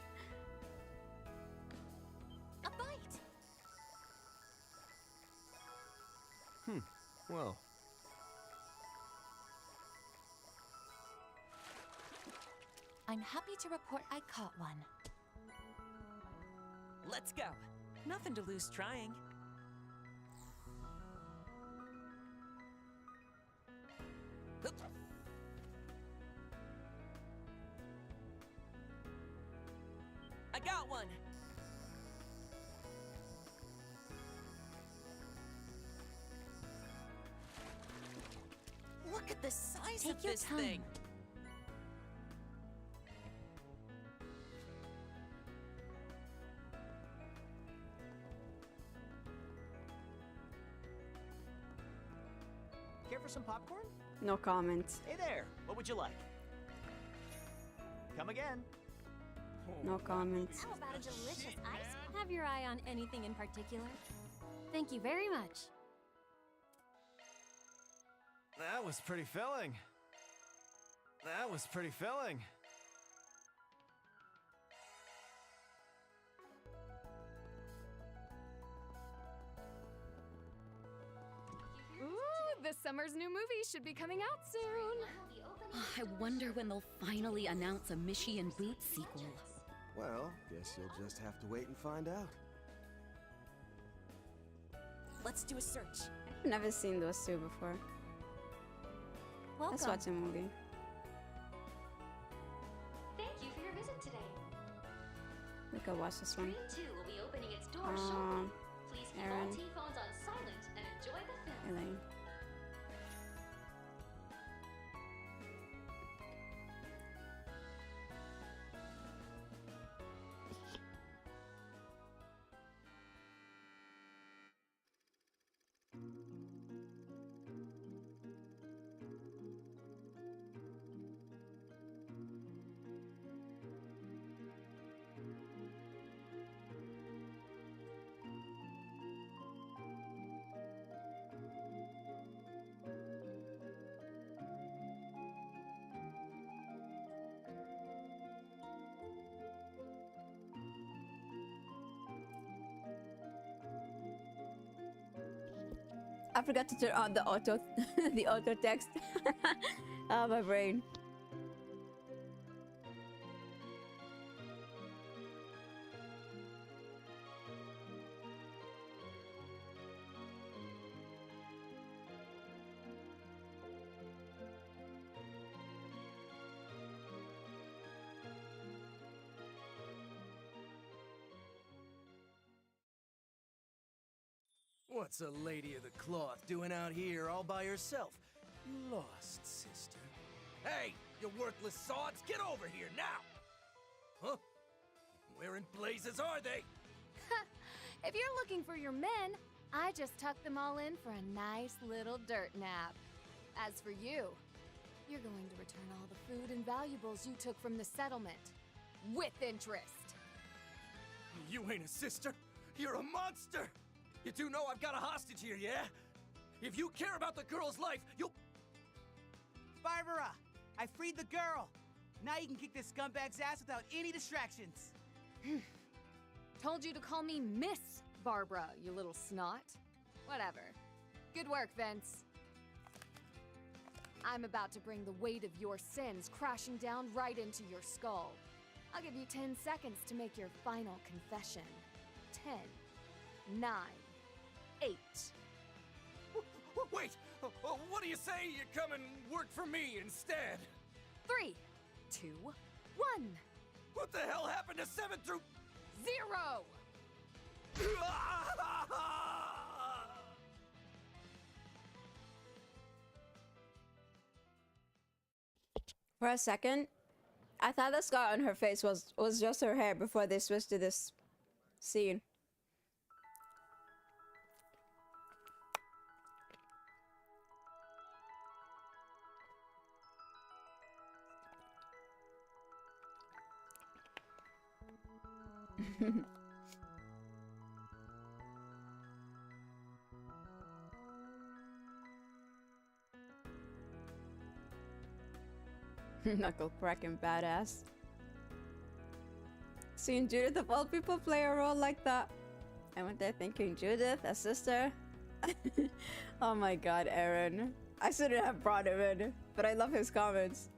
A bite. Well. I'm happy to report I caught one. Let's go. Nothing to lose trying. Oop. got one. Look at the size Take of your this time. thing. Care for some popcorn? No comments. Hey there, what would you like? Come again. No comments. How about a delicious ice cream? Have your eye on anything in particular? Thank you very much. That was pretty filling. That was pretty filling. Ooh, this summer's new movie should be coming out soon. I wonder when they'll finally announce a Mishy and Boots sequel. Well, guess you'll just have to wait and find out. Let's do a search. I've never seen those two before. Let's watch a movie. Thank you for your visit today. We could watch this one. Screen 2 will be opening its doors shortly. Please keep all Aaron. T-phones on silent and enjoy the film. Elaine. I forgot to turn on the auto the auto text. Oh, my brain. What's a lady of the cloth doing out here all by herself? You lost, sister. Hey, you worthless sods, get over here now! Huh? Where in blazes are they? If you're looking for your men, I just tucked them all in for a nice little dirt nap. As for you, you're going to return all the food and valuables you took from the settlement. With interest. You ain't a sister. You're a monster. You do know I've got a hostage here, yeah? If you care about the girl's life, you'll... Barbara, I freed the girl. Now you can kick this scumbag's ass without any distractions. Told you to call me Miss Barbara, you little snot. Whatever. Good work, Vince. I'm about to bring the weight of your sins crashing down right into your skull. I'll give you 10 seconds to make your final confession. 10, 9, 8. Wait! What do you say you come and work for me instead? 3, 2, 1. What the hell happened to 7 through... 0! For a second, I thought the scar on her face was just her hair before they switched to this scene. Knuckle cracking badass. Seeing Judith of all people play a role like that. I went there thinking Judith, a sister. Oh my god, Aaron. I shouldn't have brought him in, but I love his comments.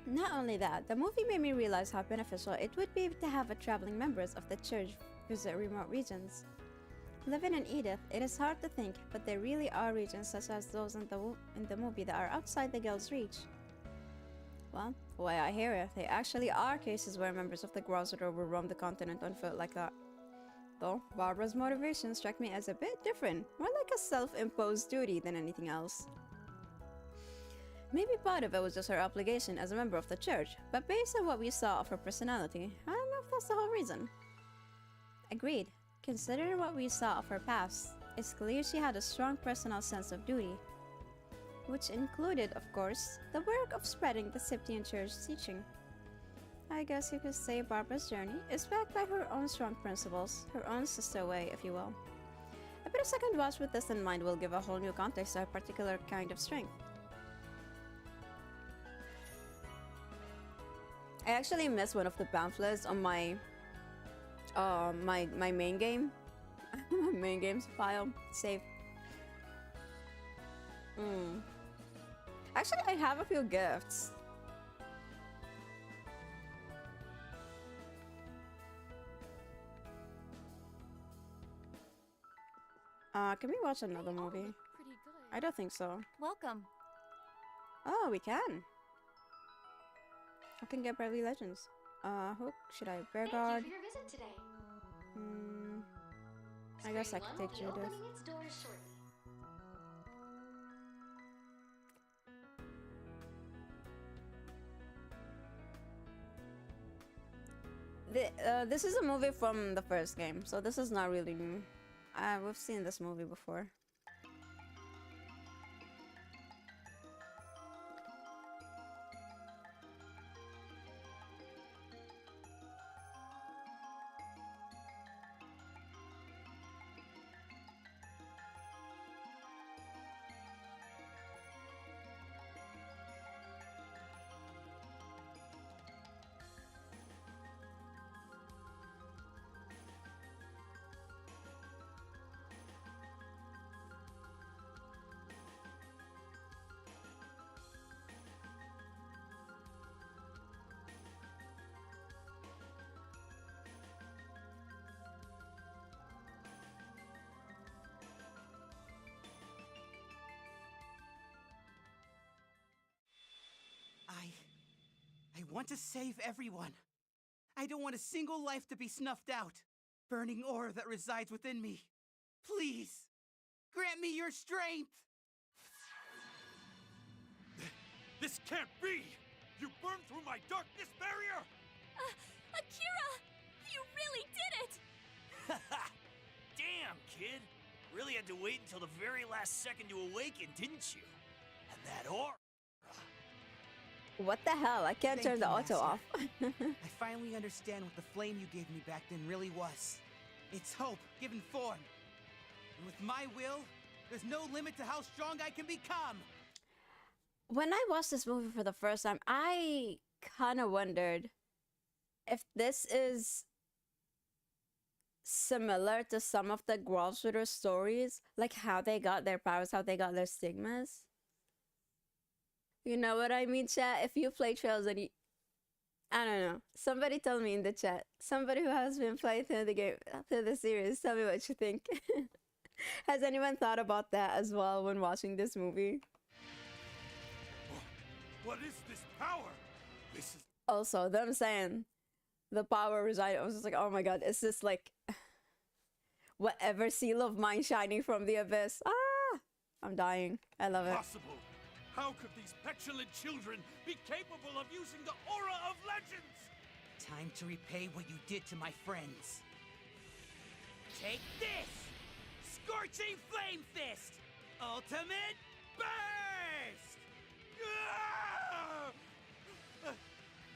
Not only that, the movie made me realize how beneficial it would be to have traveling members of the church visit remote regions. Living in Edith, it is hard to think, but there really are regions such as those in the movie that are outside the guild's reach. Well, the way I hear it, there actually are cases where members of the Grosser will roam the continent on foot like that. Though, Barbara's motivation struck me as a bit different, more like a self-imposed duty than anything else. Maybe part of it was just her obligation as a member of the church, but based on what we saw of her personality, I don't know if that's the whole reason. Agreed. Considering what we saw of her past, it's clear she had a strong personal sense of duty, which included, of course, the work of spreading the Septian Church teaching. I guess you could say Barbara's journey is backed by her own strong principles, her own sister way, if you will. A bit of second watch with this in mind will give a whole new context to her particular kind of strength. I actually missed one of the pamphlets on my my main game. My main games file save. Actually, I have a few gifts. Can we watch another movie? I don't think so. Welcome. Oh, we can. I can get Bravely Legends. Who should I? Bear Guard. Thank you for your visit today. I guess I Spring could One take will be Judith. opening its doors shortly. This is a movie from the first game, so this is not really new. We've seen this movie before. I want to save everyone. I don't want a single life to be snuffed out. Burning aura that resides within me. Please, grant me your strength. This can't be! You burned through my darkness barrier! Akira! You really did it! Damn, kid! Really had to wait until the very last second to awaken, didn't you? And that aura... What the hell? I can't turn the auto off. I finally understand what the flame you gave me back then really was. It's hope, given form. And with my will, there's no limit to how strong I can become. When I watched this movie for the first time, I kind of wondered if this is similar to some of the Grosser stories, like how they got their powers, how they got their stigmas. You know what I mean, chat? If you play Trails and I don't know. Somebody tell me in the chat. Somebody who has been playing through the game, through the series, tell me what you think. Has anyone thought about that as well when watching this movie? What is this power? This is... Also, them saying the power reside, I was just like, oh my god, is this like whatever seal of mine shining from the abyss? Ah! I'm dying. I love it. Possible. How could these petulant children be capable of using the aura of legends? Time to repay what you did to my friends. Take this! Scorching Flame Fist! Ultimate Burst!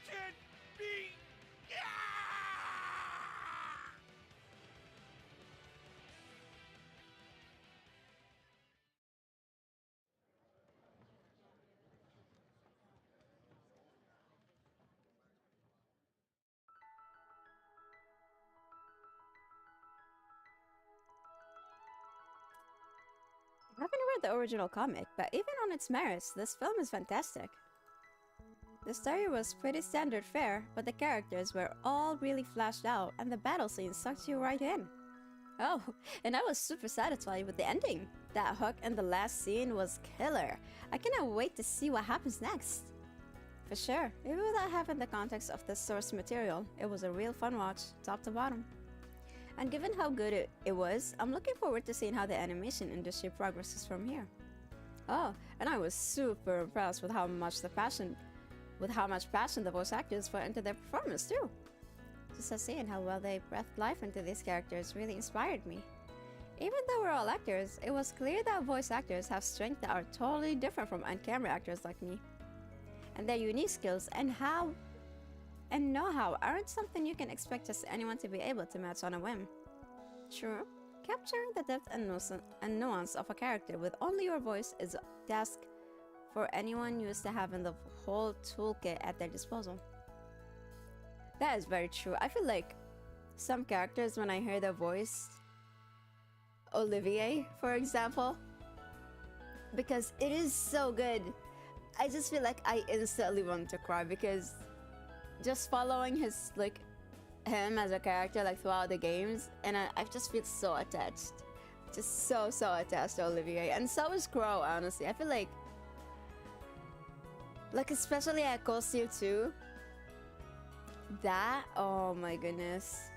Can't be... I haven't read the original comic, but even on its merits, this film is fantastic. The story was pretty standard fare, but the characters were all really fleshed out and the battle scenes sucked you right in. Oh, and I was super satisfied with the ending. That hook in the last scene was killer. I cannot wait to see what happens next. For sure, even without having the context of the source material, it was a real fun watch, top to bottom. And given how good it was, I'm looking forward to seeing how the animation industry progresses from here. Oh, and I was super impressed with how much passion the voice actors put into their performance too. Just as seeing how well they breathed life into these characters really inspired me. Even though we're all actors, it was clear that voice actors have strengths that are totally different from on-camera actors like me. And their unique skills and know-how aren't something you can expect just anyone to be able to match on a whim. Sure, capturing the depth and nuance of a character with only your voice is a task for anyone used to having the whole toolkit at their disposal. That is very true. I feel like some characters, when I hear their voice, Olivier, for example, because it is so good, I just feel like I instantly want to cry because just following him as a character throughout the games, and I just feel so attached, just so attached to Olivier, and so is Crow. Honestly, I feel like especially at Cold Steel 2, that, oh my goodness,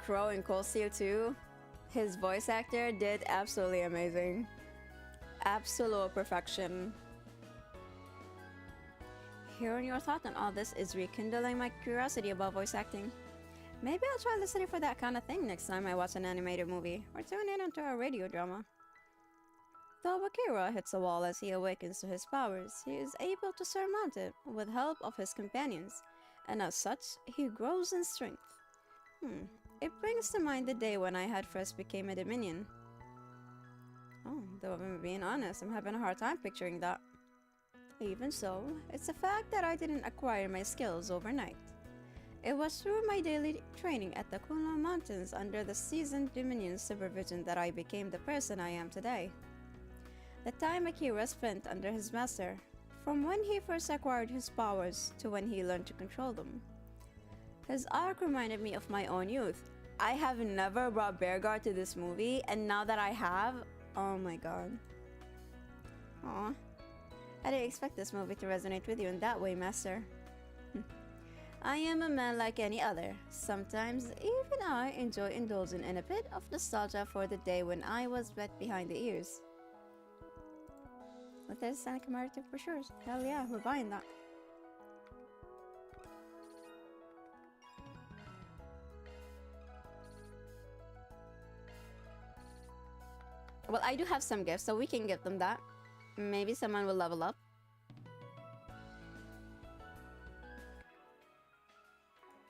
Crow in Cold Steel 2, his voice actor did absolutely amazing. Absolute perfection. Hearing your thought on all this is rekindling my curiosity about voice acting. Maybe I'll try listening for that kind of thing next time I watch an animated movie or tune in onto a radio drama. Though Bakira hits a wall as he awakens to his powers, he is able to surmount it with help of his companions, and as such, he grows in strength. It brings to mind the day when I had first became a Dominion. Oh, though if I'm being honest, I'm having a hard time picturing that. Even so, it's a fact that I didn't acquire my skills overnight. It was through my daily training at the Kunlun Mountains under the seasoned Dominion's supervision that I became the person I am today. The time Akira spent under his master, from when he first acquired his powers to when he learned to control them. His arc reminded me of my own youth. I have never brought Bearguard to this movie, and now that I have, oh my god. Aw. I didn't expect this movie to resonate with you in that way, Master. I am a man like any other. Sometimes even I enjoy indulging in a bit of nostalgia for the day when I was wet behind the ears. But there's a commemorative for sure. Hell yeah, we're buying that. Well, I do have some gifts, so we can give them that. Maybe someone will level up.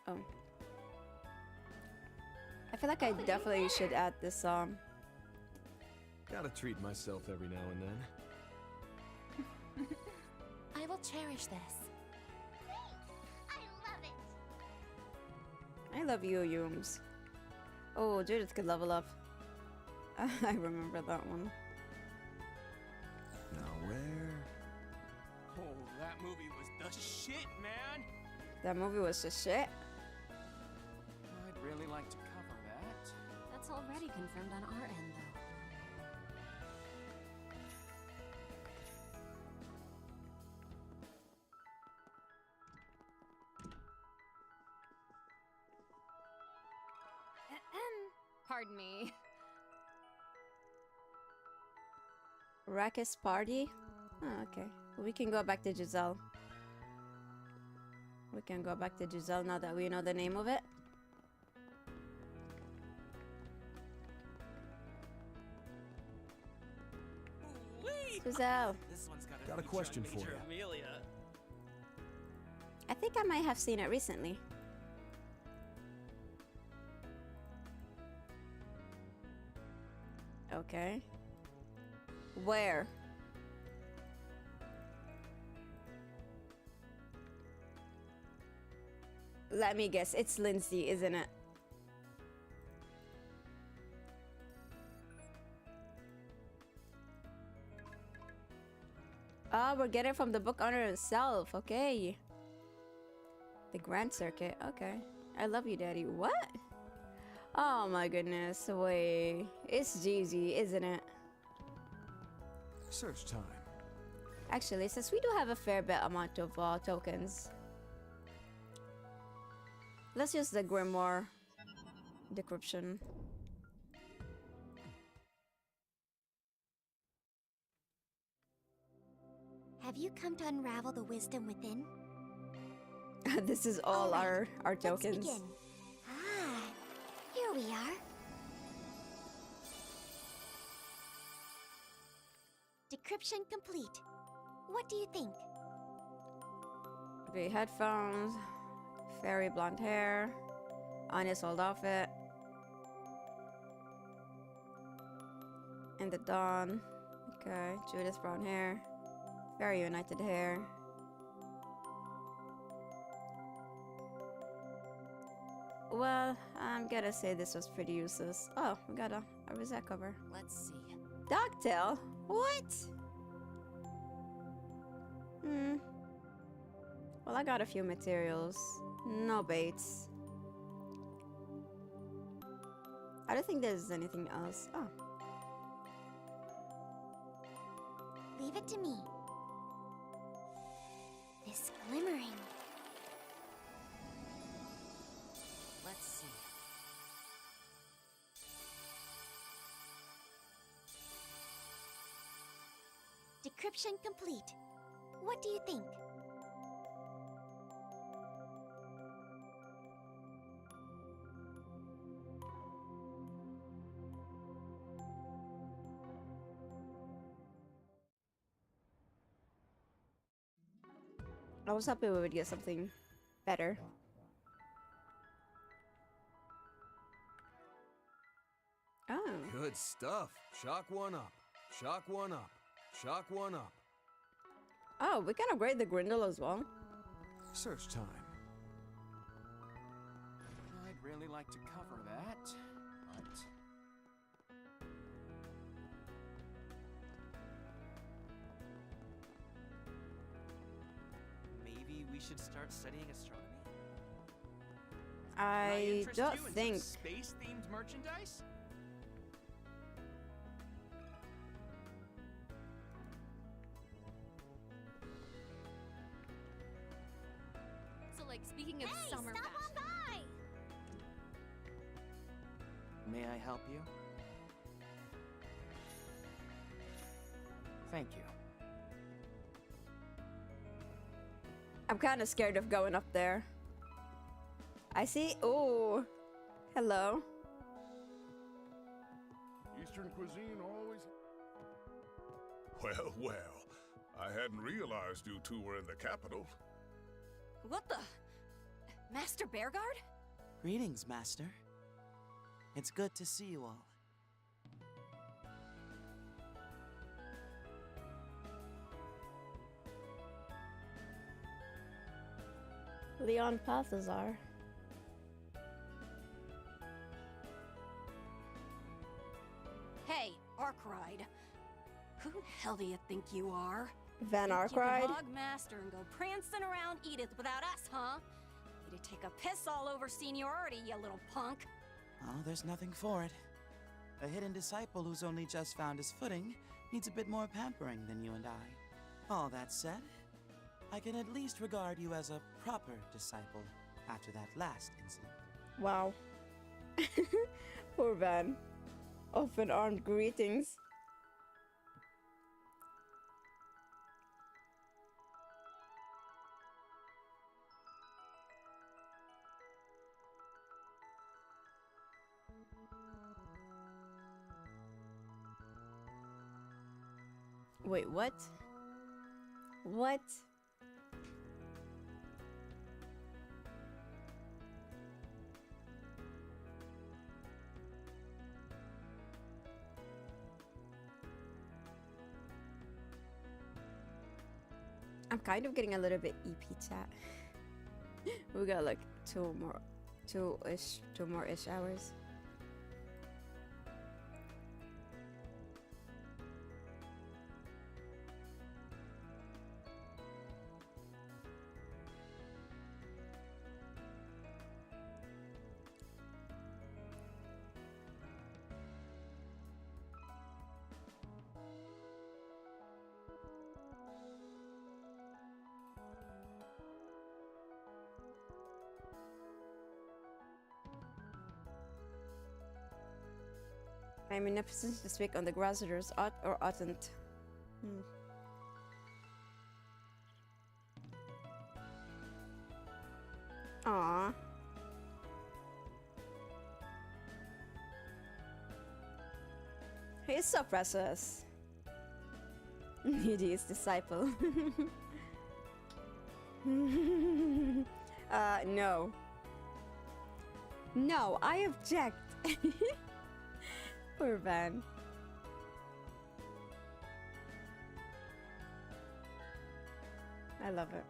Oh. I feel like I definitely should add this song. Gotta treat myself every now and then. I will cherish this. I love you, Yums. Oh, Judith could level up. I remember that one. Now where? Oh, that movie was the shit, man! That movie was just shit. I'd really like to cover that. That's already confirmed on our end, though. Pardon me. Racket's party? Oh, okay. We can go back to Giselle. We can go back to Giselle now that we know the name of it. Giselle. This one's got a question for you. Amelia. I think I might have seen it recently. Okay. Where? Let me guess, it's Lindsay, isn't it? Oh, we're getting it from the book owner himself. Okay. The Grand Circuit. Okay. I love you, Daddy. What? Oh my goodness, wait. It's Jeezy, isn't it? Search time. Actually, since we do have a fair bit amount of tokens, let's use the Grimoire decryption. Have you come to unravel the wisdom within? This is all our tokens. Let's begin. Ah, here we are. Decryption complete. What do you think? Okay, headphones, fairy blonde hair, honest old outfit, in the dawn. Okay, Judith brown hair, very united hair. Well, I'm gonna say this was pretty useless. Oh, we got a rosette cover. Let's see. Dogtail? What? Well, I got a few materials. No baits. I don't think there's anything else. Oh. Leave it to me. This glimmering. Let's see. Decryption complete. What do you think? I was hoping we would get something better. Oh. Good stuff. Shock one up. Shock one up. Shock one up. Oh, we can upgrade the Grindle as well. Search time. I'd really like to cover that, but... maybe we should start studying astronomy? I don't think... space-themed merchandise? So, like, speaking of summer stop fashion, on by! May I help you? Thank you. I'm kind of scared of going up there. I see. Oh, hello. Eastern cuisine always... Well, well. I hadn't realized you two were in the capital. What the? Master Bearguard? Greetings, Master. It's good to see you all. Leon Balthazar. Hey, Arkwright. Who the hell do you think you are? Van Think you Arkwright? can hog Master and go prancing around Edith without us, huh? You'd take a piss all over seniority, you little punk. Oh, there's nothing for it. A hidden disciple who's only just found his footing needs a bit more pampering than you and I. All that said, I can at least regard you as a proper disciple after that last incident. Wow. Poor Van. Open armed greetings. Wait, what? What? I'm kind of getting a little bit EP chat. We got like two more ish hours. I'm in a position to speak on the grasshoppers ought or oughtn't. Aww. He's so precious. Yuji's disciple. No. No, I object. Poor Van. I love it.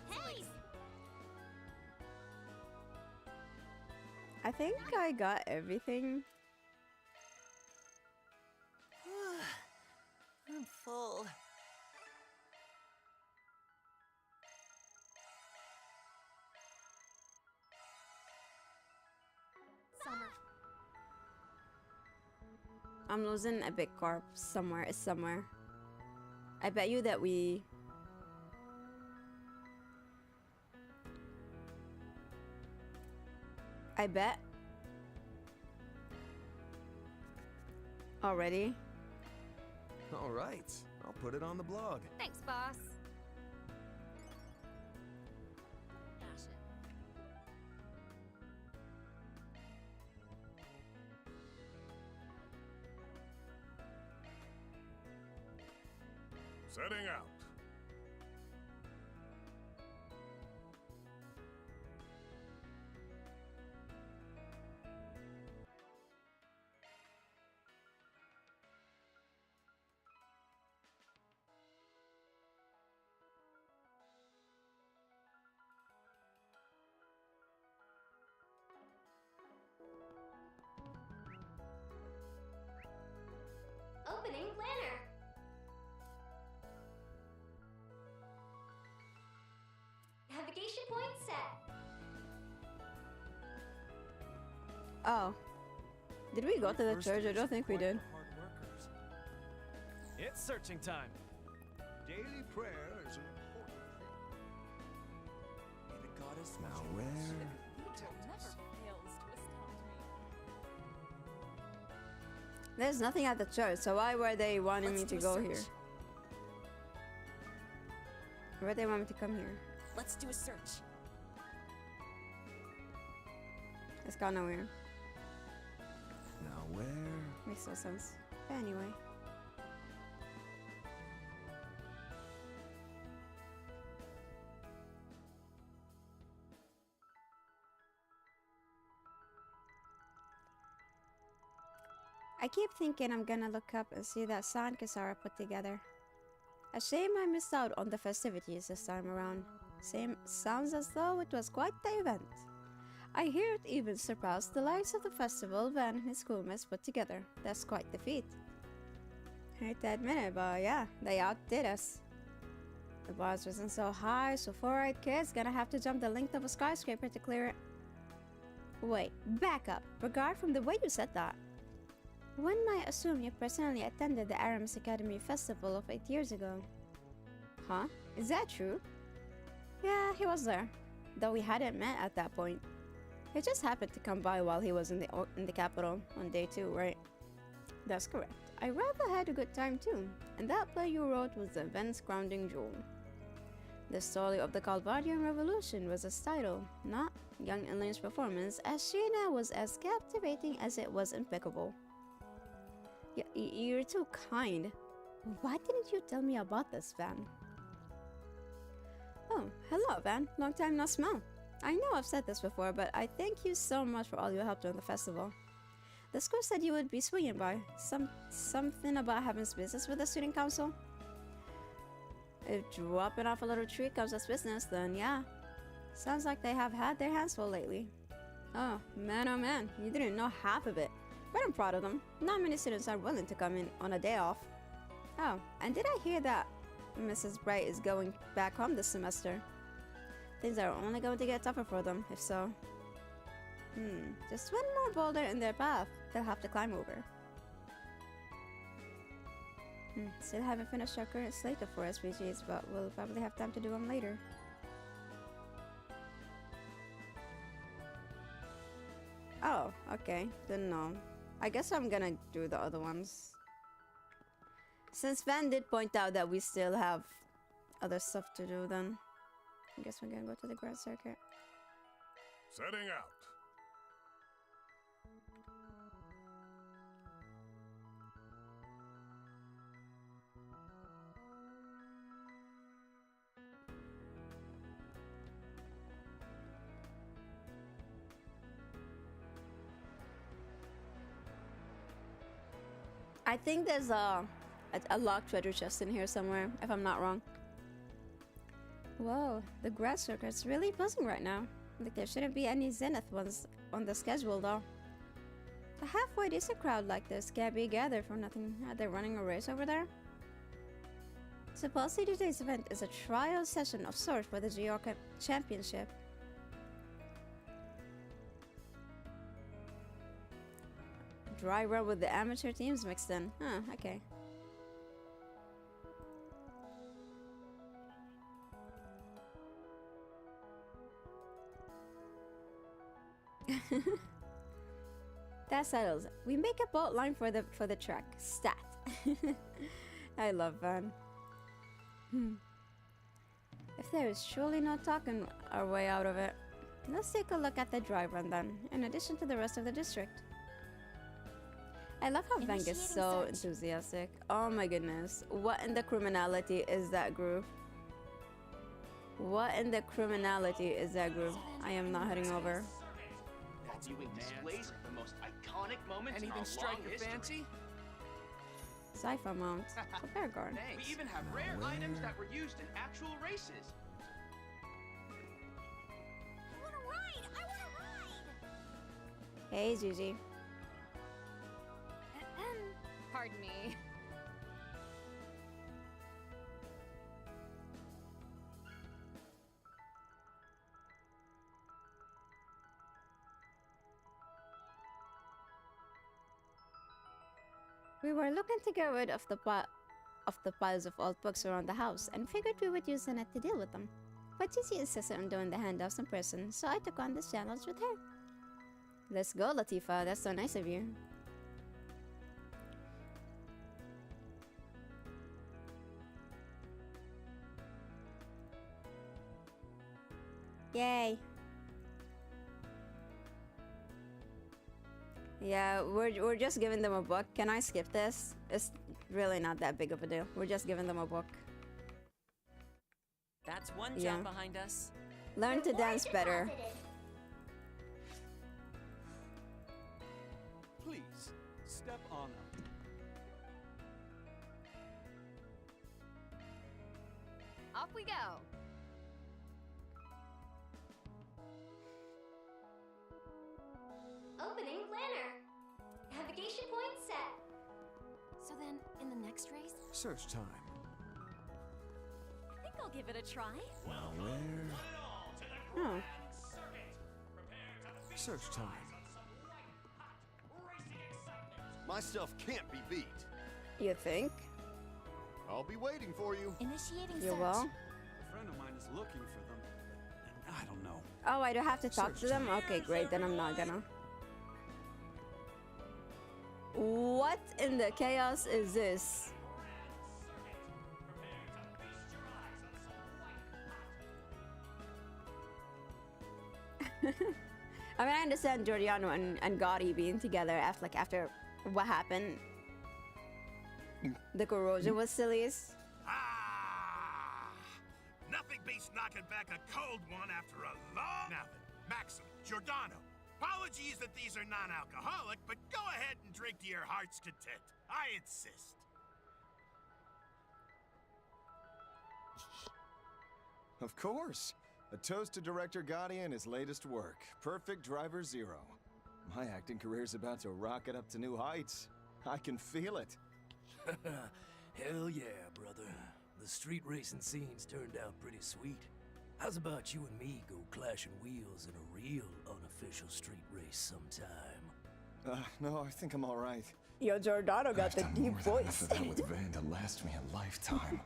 Hey! I think I got everything. I'm full. Summer. I'm losing a big corp somewhere. It's somewhere. I bet you that we... I bet. Already? All right, I'll put it on the blog. Thanks, boss. Setting out. Opening planner. Navigation point set. Oh. Did we go to the church? I don't think we did. It's searching time. Daily prayer is an important thing. The goddess Now where? There's nothing at the church, so why were they wanting me to go here? Why they want me to come here? Let's do a search. It's kind of weird. Now where? Makes no sense. But anyway. I keep thinking I'm gonna look up and see that sign Kisara put together. A shame I missed out on the festivities this time around. Sounds as though it was quite the event. I hear it even surpassed the likes of the festival Van and his schoolmates put together. That's quite the feat. I hate to admit it, but yeah, they outdid us. The bars wasn't so high, so 4-eyed kids gonna have to jump the length of a skyscraper to clear it. Wait, back up. Regard from the way you said that. One might assume you personally attended the Aramis Academy Festival of 8 years ago. Huh? Is that true? Yeah, he was there, though we hadn't met at that point. He just happened to come by while he was in the capital on day 2, right? That's correct. I rather had a good time too, and that play you wrote was the event's crowning jewel. The story of the Calvardian Revolution was its title, not young Elaine's performance, as Sheena was as captivating as it was impeccable. You're too kind. Why didn't you tell me about this, Van? Oh, hello, Van. Long time no smell. I know I've said this before, but I thank you so much for all your help during the festival. The school said you would be swinging by. Something about having business with the student council? If dropping off a little treat comes as business, then yeah. Sounds like they have had their hands full lately. Oh man, you didn't know half of it. But I'm proud of them. Not many students are willing to come in on a day off. Oh, and did I hear that Mrs. Bright is going back home this semester? Things are only going to get tougher for them, if so. Just one more boulder in their path they'll have to climb over. Still haven't finished our current slate of 4 SPGs, but we'll probably have time to do them later. Okay, then no. I guess I'm gonna do the other ones. Since Van did point out that we still have other stuff to do, then I guess we're gonna go to the Grand Circuit. Setting out. I think there's a locked treasure chest in here somewhere, if I'm not wrong. Whoa, the Grand Circuit's really buzzing right now. Like there shouldn't be any Zenith ones on the schedule though. A halfway decent crowd like this can't be gathered for nothing. Are they running a race over there? Supposedly today's event is a trial session of sorts for the GR Championship. Dry run with the amateur teams mixed in. Huh, okay. That settles it. We make a boat line for the track. Stat. I love Van. If there is surely no talking our way out of it, let's take a look at the dry run then, in addition to the rest of the district. I love how Van gets so enthusiastic. Oh my goodness. What in the criminality is that group? What in the criminality is that group? I am not heading over. Viewing displays of the most iconic moments Anything in our strike long your history. fancy? Sci-fi mount. Fair guard. We even have rare items that were used in actual races. I want to ride! I want to ride! Hey, Gigi. Pardon me. We were looking to get rid of the piles of old books around the house and figured we would use the net to deal with them. But Gigi insisted on doing the handoffs in person, so I took on this challenge with her. Let's go, Latifa. That's so nice of you. Yay. Yeah, we're just giving them a book. Can I skip this? It's really not that big of a deal. We're just giving them a book. That's one Yeah. jump behind us. Learn to dance better. Please, step on up. Off we go. Opening planner. Navigation point set. So then, in the next race? Search time. I think I'll give it a try. Where? Oh. Search time. My stuff can't be beat. You think? I'll be waiting for you. Initiating You search. will? A friend of mine is looking for them. I don't know. Oh, I don't have to talk to them? Okay, great. Then I'm not gonna. What in the chaos is this? I mean, I understand Giordano and Gotti being together after what happened. The corrosion was silly. Nothing beats knocking back a cold one after a long... Now then, Maxim, Giordano, apologies that these are non-alcoholic, but go ahead and drink to your heart's content. I insist. Of course. A toast to director Gotti and his latest work, Perfect Driver Zero. My acting career's about to rocket up to new heights. I can feel it. Hell yeah, brother. The street racing scenes turned out pretty sweet. How's about you and me go clashing wheels in a real unofficial street race sometime? No, I think I'm all right. Yo, Giordano got the deep voice. Enough of that with Van to last me a lifetime.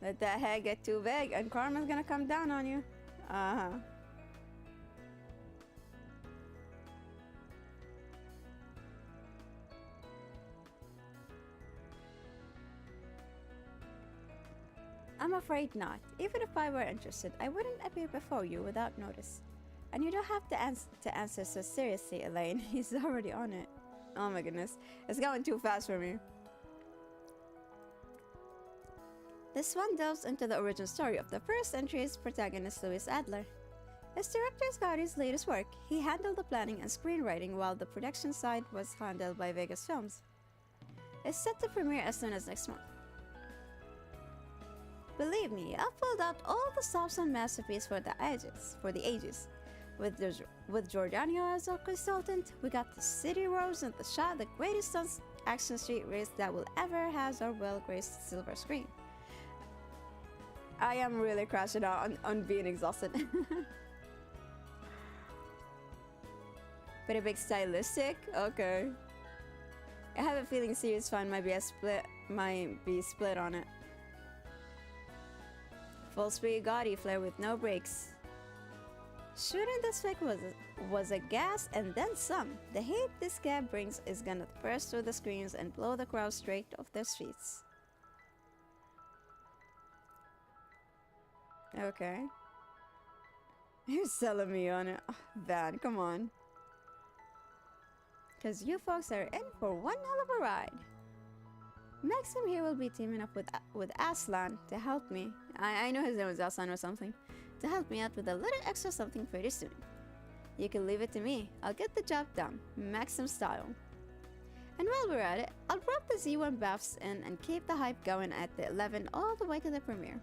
Let that head get too big and karma's gonna come down on you. Uh-huh. I'm afraid not. Even if I were interested, I wouldn't appear before you without notice. And you don't have to answer so seriously, Elaine. He's already on it. Oh my goodness. It's going too fast for me. This one delves into the origin story of the first entry's protagonist, Louis Adler. As director Scotty's latest work, he handled the planning and screenwriting while the production side was handled by Vegas Films. It's set to premiere as soon as next month. Believe me, I've pulled out all the stops and masterpieces for the ages. With Giordano as our consultant, we got the city roads and the shot the greatest action street race that will ever has or will grace the silver screen. I am really crashing out on being exhausted. But a big stylistic? Okay. I have a feeling serious fan might be split on it. Full speed gaudy flare with no brakes. Shooting this flick was a gas and then some. The heat this cab brings is gonna burst through the screens and blow the crowd straight off their seats. Okay. You're selling me on it. Oh, Van, come on. Cause you folks are in for one hell of a ride. Maxim here will be teaming up with Aslan to help me. I know his name was Aslan or something. To help me out with a little extra something pretty soon. You can leave it to me. I'll get the job done, Maxim style. And while we're at it, I'll rope the Z1 buffs in and keep the hype going at the 11 all the way to the premiere.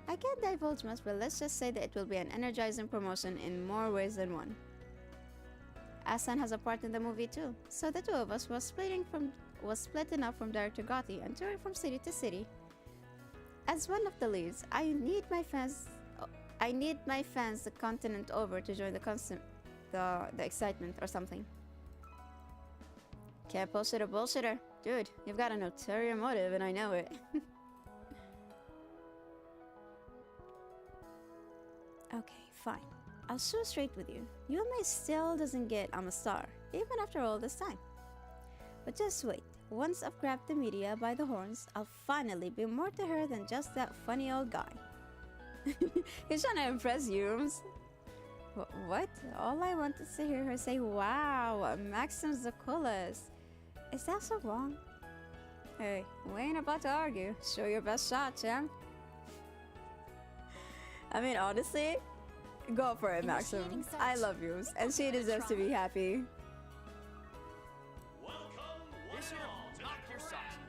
I can't divulge much, but let's just say that it will be an energizing promotion in more ways than one. Aslan has a part in the movie too, so the two of us was splitting up from director Gotti and touring from city to city. As one of the leads, I need my fans the continent over to join the excitement or something. Can't bullshit a bullshitter. Dude, you've got an ulterior motive and I know it. Okay, fine. I'll shoot straight with you. You may still doesn't get I'm a star, even after all this time. But just wait. Once I've grabbed the media by the horns, I'll finally be more to her than just that funny old guy. He's trying to impress you. What? All I want is to hear her say, wow, Maxim's the coolest. Is that so wrong? Hey, we ain't about to argue. Show your best shot, champ. I mean, honestly, go for it, Maxim. I love you, and she deserves to be happy.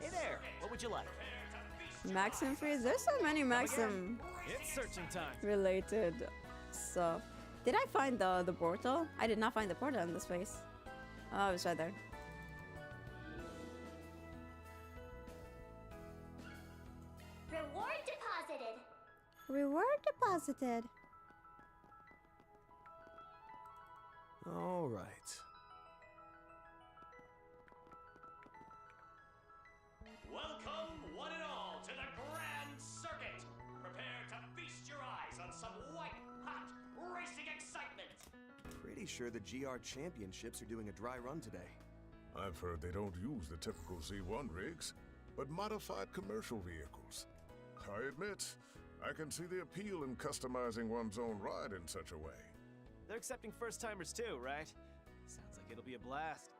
Hey there, what would you like? Maxim Freeze? There's so many Maxim It's searching time. related stuff. Did I find the portal? I did not find the portal in this place. Oh, it was right there. Reward deposited. Reward deposited. All right. Welcome, one and all, to the Grand Circuit. Prepare to feast your eyes on some white-hot racing excitement. Pretty sure the GR Championships are doing a dry run today. I've heard they don't use the typical Z1 rigs, but modified commercial vehicles. I admit, I can see the appeal in customizing one's own ride in such a way. They're accepting first-timers too, right? Sounds like it'll be a blast.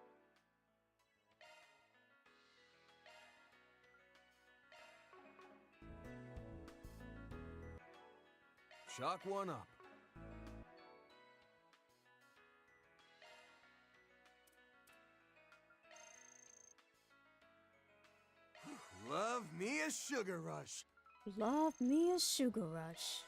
Chalk one up. Love me a sugar rush. Love me a sugar rush.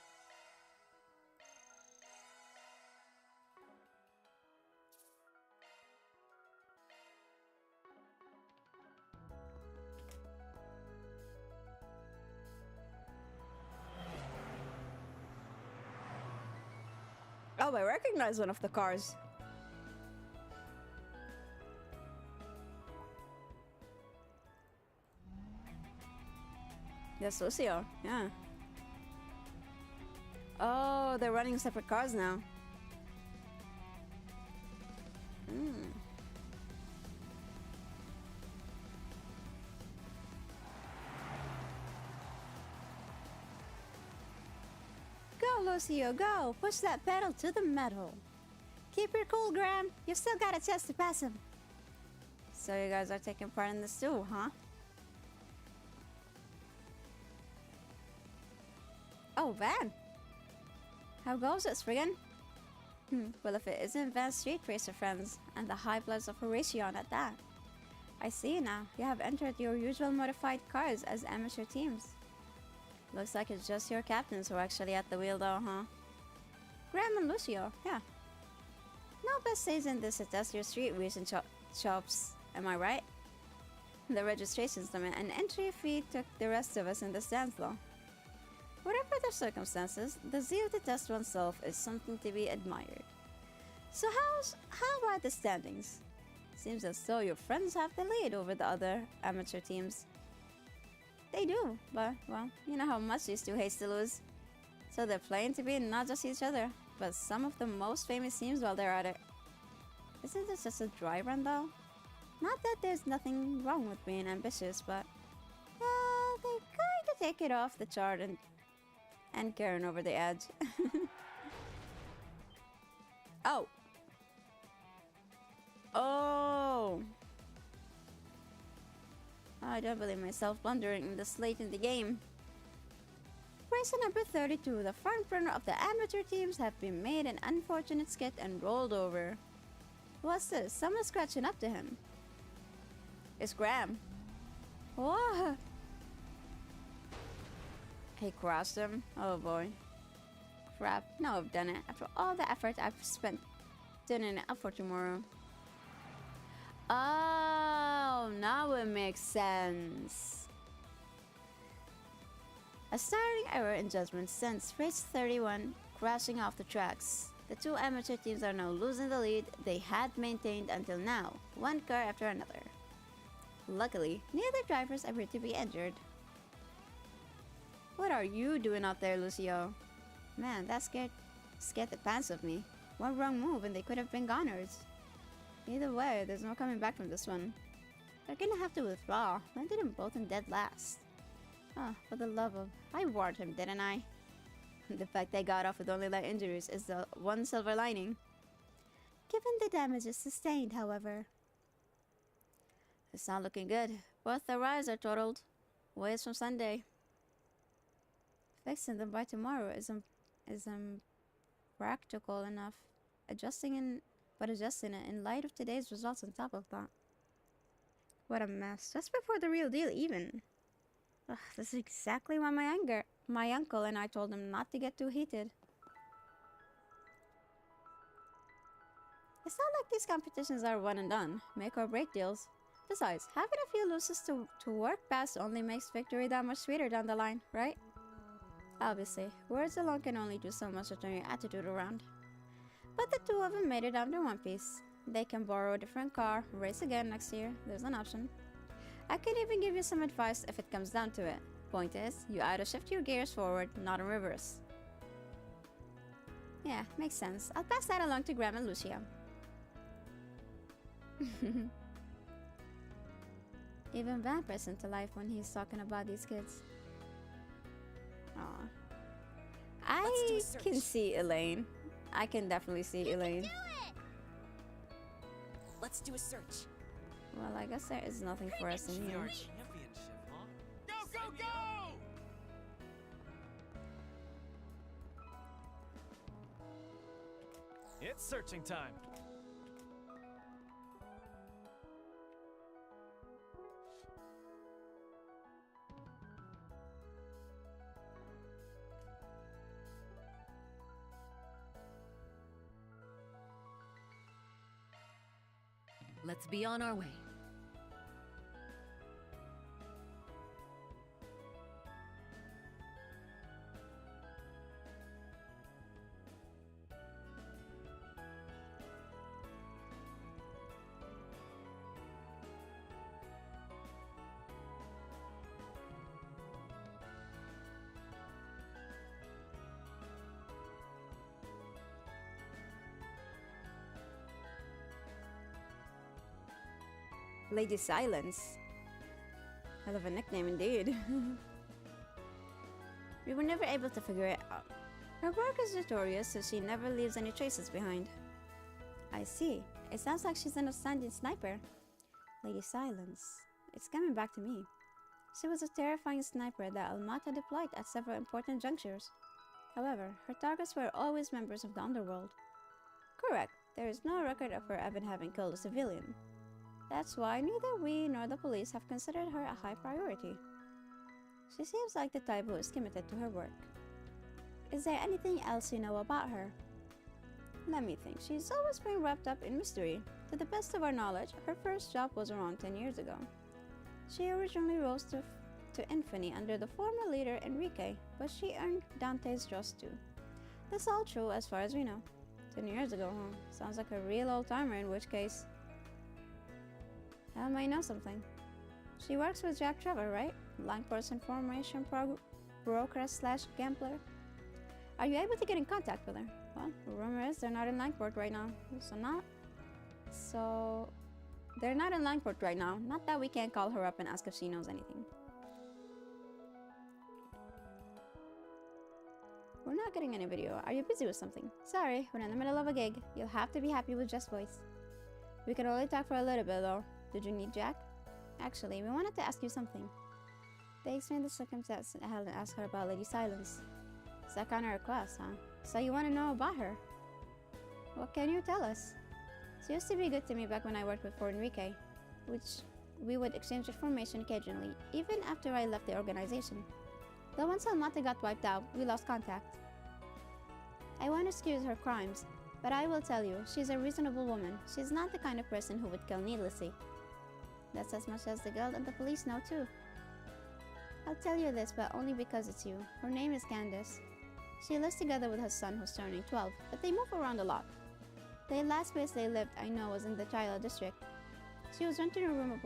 Oh, I recognize one of the cars. That's Lucio, yeah. Oh, they're running separate cars now. Hmm. Go, Lucio, go! Push that pedal to the metal. Keep your cool, Graham. You've still got a chance to pass him. So you guys are taking part in this too, huh? Oh, Van. How goes it, Spriggan? Well, if it isn't Van's street racer friends, and the high bloods of Horatio at that. I see now. You have entered your usual modified cars as amateur teams. Looks like it's just your captains who are actually at the wheel though, huh? Graham and Lucio, yeah. No best days in this to test your street racing chops, am I right? The registration's limit and entry fee took the rest of us in the stands though. Whatever the circumstances, the zeal to test oneself is something to be admired. So how about the standings? Seems as though your friends have the lead over the other amateur teams. They do, but, well, you know how much these two hate to lose. So they're playing to be not just each other, but some of the most famous teams while they're at it. Isn't this just a dry run though? Not that there's nothing wrong with being ambitious, but they kinda take it off the chart and carrying over the edge. Oh! Oh! I don't believe myself blundering this late in the game. Racer number 32, the front runner of the amateur teams, have been made an unfortunate skit and rolled over. What's this? Someone's scratching up to him. It's Graham. What? He crashed him? Oh boy. Crap. Now I've done it. After all the effort I've spent turning it up for tomorrow. Oh, now it makes sense. A starting error in judgment sends race 31 crashing off the tracks. The two amateur teams are now losing the lead they had maintained until now, one car after another. Luckily, neither drivers appear to be injured. What are you doing out there, Lucio? Man, that scared the pants of me. One wrong move and they could have been goners. Either way, there's no coming back from this one. They're gonna have to withdraw. Landed them both in dead last. Oh, for the love of... I warned him, didn't I? The fact they got off with only light injuries is the one silver lining. Given the damages sustained, however. It's not looking good. Both their rides are totaled. Ways from Sunday. Fixing them by tomorrow isn't practical enough. Adjusting it in light of today's results on top of that. What a mess. Just before the real deal even. Ugh, this is exactly why my uncle and I told him not to get too heated. It's not like these competitions are one and done, make or break deals. Besides, having a few losses to work past only makes victory that much sweeter down the line, right? Obviously, words alone can only do so much to turn your attitude around. But the two of them made it down to one piece. They can borrow a different car, race again next year, there's an option. I can even give you some advice if it comes down to it. Point is, you either shift your gears forward, not in reverse. Yeah, makes sense. I'll pass that along to Graham and Lucia. Even Van present to life when he's talking about these kids. Aw. I can see Elaine. I can definitely see Elaine. Let's do a search. Well, I guess there is nothing for us in here. Go, go, go! It's searching time. Let's be on our way. Lady Silence. Hell of a nickname indeed. We were never able to figure it out. Her work is notorious, so she never leaves any traces behind. I see. It sounds like she's an outstanding sniper. Lady Silence. It's coming back to me. She was a terrifying sniper that Almata deployed at several important junctures. However, her targets were always members of the underworld. Correct. There is no record of her ever having killed a civilian. That's why neither we nor the police have considered her a high priority. She seems like the type who is committed to her work. Is there anything else you know about her? Let me think. She's always been wrapped up in mystery. To the best of our knowledge, her first job was around 10 years ago. She originally rose to infamy under the former leader Enrique, but she earned Dante's trust too. That's all true as far as we know. 10 years ago, huh? Sounds like a real old-timer, in which case I might know something. She works with Jack Trevor, right? Langport's information broker/gambler. Are you able to get in contact with her? Well, the rumor is they're not in Langport right now. So they're not in Langport right now. Not that we can't call her up and ask if she knows anything. We're not getting any video. Are you busy with something? Sorry, we're in the middle of a gig. You'll have to be happy with just voice. We can only talk for a little bit though. Did you need Jack? Actually, we wanted to ask you something. They explained the circumstance and Helen asked her about Lady Silence. Is that kind of request, huh? So you want to know about her? What can you tell us? She used to be good to me back when I worked with Fort Enrique, which we would exchange information occasionally, even after I left the organization. Though once Almata got wiped out, we lost contact. I won't excuse her crimes, but I will tell you, she's a reasonable woman. She's not the kind of person who would kill needlessly. That's as much as the guild and the police know too. I'll tell you this, but only because it's you. Her name is Candace. She lives together with her son who's turning 12, but they move around a lot. The last place they lived, I know, was in the Chila district. She was renting a room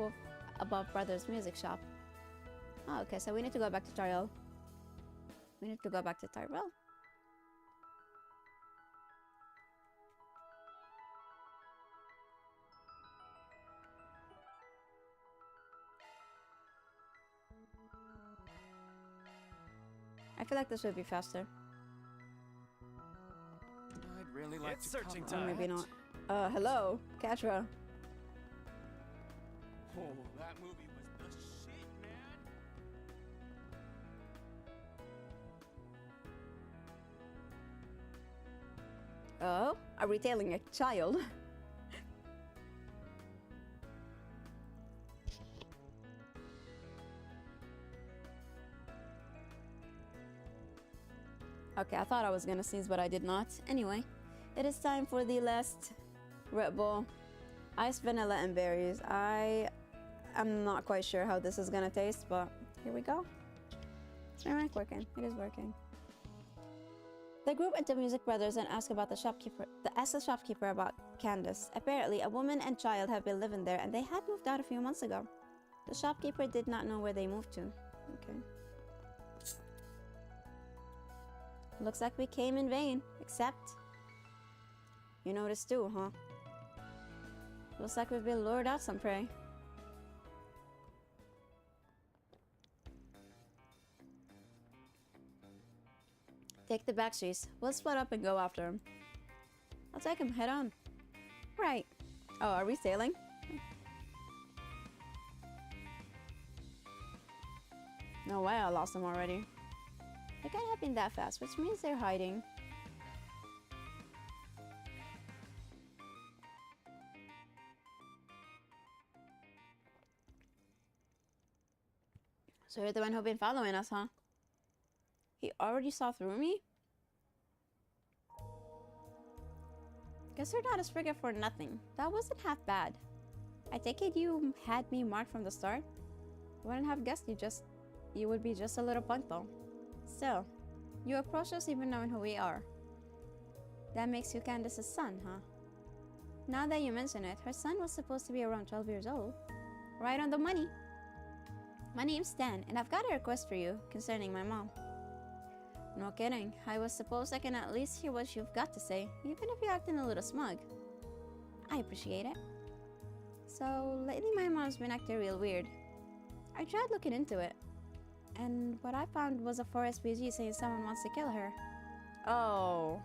above Brother's music shop. Oh, okay, so we need to go back to Tyrell. I feel like this would be faster. I'd really like It's to searching cover Or time. maybe not. Hello, Katra. Oh, that movie was the shit, man. Oh, are we tailing a child? Okay, I thought I was gonna sneeze, but I did not. Anyway, it is time for the last Red Bull. Ice, vanilla, and berries. I am not quite sure how this is gonna taste, but here we go. It's working. It is working. The group went to Music Brothers and asked the shopkeeper about Candace. Apparently, a woman and child have been living there, and they had moved out a few months ago. The shopkeeper did not know where they moved to. Okay. Looks like we came in vain, except you noticed too, huh? Looks like we've been lured out some prey. Take the back streets. We'll split up and go after him. I'll take him head on. Right. Oh, are we sailing? No way, I lost them already. They can't have been that fast, which means they're hiding. So you're the one who's been following us, huh? He already saw through me? Guess you're not as frigid for nothing. That wasn't half bad. I take it you had me marked from the start? Wouldn't have guessed you would be just a little punk though. Still, you approach us even knowing who we are. That makes you Candace's son, huh? Now that you mention it, her son was supposed to be around 12 years old. Right on the money. My name's Stan, and I've got a request for you concerning my mom. No kidding. I was supposed I can at least hear what you've got to say, even if you're acting a little smug. I appreciate it. So, lately my mom's been acting real weird. I tried looking into it, and what I found was a forest PG saying someone wants to kill her. Oh.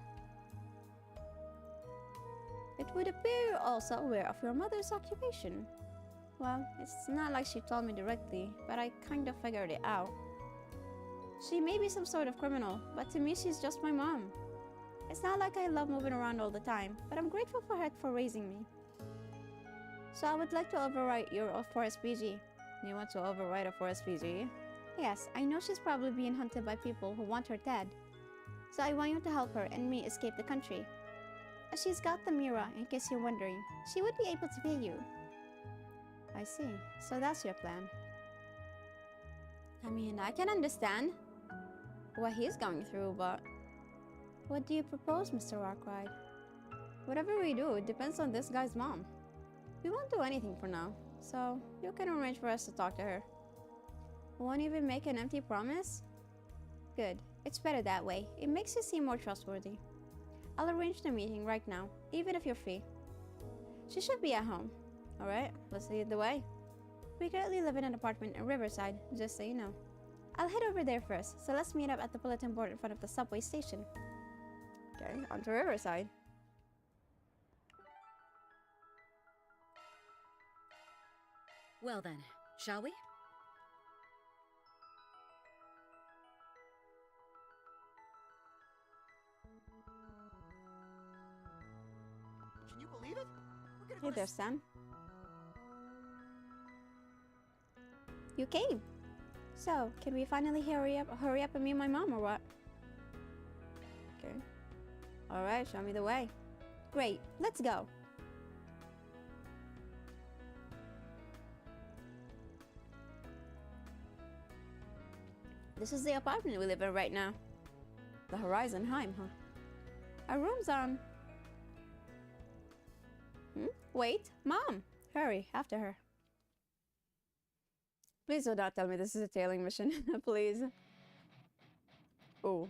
It would appear you're also aware of your mother's occupation. Well, it's not like she told me directly, but I kind of figured it out. She may be some sort of criminal, but to me she's just my mom. It's not like I love moving around all the time, but I'm grateful for her for raising me. So I would like to overwrite your forest PG. You want to overwrite a forest PG? Yes, I know she's probably being hunted by people who want her dead. So I want you to help her and me escape the country. As she's got the Mira, in case you're wondering, she would be able to pay you. I see. So that's your plan. I mean, I can understand what he's going through, but what do you propose, Mr. Arkwright? Whatever we do, it depends on this guy's mom. We won't do anything for now, so you can arrange for us to talk to her. Won't even make an empty promise? Good. It's better that way. It makes you seem more trustworthy. I'll arrange the meeting right now, even if you're free. She should be at home. Alright, let's lead the way. We currently live in an apartment in Riverside, just so you know. I'll head over there first, so let's meet up at the bulletin board in front of the subway station. Okay, on to Riverside. Well then, shall we? Can you believe it? Hey there, Sam. You came. So, can we finally hurry up and meet my mom or what? Okay. Alright, show me the way. Great, let's go. This is the apartment we live in right now. The Horizon Heim, huh? Our room's on. Wait, Mom! Hurry, after her. Please do not tell me this is a tailing mission, please. Oh.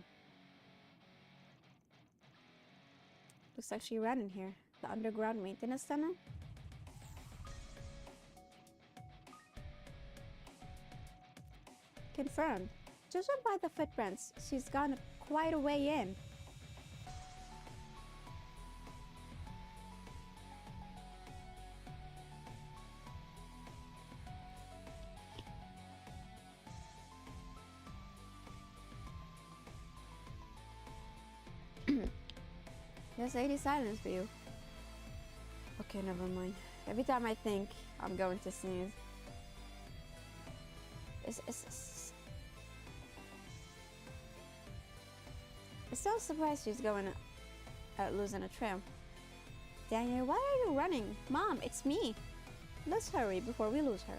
Looks like she ran in here. The underground maintenance tunnel? Confirmed. Judging by the footprints, she's gone quite a way in. There's 80 silence for you. Okay, never mind. Every time I think I'm going to sneeze. I'm so surprised she's going out losing a trim. Daniel, why are you running? Mom, it's me. Let's hurry before we lose her.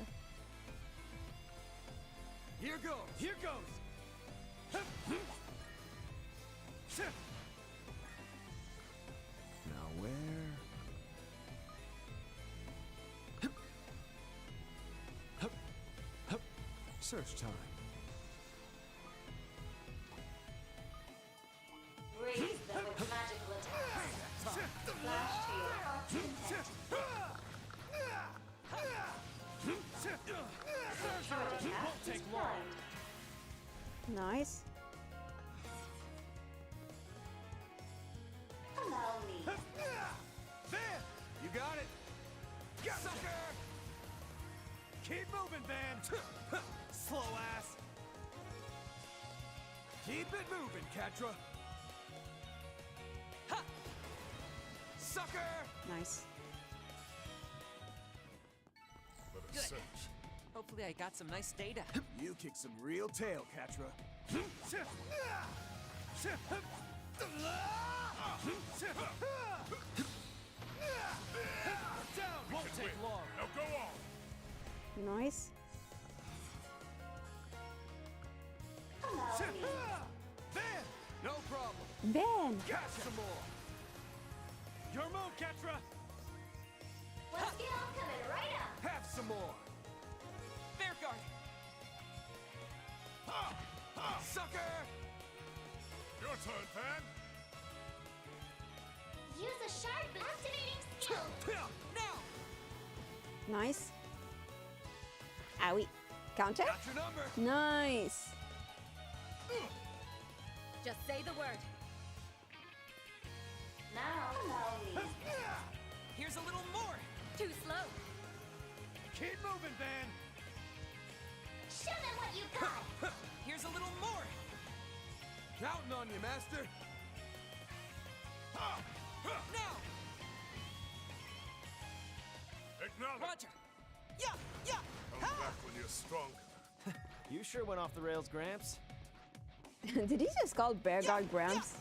Here goes! Here goes! Now where? Search time. Raise them with magical attacks. Flash to your heart's content. Won't take long. Nice. Allow me. Van! You got it! Got sucker! Keep moving, Van! Slow ass! Keep it moving, Catra! Ha! Sucker! Nice. Let us search. Hopefully I got some nice data. You kick some real tail, Catra. Down! Won't take long. Now go on. Nice. Van! No problem. Ben! Got some more. Your move, Catra. Let's get on coming right up. Have some more. Bear guard! Sucker! Your turn, Van. Use a sharp activating skill. Now! Nice. Owie. Counter? Got your number. Nice. Just say the word. Now, slowly. Here's a little more. Too slow. Keep moving, Van. Show them what you got! Here's a little more. Counting on you, Master. Now. Acknowledge. Roger. Yeah, yeah. Come back when you're stronger. You sure went off the rails, Gramps. Did he just call Bear God Gramps?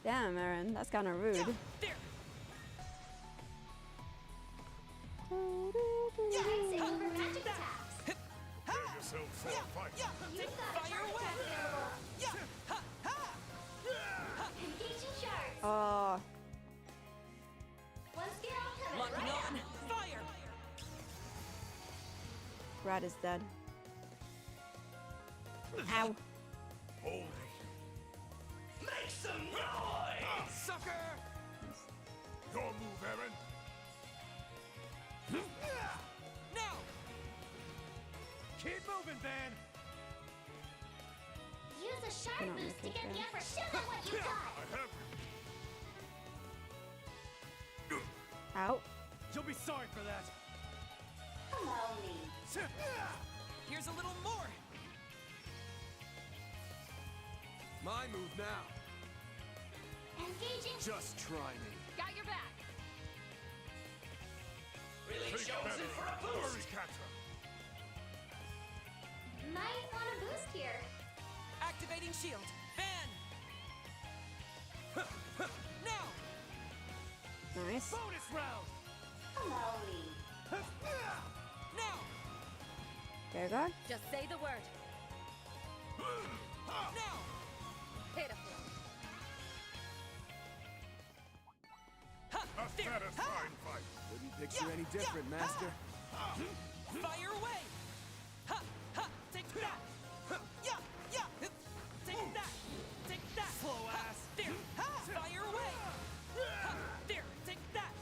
Damn, Aaron, that's kind of rude. There. Dancing for magic attacks! Get yourself for a fight. You've got Fire a away. available! Engaging sharks! Oh, One skill coming Locking right on. up! Fire. Rat is dead. Ow. Holy. Make some noise! Sucker. Your move, Aaron. Now. Keep moving, Van. Use a shark boost to get the upper. Show them what you got! I have you. Ow. You'll be sorry for that. Slowly. Here's a little more. My move now. Engaging. Just try me. Got your back. Really Take chosen better. for a Hurry, boost. Catra. Might want a boost here. Activating shield. Van. Now. Nice. Bonus round. Slowly. Now. Bear God? Just say the word. Now. Pitiful. A satisfying fight. Wouldn't picture any different, Master. Fire away. Ha, ha, take that. Yeah, yeah. Take that. Take that. Slow ass. There. Fire away. Ha, there. Take that.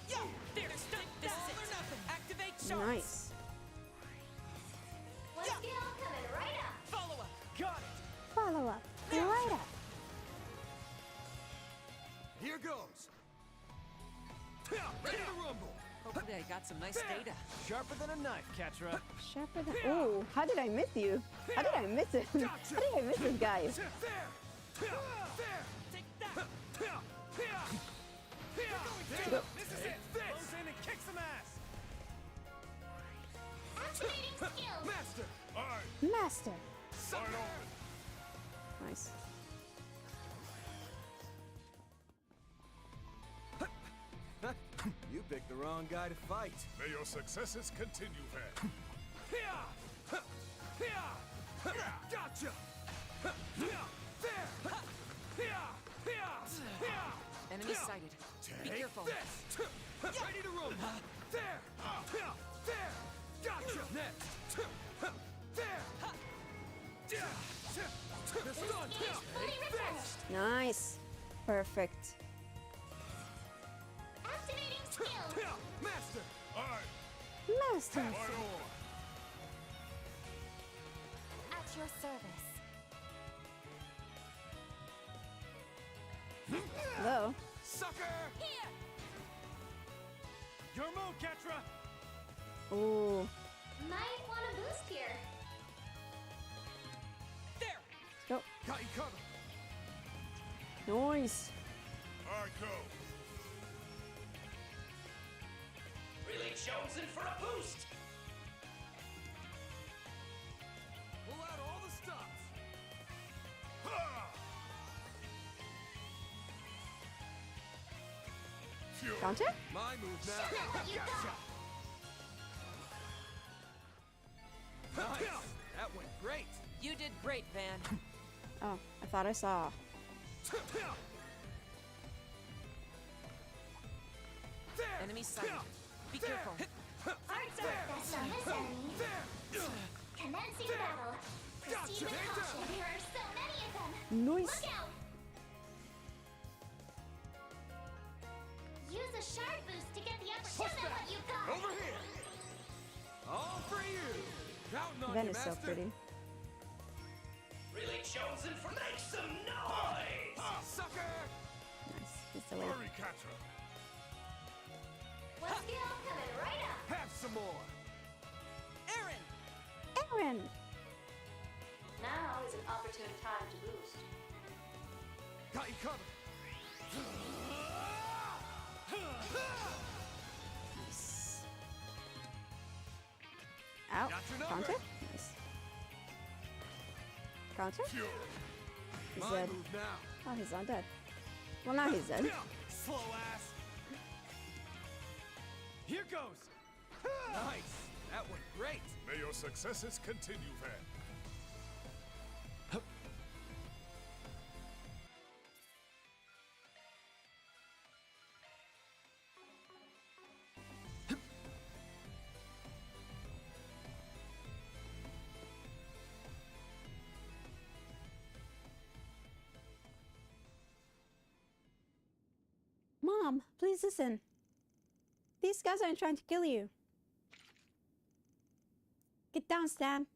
Yeah. There. This is it. Activate sharks. Nice. One skill coming right up. Follow up. Got it. Follow up. Right up. Here goes. Ready to rumble. Hopefully I got some nice data. Sharper than a knife, Catra. Sharper than. Oh, how did I miss you? How did I miss it? How did I miss this guy? There. Take that. Go. This is it. Close in and kick some ass. Activating skill. Master. Master. Sucker. Nice. You picked the wrong guy to fight. May your successes continue, Van. Gotcha. Enemy sighted. Be careful. Ready to roll. There. Gotcha. Next. There. Fully refreshed. Nice. Perfect. Activating skill. Master. Master. At your service. Hello. Sucker. Here. Your move, Ketra. Oh. Might want a boost here. There. Go. Got you covered. Nice. I go. Really chosen for a boost. Pull out all the stops. Counter? My move now. Show them what you got. Nice. That went great. You did great, Van. Oh, I thought I saw. Enemy sighted. Be careful. Arts are best on this enemy. Commencing battle. Proceed with caution. There are so many of them. Nice. Look out. Use a shard boost to get the upper. Show them what you got. Over here. Van is so pretty. Really chosen for make some noise! Sucker! Nice. He's the way. Hurry, Catra. One skill coming right up. Have some more. Aaron! Aaron! Now is an opportune time to boost. Got you covered. Nice. Ow. Got your number. Counter? Nice. Counter? He's My dead. move now. Oh, he's not dead. Well, now he's dead. Slow ass. Here goes. Nice. That went great. May your successes continue, Van. Mom, please listen. These guys aren't trying to kill you. Get down, Stan.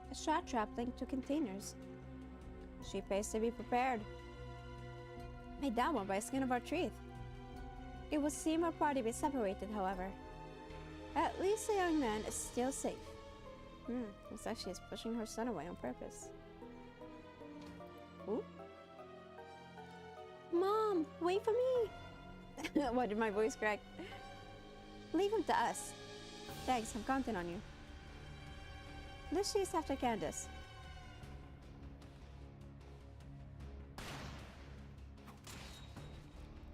A shot trap linked to containers. She pays to be prepared. Made that one by skin of our teeth. It would seem our party be separated, however. At least the young man is still safe. Looks like she's pushing her son away on purpose. Ooh. Mom, wait for me! Why did my voice crack? Leave him to us. Thanks, I'm counting on you. Let's chase after Candace.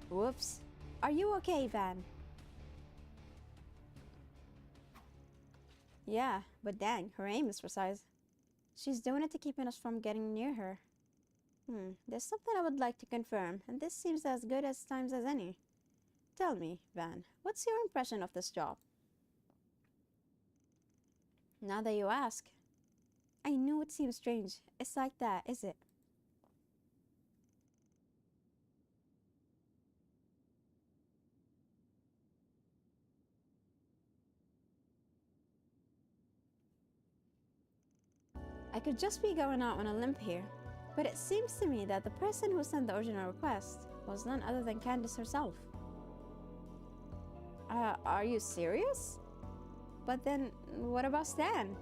Whoops. Are you okay, Van? Yeah, but dang, her aim is precise. She's doing it to keep us from getting near her. There's something I would like to confirm, and this seems as good as times as any. Tell me, Van, what's your impression of this job? Now that you ask. I knew it seemed strange. It's like that, is it? I could just be going out on a limb here, but it seems to me that the person who sent the original request was none other than Candace herself. Are you serious? But then, what about Stan?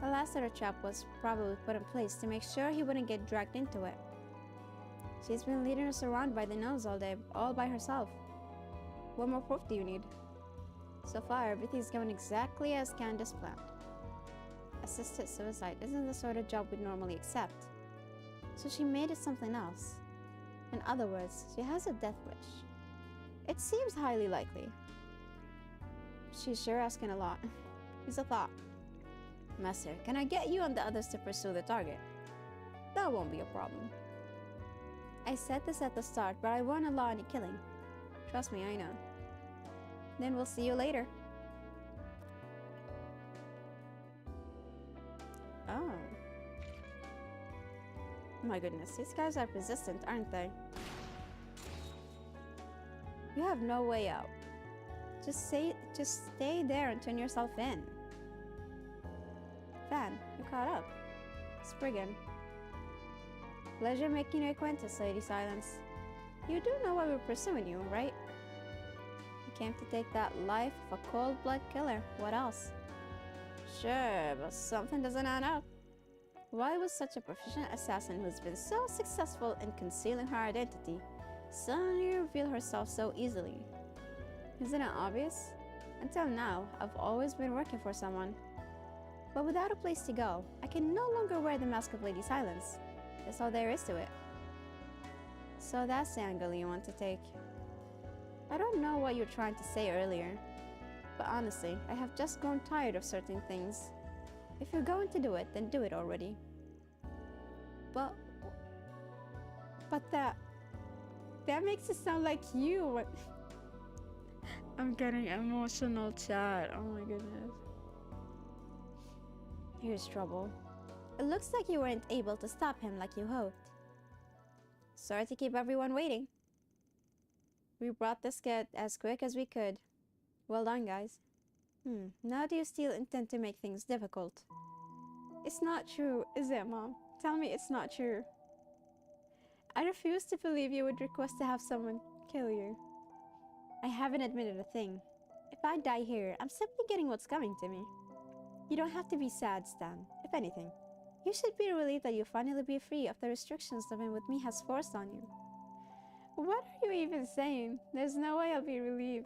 The last letter trap was probably put in place to make sure he wouldn't get dragged into it. She's been leading us around by the nose all day, all by herself. What more proof do you need? So far, everything's going exactly as Candace planned. Assisted suicide isn't the sort of job we'd normally accept, so she made it something else. In other words, she has a death wish. It seems highly likely. She's sure asking a lot. It's a thought. Master, can I get you and the others to pursue the target? That won't be a problem. I said this at the start, but I won't allow any killing. Trust me, I know. Then we'll see you later. Oh. My goodness, these guys are persistent, aren't they? You have no way out. Just stay there and turn yourself in. Van, you caught up. Spriggan. Pleasure making your acquaintance, Lady Silence. You do know why we're pursuing you, right? You came to take that life of a cold-blooded killer. What else? Sure, but something doesn't add up. Why was such a proficient assassin who's been so successful in concealing her identity suddenly reveal herself so easily? Isn't it obvious? Until now, I've always been working for someone. But without a place to go, I can no longer wear the mask of Lady Silence. That's all there is to it. So that's the angle you want to take. I don't know what you were trying to say earlier, but honestly, I have just grown tired of certain things. If you're going to do it, then do it already. But that makes it sound like you. I'm getting emotional, chat. Oh my goodness. Here's trouble. It looks like you weren't able to stop him like you hoped. Sorry to keep everyone waiting. We brought this kit as quick as we could. Well done, guys. Now do you still intend to make things difficult? It's not true, is it, Mom? Tell me it's not true. I refuse to believe you would request to have someone kill you. I haven't admitted a thing. If I die here, I'm simply getting what's coming to me. You don't have to be sad, Stan. If anything, you should be relieved that you'll finally be free of the restrictions living with me has forced on you. What are you even saying? There's no way I'll be relieved.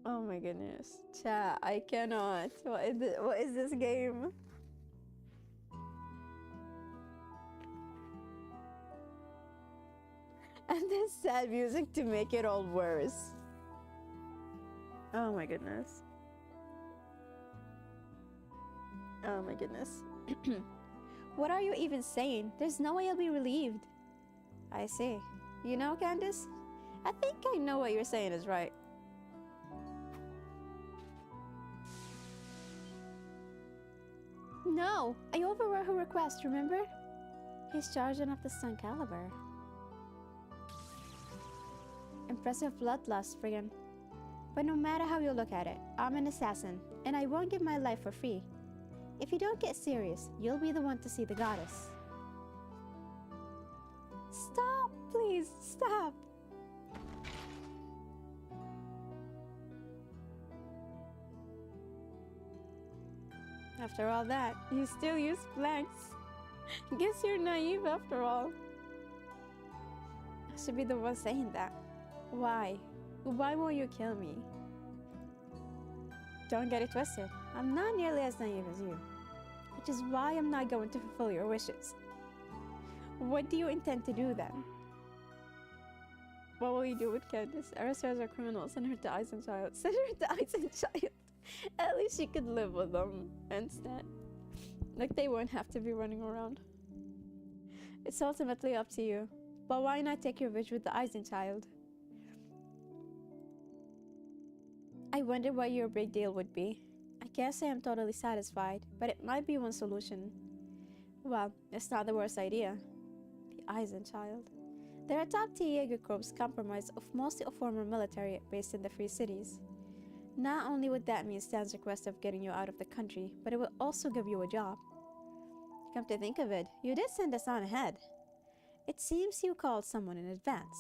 Oh my goodness. Chat, I cannot. What is this game? And then sad music to make it all worse. Oh my goodness. Oh my goodness. What are you even saying? There's no way I'll be relieved. I see. You know, Candace? I think I know what you're saying is right. No! I overrode her request, remember? He's charging up the Sun Caliber. Impressive bloodlust, friggin'. But no matter how you look at it, I'm an assassin, and I won't give my life for free. If you don't get serious, you'll be the one to see the goddess. Stop! Please, stop! After all that, you still use blanks. Guess you're naive after all. I should be the one saying that. Why? Why won't you kill me? Don't get it twisted. I'm not nearly as naive as you. Which is why I'm not going to fulfill your wishes. What do you intend to do then? What will you do with Candace? Arrest her as a criminal, send her to Eisenchild. Send her to Eisenchild. At least she could live with them instead. Like they won't have to be running around. It's ultimately up to you. But why not take your revenge with the Eisenchild? I wonder what your big deal would be. I can't say I'm totally satisfied, but it might be one solution. Well, it's not the worst idea. The Eisenchild. They're a top-tier Jaeger Corps comprised of mostly a former military based in the Free Cities. Not only would that mean Stan's request of getting you out of the country, but it would also give you a job. Come to think of it, you did send us on ahead. It seems you called someone in advance.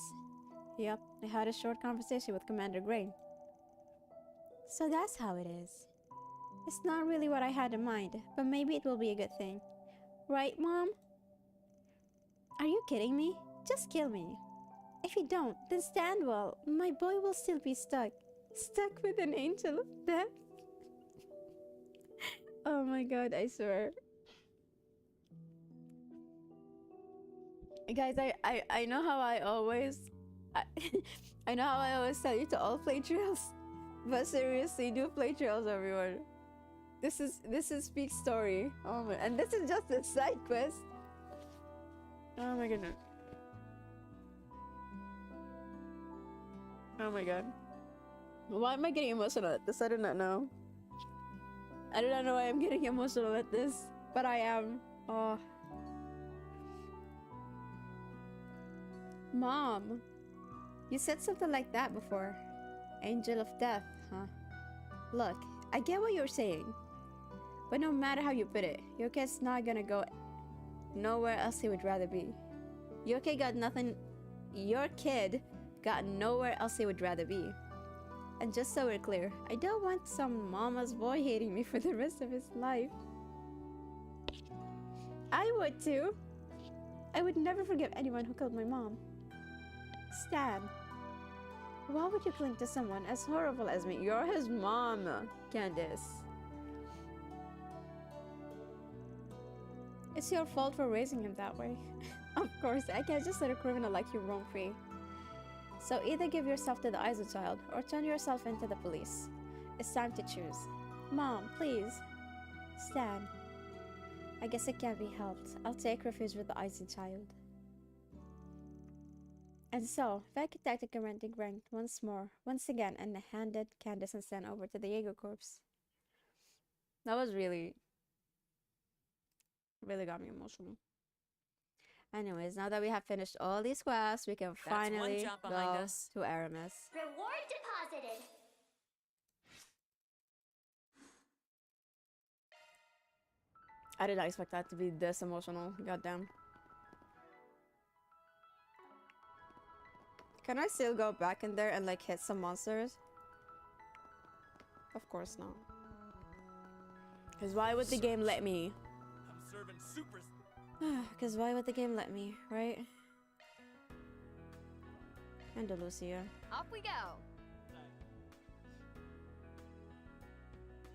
Yep, I had a short conversation with Commander Grain. So that's how it is. It's not really what I had in mind, but maybe it will be a good thing. Right, Mom? Are you kidding me? Just kill me. If you don't, then stand well. My boy will still be stuck. Stuck with an angel of death. Oh my god, I swear. Guys, I know how I always I know how I always tell you to all play trails. But seriously, do play trails, everyone. This is Speak's story. Oh my, and this is just a side quest. Oh my goodness. Oh my god. Why am I getting emotional at this? I do not know. I do not know why I'm getting emotional at this, but I am. Oh. Mom, you said something like that before. Angel of death, huh? Look, I get what you're saying, but no matter how you put it, your kid's not gonna go nowhere else he would rather be. Your kid got nothing. Your kid got nowhere else he would rather be. And just so we're clear, I don't want some mama's boy hating me for the rest of his life. I would too. I would never forgive anyone who killed my mom. Stan, why would you cling to someone as horrible as me? You're his mom, Candace. It's your fault for raising him that way. Of course, I can't just let a criminal like you roam free. So either give yourself to the Eisenchild or turn yourself into the police. It's time to choose. Mom, please. Stan. I guess it can't be helped. I'll take refuge with the icy child. And so, Vecchi tactic and renting ranked once again, and handed Candace and Stan over to the Jaeger Corps. That was really got me emotional. Anyways, now that we have finished all these quests, we can finally job go behind us. to Aramis. Reward deposited. I did not expect that to be this emotional. Goddamn. Can I still go back in there and like hit some monsters? Of course not. Because why would the game let me? I'm serving supers. Because why would the game let me, right? Andalusia. Off we go.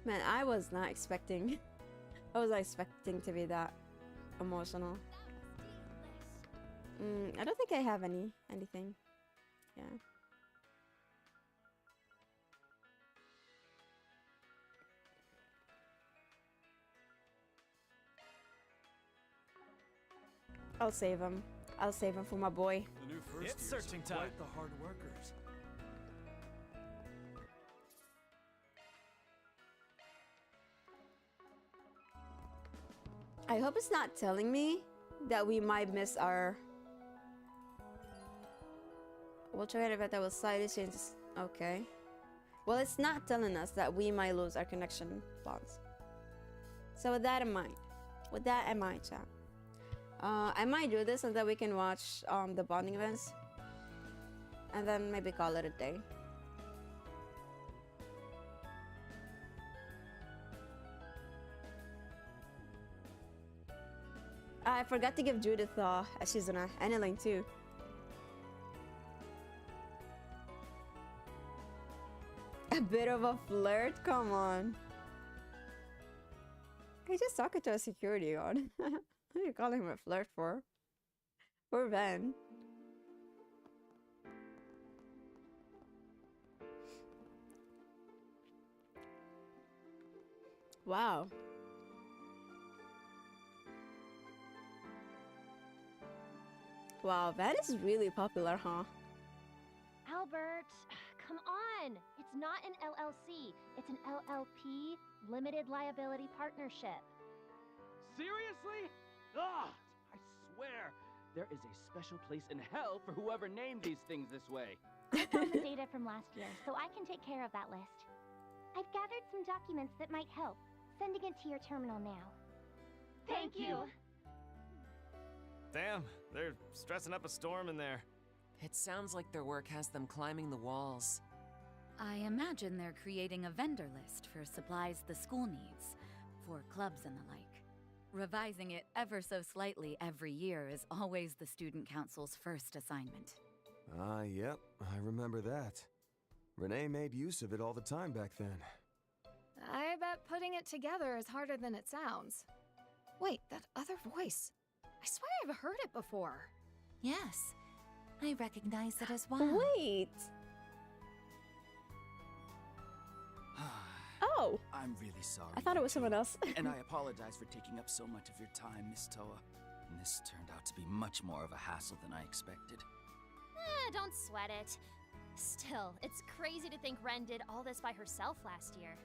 Man, I was not expecting. I was not expecting to be that emotional. I don't think I have anything. Yeah. I'll save him. I'll save him for my boy. The new first It's searching time. Quite the hard workers. I hope it's not telling me that we might miss our... We'll try an event that will slightly change this. Okay. Well, it's not telling us that we might lose our connection bonds. So with that in mind, chat. I might do this so that we can watch the bonding events. And then maybe call it a day. I forgot to give Judith Ashizuna and Elaine too. A bit of a flirt? Come on. He's just talking to a security guard. What are you calling him a flirt for? Poor Ben. Wow. Wow, that is really popular, huh? Albert, come on. It's not an LLC. It's an LLP, Limited Liability Partnership. Seriously? Ugh! I swear, there is a special place in hell for whoever named these things this way. I found the data from last year, so I can take care of that list. I've gathered some documents that might help. Sending it to your terminal now. Thank you. Damn, they're stressing up a storm in there. It sounds like their work has them climbing the walls. I imagine they're creating a vendor list for supplies the school needs, for clubs and the like. Revising it ever so slightly every year is always the student council's first assignment. Yep, I remember that. Renee made use of it all the time back then. I bet putting it together is harder than it sounds. Wait, that other voice. I swear I've heard it before. Yes, I recognize it as well. Wait. Oh. I'm really sorry. I thought it was someone else. And I apologize for taking up so much of your time, Miss Toa. And this turned out to be much more of a hassle than I expected. Don't sweat it. Still, it's crazy to think Ren did all this by herself last year.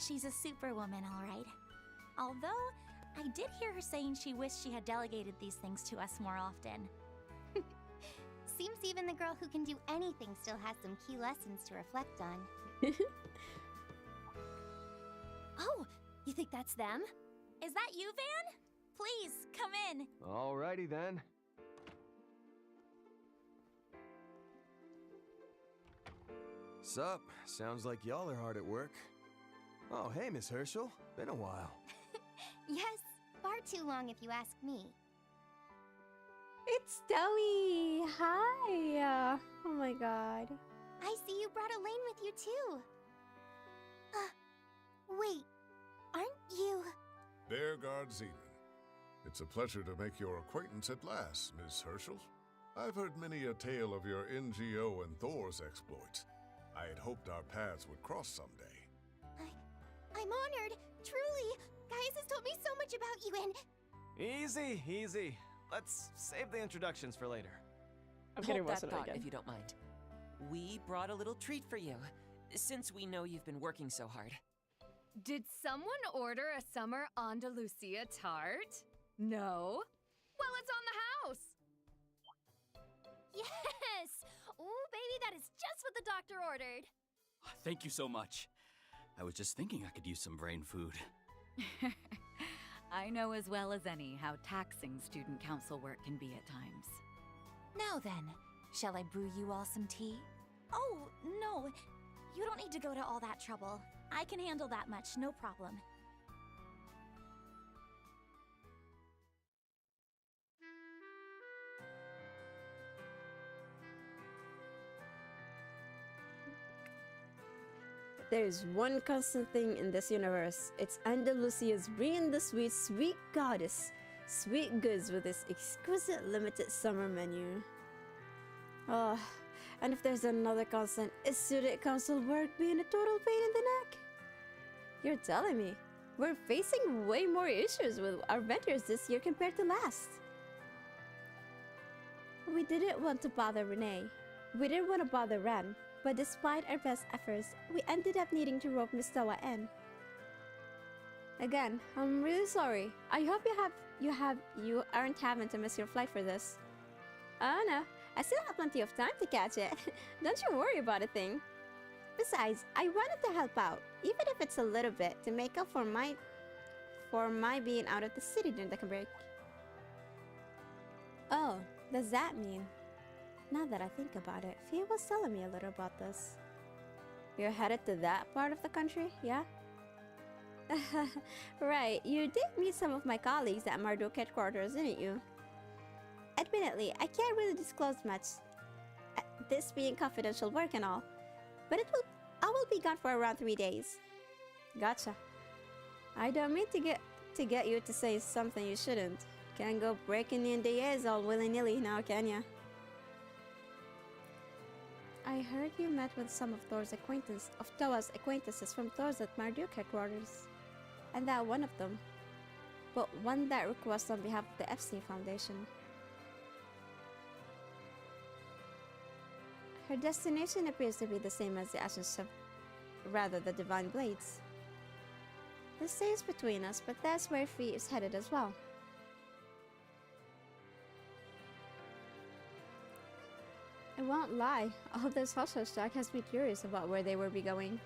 She's a superwoman, all right. Although, I did hear her saying she wished she had delegated these things to us more often. Seems even the girl who can do anything still has some key lessons to reflect on. Oh, you think that's them? Is that you, Van? Please, come in. Alrighty then. Sup? Sounds like y'all are hard at work. Oh, hey, Miss Herschel. Been a while. Yes, far too long if you ask me. It's Zoe. Hi. Oh my god. I see you brought Elaine with you too. Wait, aren't you... Bearguard Zeman. It's a pleasure to make your acquaintance at last, Miss Herschel. I've heard many a tale of your NGO and Thor's exploits. I had hoped our paths would cross someday. I'm honored, truly. Gaius has told me so much about you and... Easy, easy. Let's save the introductions for later. I'm getting Hold that emotional thought, again. if you don't mind. We brought a little treat for you, since we know you've been working so hard. Did someone order a summer Andalusia tart? No? Well, it's on the house! Yes! Ooh, baby, that is just what the doctor ordered. Thank you so much. I was just thinking I could use some brain food. I know as well as any how taxing student council work can be at times. Now then, shall I brew you all some tea? Oh, no. You don't need to go to all that trouble. I can handle that much, no problem. There's one constant thing in this universe. It's Andalusia's bringing the sweet, sweet goddess sweet goods with this exquisite limited summer menu. Oh, and if there's another constant, it's student council work being a total pain in the neck. You're telling me we're facing way more issues with our vendors this year compared to last. We didn't want to bother Renee. We didn't want to bother Ren. But despite our best efforts, we ended up needing to rope Miss Toa in. Again, I'm really sorry. I hope you aren't having to miss your flight for this. Oh no, I still have plenty of time to catch it. Don't you worry about a thing. Besides, I wanted to help out, even if it's a little bit, to make up for my being out of the city during the break. Oh, does that mean? Now that I think about it, Fia was telling me a little about this. You're headed to that part of the country, yeah? Right, you did meet some of my colleagues at Marduk headquarters, didn't you? Admittedly, I can't really disclose much, this being confidential work and all, but I will be gone for around 3 days. Gotcha. I don't mean to get you to say something you shouldn't. Can't go breaking in the ears all willy-nilly now, can ya? I heard you met with some of Toa's acquaintances from Thor's at Marduk headquarters. And that one of them. But one that requests on behalf of the Epstein Foundation. Her destination appears to be the same as the Ashen rather the Divine Blades. This stays between us, but that's where Fee is headed as well. I won't lie, all this hush-hush talk has me curious about where they will be going.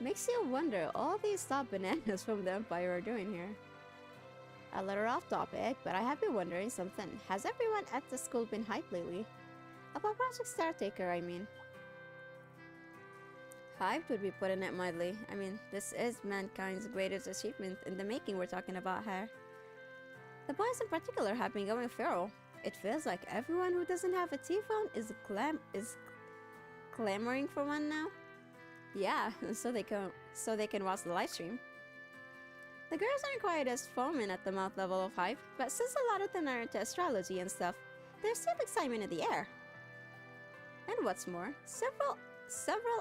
Makes you wonder all these top bananas from the Empire are doing here. A little off topic, but I have been wondering something. Has everyone at the school been hyped lately? About Project Startaker, I mean. Hyped would be putting it mildly. I mean, this is mankind's greatest achievement in the making we're talking about here. The boys in particular have been going feral. It feels like everyone who doesn't have a T-phone is clamoring for one now. Yeah, so they can watch the live stream. The girls aren't quite as foaming at the mouth level of hype, but since a lot of them are into astrology and stuff, there's still excitement in the air. And what's more, several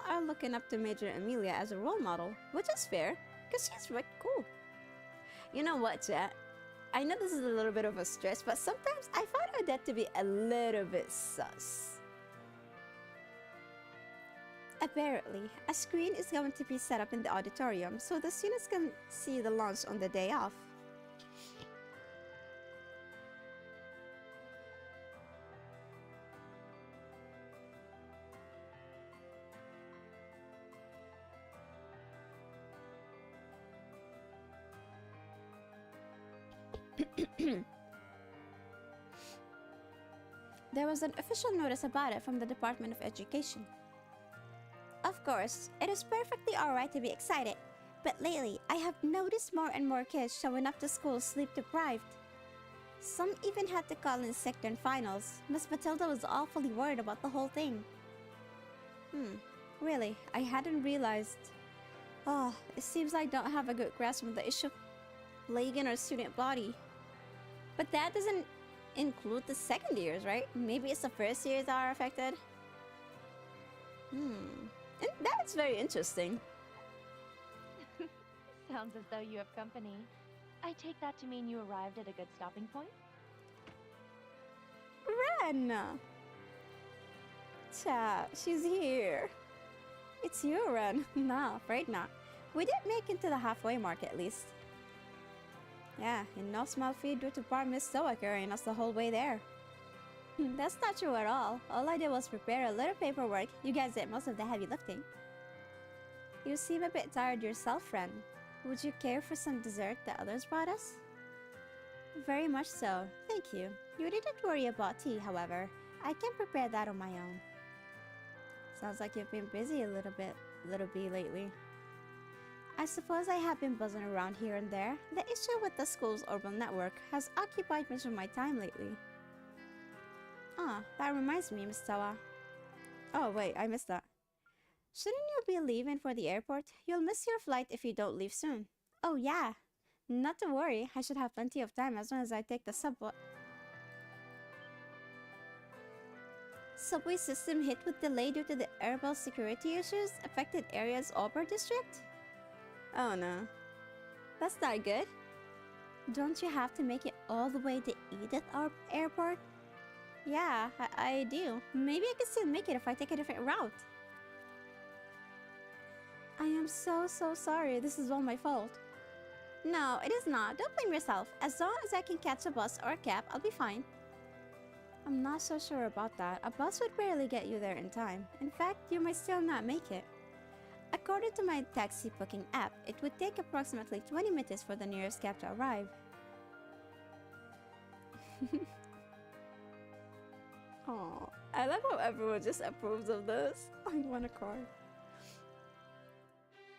are looking up to Major Amelia as a role model, which is fair, because she's right cool. You know what, chat? I know this is a little bit of a stretch, but sometimes I find Odette to be a little bit sus. Apparently, a screen is going to be set up in the auditorium so the students can see the launch on the day off. There was an official notice about it from the Department of Education. Of course, it is perfectly alright to be excited, but lately I have noticed more and more kids showing up to school sleep-deprived. Some even had to call in sick during finals. Miss Matilda was awfully worried about the whole thing. Really, I hadn't realized. Oh, it seems I don't have a good grasp of the issue plaguing our student body. But that doesn't include the second years, right? Maybe it's the first years that are affected. And that's very interesting. Sounds as though you have company. I take that to mean you arrived at a good stopping point? Ren! Chat, she's here. It's you, Ren. No, afraid not. We did make it to the halfway mark at least. Yeah, in no small feat due to poor Miss Soa carrying us the whole way there. That's not true at all. All I did was prepare a little paperwork. You guys did most of the heavy lifting. You seem a bit tired yourself, friend. Would you care for some dessert the others brought us? Very much so. Thank you. You needn't worry about tea, however. I can prepare that on my own. Sounds like you've been busy a little bit lately. I suppose I have been buzzing around here and there. The issue with the school's urban network has occupied much of my time lately. Ah, that reminds me, Miss Tawa. Oh wait, I missed that. Shouldn't you be leaving for the airport? You'll miss your flight if you don't leave soon. Oh yeah. Not to worry, I should have plenty of time as soon as I take the subway. Subway system hit with delay due to the airport security issues affected areas over district? Oh no. That's not good. Don't you have to make it all the way to Edith Airport? Yeah, I do. Maybe I can still make it if I take a different route. I am so sorry. This is all my fault. No, it is not. Don't blame yourself. As long as I can catch a bus or a cab, I'll be fine. I'm not so sure about that. A bus would barely get you there in time. In fact, you might still not make it. According to my taxi booking app, it would take approximately 20 minutes for the nearest cab to arrive. Oh, I love how everyone just approves of this. I want a car.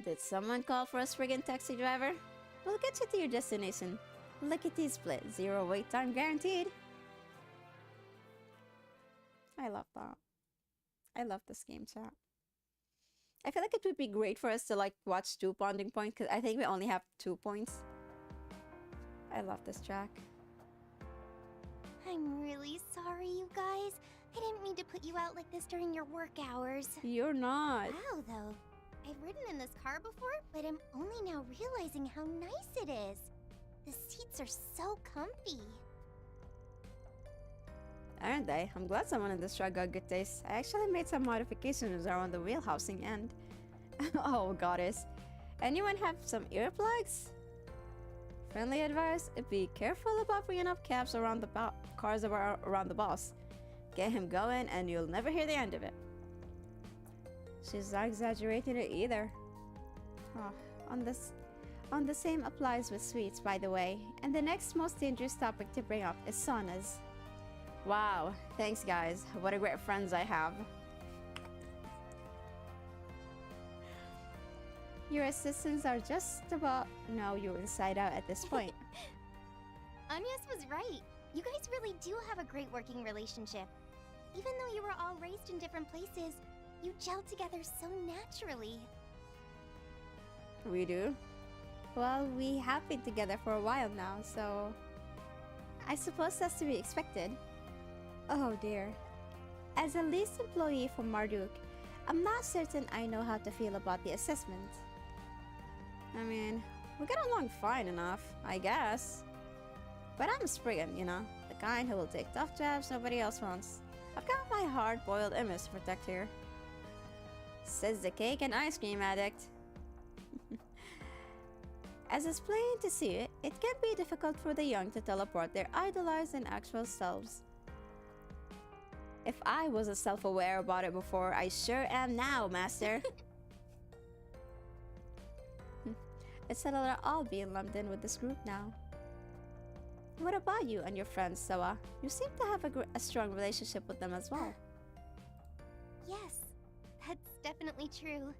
Did someone call for a friggin' taxi driver? We'll get you to your destination. Lickety split, 0 wait time guaranteed. I love that. I love this game, chat. I feel like it would be great for us to like watch 2 bonding points because I think we only have 2 points. I love this track. I'm really sorry, you guys. I didn't mean to put you out like this during your work hours. You're not. Wow, though. I've ridden in this car before, but I'm only now realizing how nice it is. The seats are so comfy. Aren't they? I'm glad someone in this truck got good taste. I actually made some modifications around the wheel housing and... oh, goddess. Anyone have some earplugs? Friendly advice, be careful about bringing up cabs around the cars around the boss. Get him going and you'll never hear the end of it. She's not exaggerating it either. Oh, on the same applies with sweets, by the way. And the next most dangerous topic to bring up is saunas. Wow, thanks guys. What a great friends I have. Your assistants are just about know you inside out at this point. Agnes was right. You guys really do have a great working relationship. Even though you were all raised in different places, you gel together so naturally. We do? Well, we have been together for a while now, so... I suppose that's to be expected. Oh dear. As a least employee for Marduk, I'm not certain I know how to feel about the assessment. I mean, we get along fine enough, I guess. But I'm a Spriggan, you know, the kind who will take tough jobs nobody else wants. I've got my hard-boiled image to protect here. Says the cake and ice cream addict. As is plain to see, it can be difficult for the young to teleport their idolized and actual selves. If I wasn't self-aware about it before, I sure am now, Master. It's that they'll all be lumped in with this group now. What about you and your friends, Sawa? You seem to have a strong relationship with them as well. Yes, that's definitely true.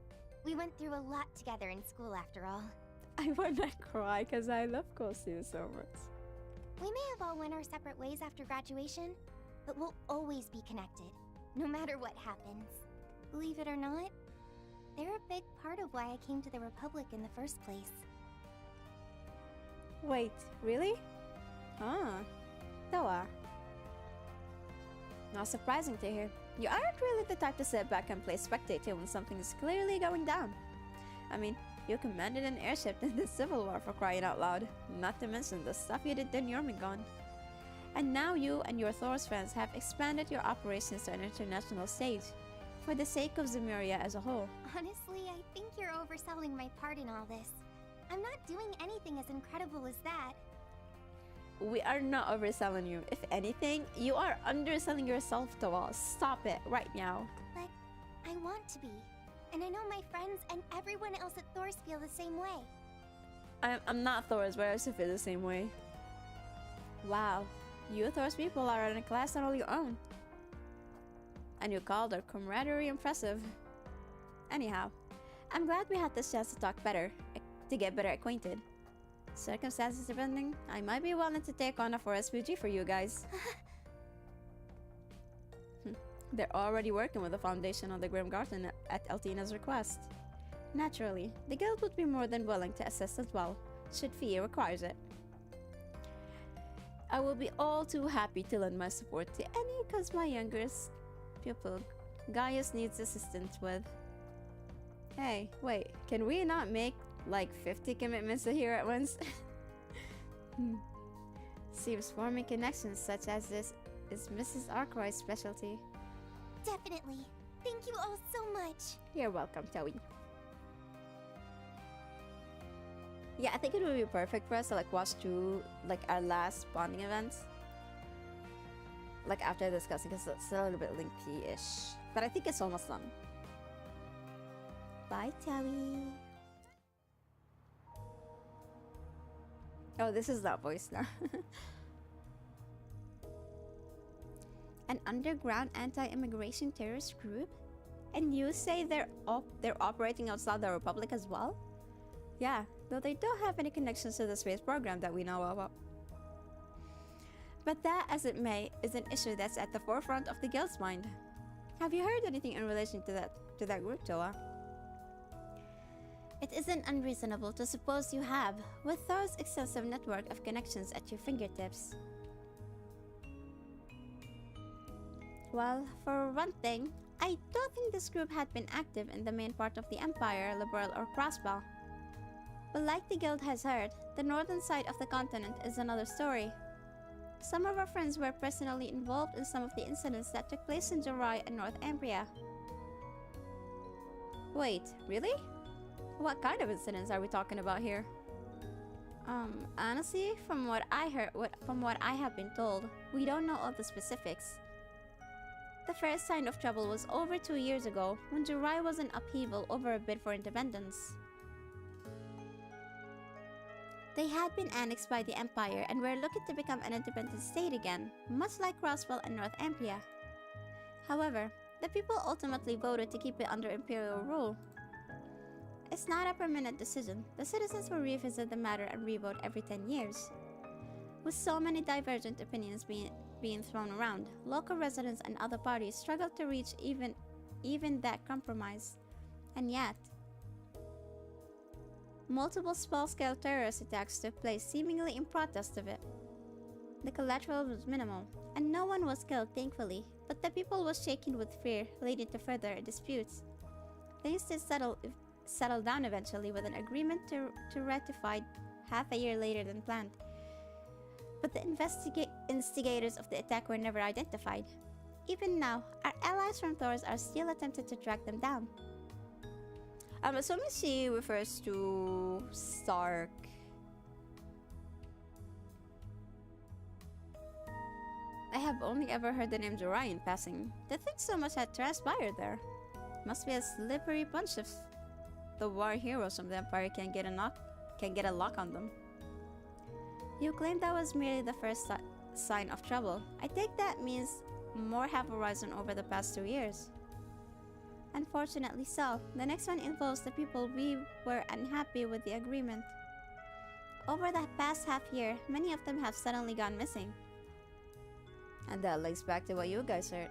We went through a lot together in school after all. I wanna cry because I love costumes so much. We may have all went our separate ways after graduation, but we'll always be connected, no matter what happens. Believe it or not, they're a big part of why I came to the Republic in the first place. Wait, really? Ah, Sawa. Now How surprising to hear. You aren't really the type to sit back and play spectator when something is clearly going down. I mean, you commanded an airship in the Civil War, for crying out loud, not to mention the stuff you did in Jormungand. And now you and your Thor's friends have expanded your operations to an international stage, for the sake of Zemuria as a whole. Honestly, I think you're overselling my part in all this. I'm not doing anything as incredible as that. We are not overselling you. If anything, you are underselling yourself to us. Stop it right now. But I want to be. And I know my friends and everyone else at Thor's feel the same way. I'm not Thor's, but I also feel the same way. Wow, you Thor's people are in a class all your own. And you called our camaraderie impressive. Anyhow, I'm glad we had this chance to talk better, to get better acquainted. Circumstances depending, I might be willing to take on a forest Fuji for you guys. They're already working with the Foundation on the Grim Garden at Eltina's request. Naturally, the guild would be more than willing to assist as well, should Fia requires it. I will be all too happy to lend my support to any cause my youngest pupil Gaius needs assistance with. Hey, wait, can we not make like 50 commitments a year at once? Seems forming connections such as this is Mrs. Arkwright's specialty. Definitely. Thank you all so much. You're welcome, Toey. Yeah, I think it would be perfect for us to like watch through like our last bonding events. Like after discussing, because it's a little bit lengthy-ish. But I think it's almost done. Bye, Toey. Oh, this is that voice now. An underground anti-immigration terrorist group? And you say they're operating outside the Republic as well? Yeah, though they don't have any connections to the space program that we know of. But that, as it may, is an issue that's at the forefront of the guild's mind. Have you heard anything in relation to that group, Toa? It isn't unreasonable to suppose you have, with Thor's extensive network of connections at your fingertips. Well, for one thing, I don't think this group had been active in the main part of the Empire, Liberal, or Crossbell. But like the guild has heard, the northern side of the continent is another story. Some of our friends were personally involved in some of the incidents that took place in Jorai and North Ambria. Wait, really? What kind of incidents are we talking about here? Honestly, from what I have been told, we don't know all the specifics. The first sign of trouble was over 2 years ago, when Jorai was in upheaval over a bid for independence. They had been annexed by the Empire and were looking to become an independent state again, much like Crossbell and North Ambria. However, the people ultimately voted to keep it under Imperial rule. It's not a permanent decision. The citizens will revisit the matter and revote every 10 years. With so many divergent opinions being thrown around, local residents and other parties struggled to reach even that compromise. And yet, multiple small-scale terrorist attacks took place seemingly in protest of it. The collateral was minimal, and no one was killed thankfully, but the people was shaken with fear, leading to further disputes. Things did settle down eventually with an agreement to ratify half a year later than planned. But the instigators of the attack were never identified. Even now, our allies from Thor's are still attempting to track them down. I'm assuming she refers to Stark. I have only ever heard the name Jorai in passing. To think so much had transpired there. Must be a slippery bunch if the war heroes from the Empire can get a lock on them. You claim that was merely the first sign of trouble. I think that means more have arisen over the past 2 years. Unfortunately so, the next one involves the people we were unhappy with the agreement. Over the past half year, many of them have suddenly gone missing. And that links back to what you guys heard.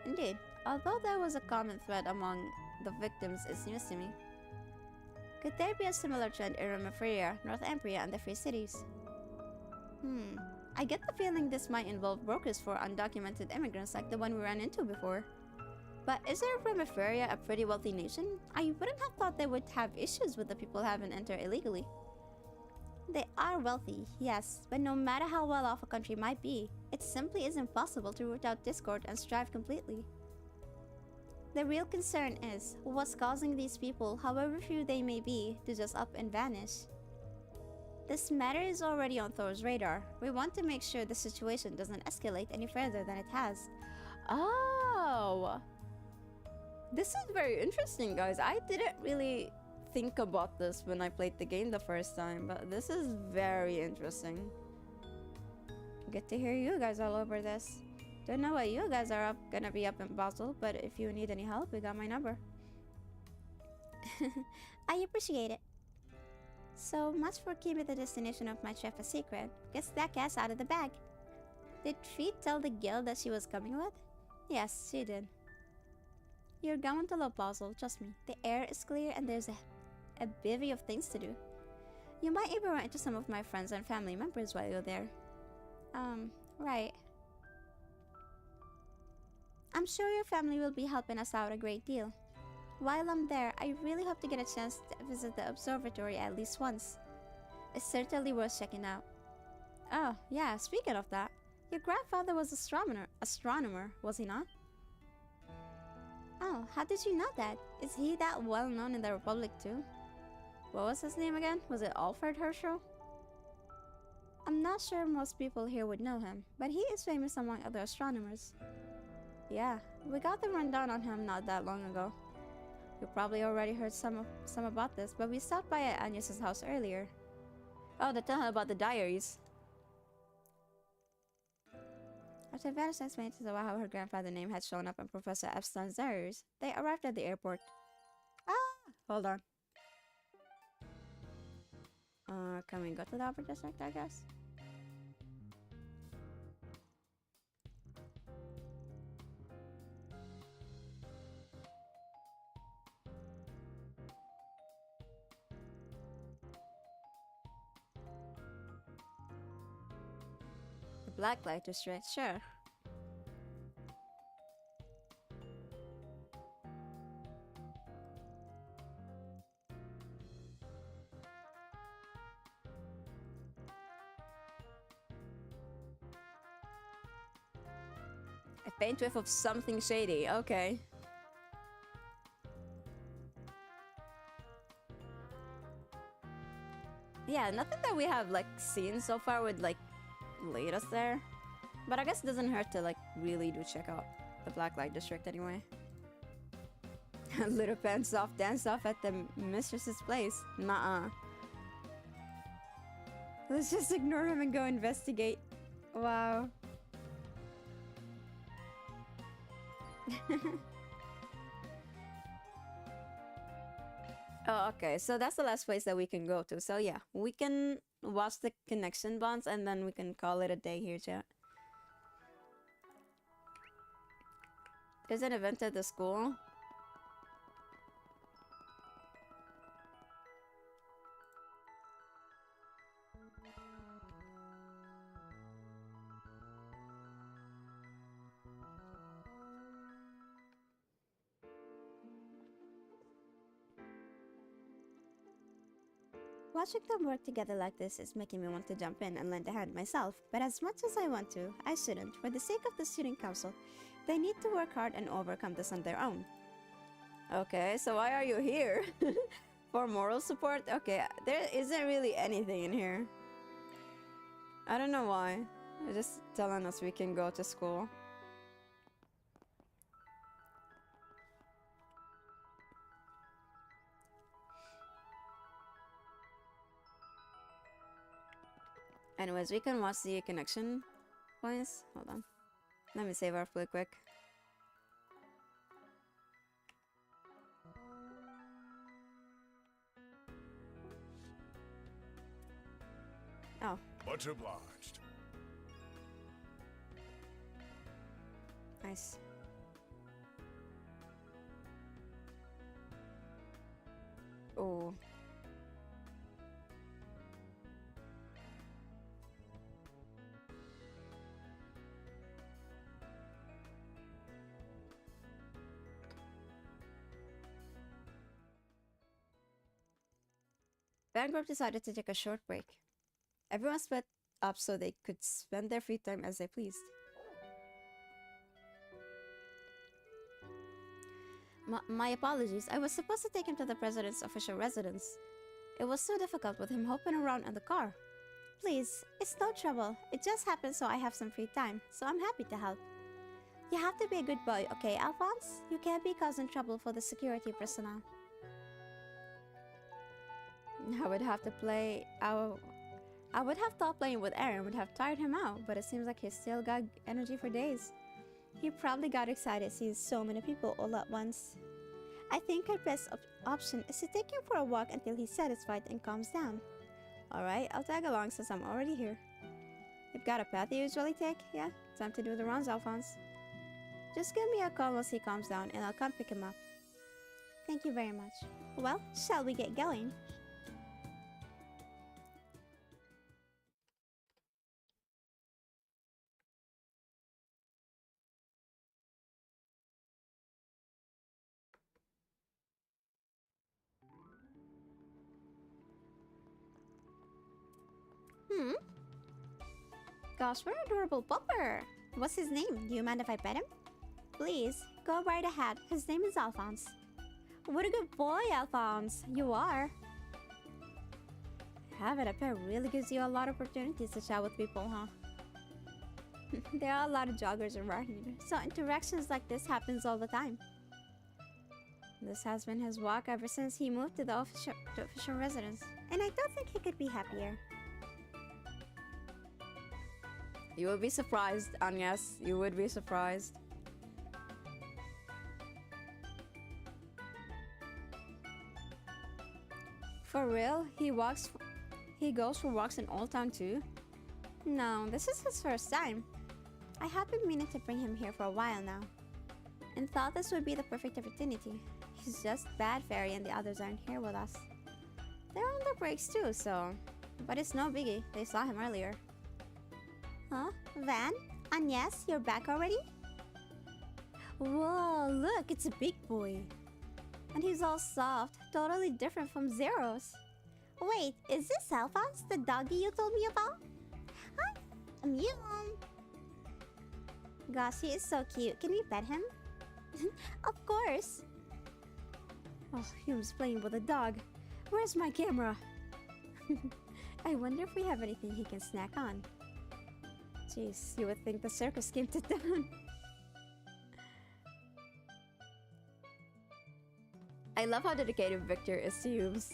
Indeed, although there was a common thread among the victims is news to me. Could there be a similar trend in Romaferia, North Ambria, and the Free Cities? I get the feeling this might involve brokers for undocumented immigrants like the one we ran into before. But is Periferia a pretty wealthy nation? I wouldn't have thought they would have issues with the people having entered illegally. They are wealthy, yes, but no matter how well off a country might be, it simply isn't possible to root out discord and strife completely. The real concern is what's causing these people, however few they may be, to just up and vanish. This matter is already on Thor's radar. We want to make sure the situation doesn't escalate any further than it has. Oh! This is very interesting, guys. I didn't really think about this when I played the game the first time, but this is very interesting. Good to hear you guys all over this. Don't know what you guys are gonna be up in Basel, but if you need any help, we got my number. I appreciate it. So much for keeping the destination of my trip a secret. Gets that gas out of the bag. Did Tree tell the guild that she was coming with? Yes, she did. You're going to love Basel, trust me. The air is clear and there's a bevy of things to do. You might even run into some of my friends and family members while you're there. Right. I'm sure your family will be helping us out a great deal. While I'm there, I really hope to get a chance to visit the observatory at least once. It's certainly worth checking out. Oh, yeah, speaking of that, your grandfather was astronomer, was he not? Oh, how did you know that? Is he that well known in the Republic too? What was his name again? Was it Alfred Herschel? I'm not sure most people here would know him, but he is famous among other astronomers. Yeah, we got the rundown on him not that long ago. You probably already heard some about this, but we stopped by at Agnes's house earlier. Oh, to tell her about the diaries. After Vanessa explained to Zawa how her grandfather's name had shown up in Professor Epstein's diaries, they arrived at the airport. Ah! Hold on. Can we go to the upper district, I guess? The Blacklight District, sure. A faint whiff of something shady, okay. Yeah, nothing that we have like seen so far would like lead us there. But I guess it doesn't hurt to like really do check out the Blacklight District anyway. Little pants off, dance off at the mistress's place. Nuh-uh. Let's just ignore him and go investigate. Wow. Oh, okay, so that's the last place that we can go to. So yeah, we can watch the connection bonds and then we can call it a day here, chat. There's an event at the school. Watching them work together like this is making me want to jump in and lend a hand myself, but as much as I want to, I shouldn't. For the sake of the student council, they need to work hard and overcome this on their own. Okay, so why are you here? For moral support? Okay, there isn't really anything in here. I don't know why. They're just telling us we can go to school. Anyways, we can watch the connection points. Hold on. Let me save our really quick. Oh. Much obliged. Nice. Oh. fan group decided to take a short break. Everyone split up so they could spend their free time as they pleased. My apologies. I was supposed to take him to the president's official residence. It was so difficult with him hopping around in the car. Please, it's no trouble. It just happened so I have some free time, so I'm happy to help. You have to be a good boy, okay, Alphonse? You can't be causing trouble for the security personnel. I would have thought playing with Aaron would have tired him out, but it seems like he's still got energy for days. He probably got excited seeing so many people all at once. I think our best option is to take him for a walk until he's satisfied and calms down. Alright, I'll tag along since I'm already here. You've got a path you usually take? Yeah, time to do the rounds, Alphonse. Just give me a call once he calms down and I'll come pick him up. Thank you very much. Well, shall we get going? Gosh, what an adorable pupper! What's his name? Do you mind if I pet him? Please, go right ahead. His name is Alphonse. What a good boy, Alphonse. You are. Having a pet really gives you a lot of opportunities to chat with people, huh? There are a lot of joggers around here, so interactions like this happens all the time. This has been his walk ever since he moved to the official residence, and I don't think he could be happier. You would be surprised, Agnes. You would be surprised. For real? He goes for walks in Old Town too? No, this is his first time. I have been meaning to bring him here for a while now, and thought this would be the perfect opportunity. He's just Bad Fairy and the others aren't here with us. They're on their breaks too, so... But it's no biggie. They saw him earlier. Huh? Van? Agnes, you're back already? Whoa, look, it's a big boy. And he's all soft, totally different from Zero's. Wait, is this Alphonse, the doggy you told me about? Hi, Mew. Gosh, he is so cute. Can we pet him? Of course. Oh, Hume's playing with a dog. Where's my camera? I wonder if we have anything he can snack on. Jeez, you would think the circus came to town. I love how dedicated Victor is to Humes.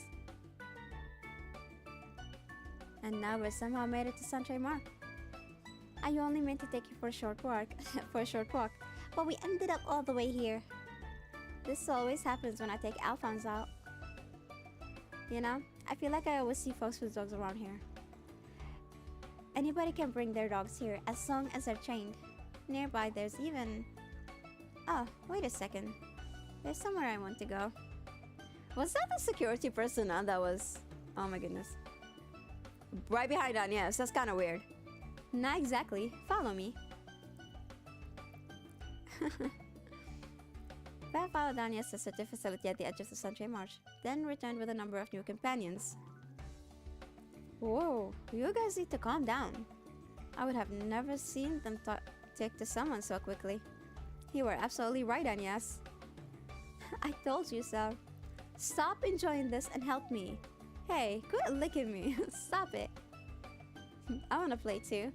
And now we somehow made it to Sunshine Mark. I only meant to take you for a short walk, but we ended up all the way here. This always happens when I take Alphonse out. You know, I feel like I always see folks with dogs around here. Anybody can bring their dogs here as long as they're trained. Nearby there's even... Oh, wait a second. There's somewhere I want to go. Was that the security personnel that was... Oh my goodness. Right behind Agnes, that's kind of weird. Not exactly. Follow me. Van followed Agnes to the facility at the edge of the Sunshine Marsh, then returned with a number of new companions. Whoa, you guys need to calm down. I would have never seen them take to someone so quickly. You were absolutely right, Agnes. I told you so. Stop enjoying this and help me. Hey, quit licking me. Stop it. I want to play too.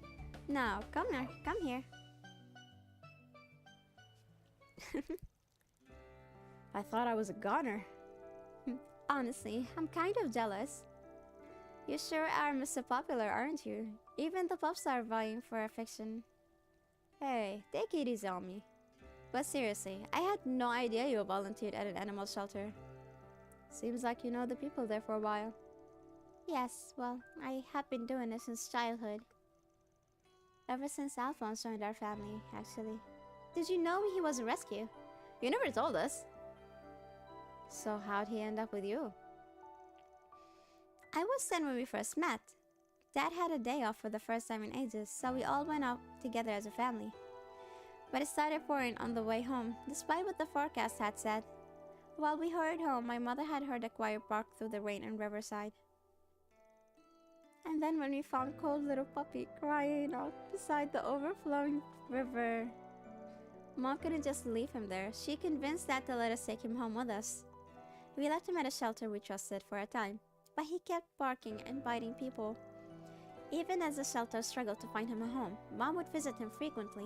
Now, come here. I thought I was a goner. Honestly, I'm kind of jealous. You sure are Mr. Popular, aren't you? Even the pups are vying for affection. Hey, take it easy on me. But seriously, I had no idea you volunteered at an animal shelter. Seems like you know the people there for a while. Yes, well, I have been doing it since childhood. Ever since Alphonse joined our family, actually. Did you know he was a rescue? You never told us. So how'd he end up with you? I was 10 when we first met. Dad had a day off for the first time in ages, so we all went out together as a family. But it started pouring on the way home, despite what the forecast had said. While we hurried home, my mother had heard the choir bark through the rain in Riverside. And then when we found cold little puppy crying out beside the overflowing river, Mom couldn't just leave him there. She convinced Dad to let us take him home with us. We left him at a shelter we trusted for a time, but he kept barking and biting people. Even as the shelter struggled to find him a home, Mom would visit him frequently.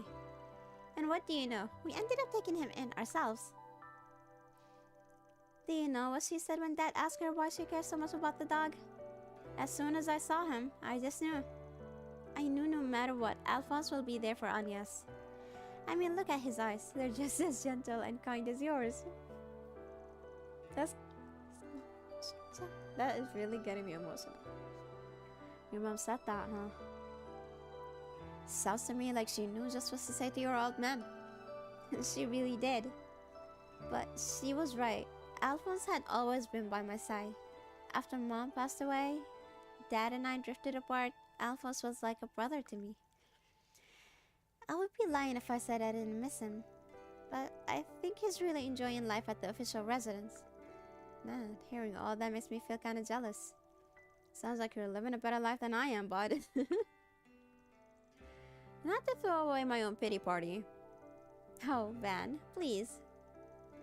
And what do you know? We ended up taking him in ourselves. Do you know what she said when Dad asked her why she cares so much about the dog? As soon as I saw him, I just knew. I knew no matter what, Alphonse will be there for Agnes. I mean, look at his eyes. They're just as gentle and kind as yours. That is really getting me emotional. Your mom said that, huh? Sounds to me like she knew just what to say to your old man. She really did. But she was right. Alphonse had always been by my side. After Mom passed away, Dad and I drifted apart. Alphonse was like a brother to me. I would be lying if I said I didn't miss him. But I think he's really enjoying life at the official residence. Man, hearing all that makes me feel kind of jealous. Sounds like you're living a better life than I am, bud. Not to throw away my own pity party. Oh, Van, please.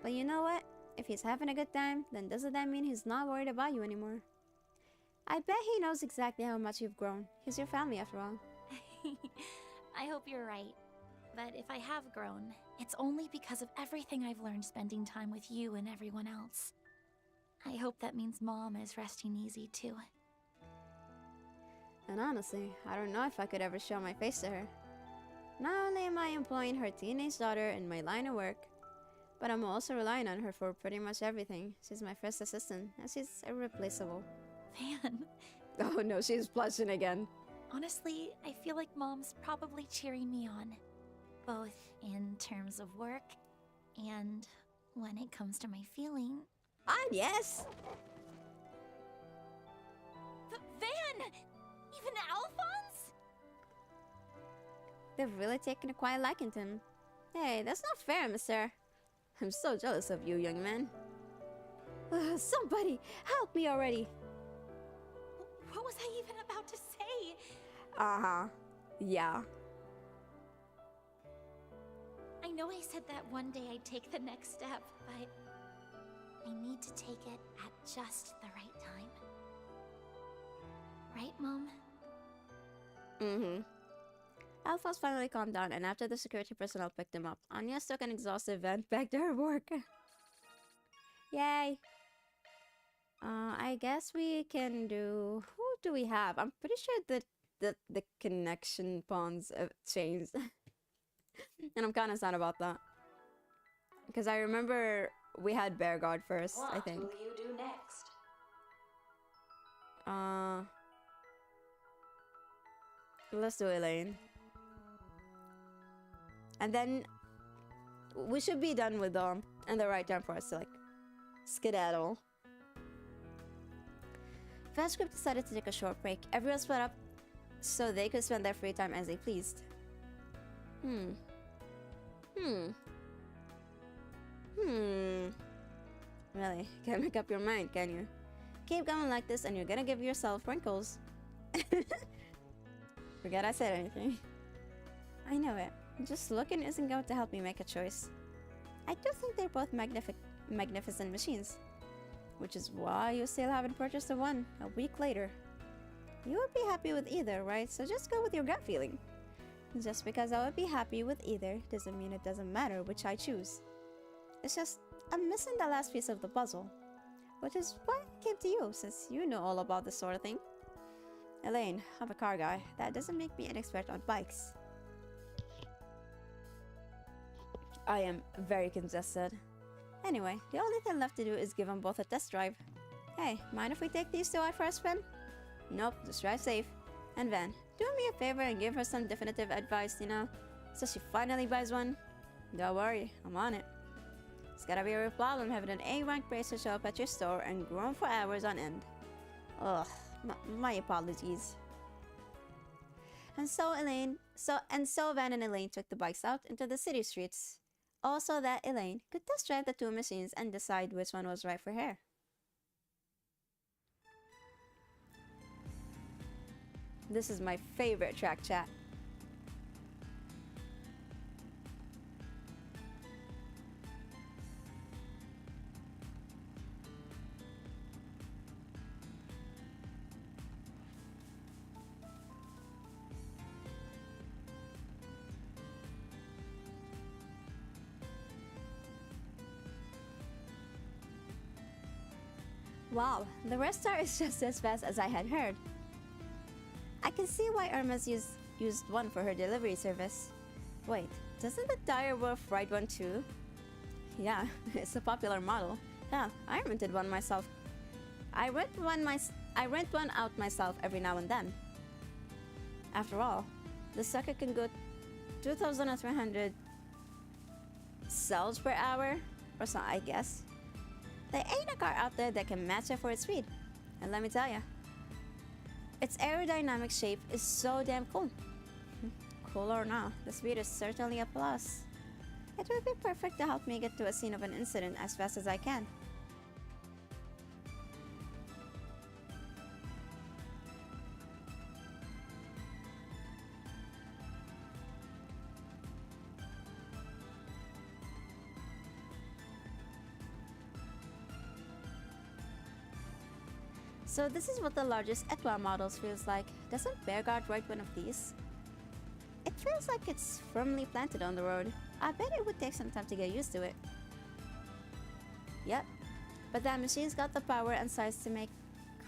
But you know what? If he's having a good time, then doesn't that mean he's not worried about you anymore? I bet he knows exactly how much you've grown. He's your family after all. I hope you're right. But if I have grown, it's only because of everything I've learned spending time with you and everyone else. I hope that means Mom is resting easy too. And honestly, I don't know if I could ever show my face to her. Not only am I employing her teenage daughter in my line of work, but I'm also relying on her for pretty much everything. She's my first assistant, and she's irreplaceable. Van. Oh no, she's blushing again. Honestly, I feel like Mom's probably cheering me on. Both in terms of work and when it comes to my feeling. Yes! Van! Even Alphonse? They've really taken a quiet liking to him. Hey, that's not fair, mister. I'm so jealous of you, young man. Somebody, help me already. What was I even about to say? Uh-huh. Yeah. I know I said that one day I'd take the next step, but I need to take it at just the right time. Right, Mom? Mm-hmm. Alphonse finally calmed down, and after the security personnel picked him up, Anya took an exhausted Van back to her work. Yay! I guess we can do... Who do we have? I'm pretty sure that the connection pawns have changed. And I'm kind of sad about that. Because I remember we had Bear Guard first, I think. What will you do next? Let's do Elaine. And then we should be done with them and the right time for us to like skedaddle. Fast Group decided to take a short break. Everyone split up so they could spend their free time as they pleased. Really, can't make up your mind, can you? Keep going like this and you're gonna give yourself wrinkles. Forget I said anything. I know it. Just looking isn't going to help me make a choice. I do think they're both magnificent machines. Which is why you still haven't purchased the one a week later. You would be happy with either, right? So just go with your gut feeling. Just because I would be happy with either doesn't mean it doesn't matter which I choose. It's just, I'm missing the last piece of the puzzle. Which is why I came to you, since you know all about this sort of thing. Elaine, I'm a car guy. That doesn't make me an expert on bikes. I am very congested. Anyway, the only thing left to do is give them both a test drive. Hey, mind if we take these two out for a spin? Nope, just drive safe. And Van, do me a favor and give her some definitive advice, you know? So she finally buys one. Don't worry, I'm on it. It's gotta be a real problem having an A-rank bracer show up at your store and groan for hours on end. Ugh, my apologies. And so Van and Elaine took the bikes out into the city streets. Also that Elaine could test drive the two machines and decide which one was right for her. This is my favorite track, chat. Wow, the restart is just as fast as I had heard. I can see why Irma's used one for her delivery service. Wait, doesn't the Dire Wolf ride one too? Yeah, it's a popular model. Yeah, I rented one myself. I rent one out myself every now and then. After all, the sucker can go 2,300 cells per hour or so, I guess. There ain't a car out there that can match it for its speed. And let me tell ya, its aerodynamic shape is so damn cool. Cool or not, the speed is certainly a plus. It would be perfect to help me get to a scene of an incident as fast as I can. So this is what the largest Etwa models feels like. Doesn't Bearguard ride one of these? It feels like it's firmly planted on the road. I bet it would take some time to get used to it. Yep, but that machine's got the power and size to make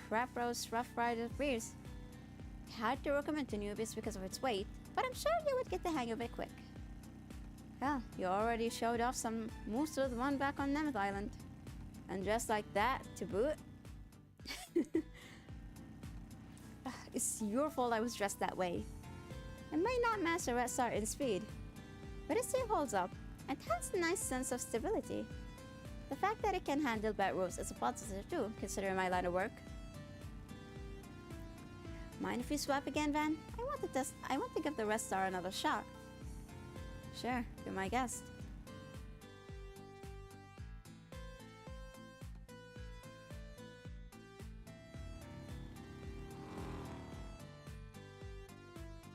crap roast rough rider rears. Hard to recommend to newbies because of its weight, but I'm sure you would get the hang of it quick. Yeah, you already showed off some moves with one back on Nemeth Island. And just like that, to boot. It's your fault I was dressed that way. It might not match the Red Star in speed, but it still holds up and has a nice sense of stability. The fact that it can handle bad roads is a positive too, considering my line of work. Mind if we swap again, Van? I want to give the Red Star another shot. Sure, you're my guest.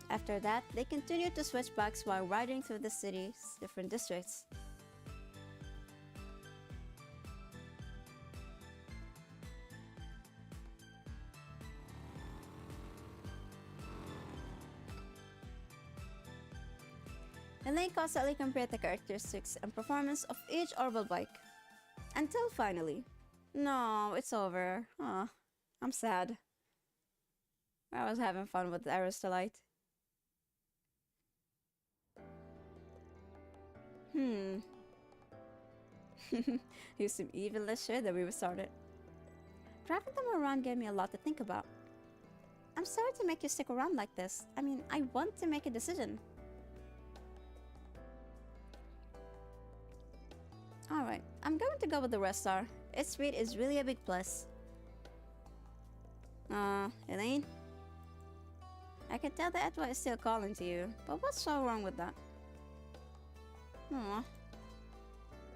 After that, they continued to switch backs while riding through the city's different districts. Elaine constantly compared the characteristics and performance of each orbital bike. Until finally, no, it's over. Aw, I'm sad. I was having fun with Aristolite. You seem even less sure that we restarted. Driving them around gave me a lot to think about. I'm sorry to make you stick around like this. I mean, I want to make a decision. Alright, I'm going to go with the Restar. Its speed is really a big plus. Elaine? I can tell that Etwa is still calling to you, but what's so wrong with that? Aww.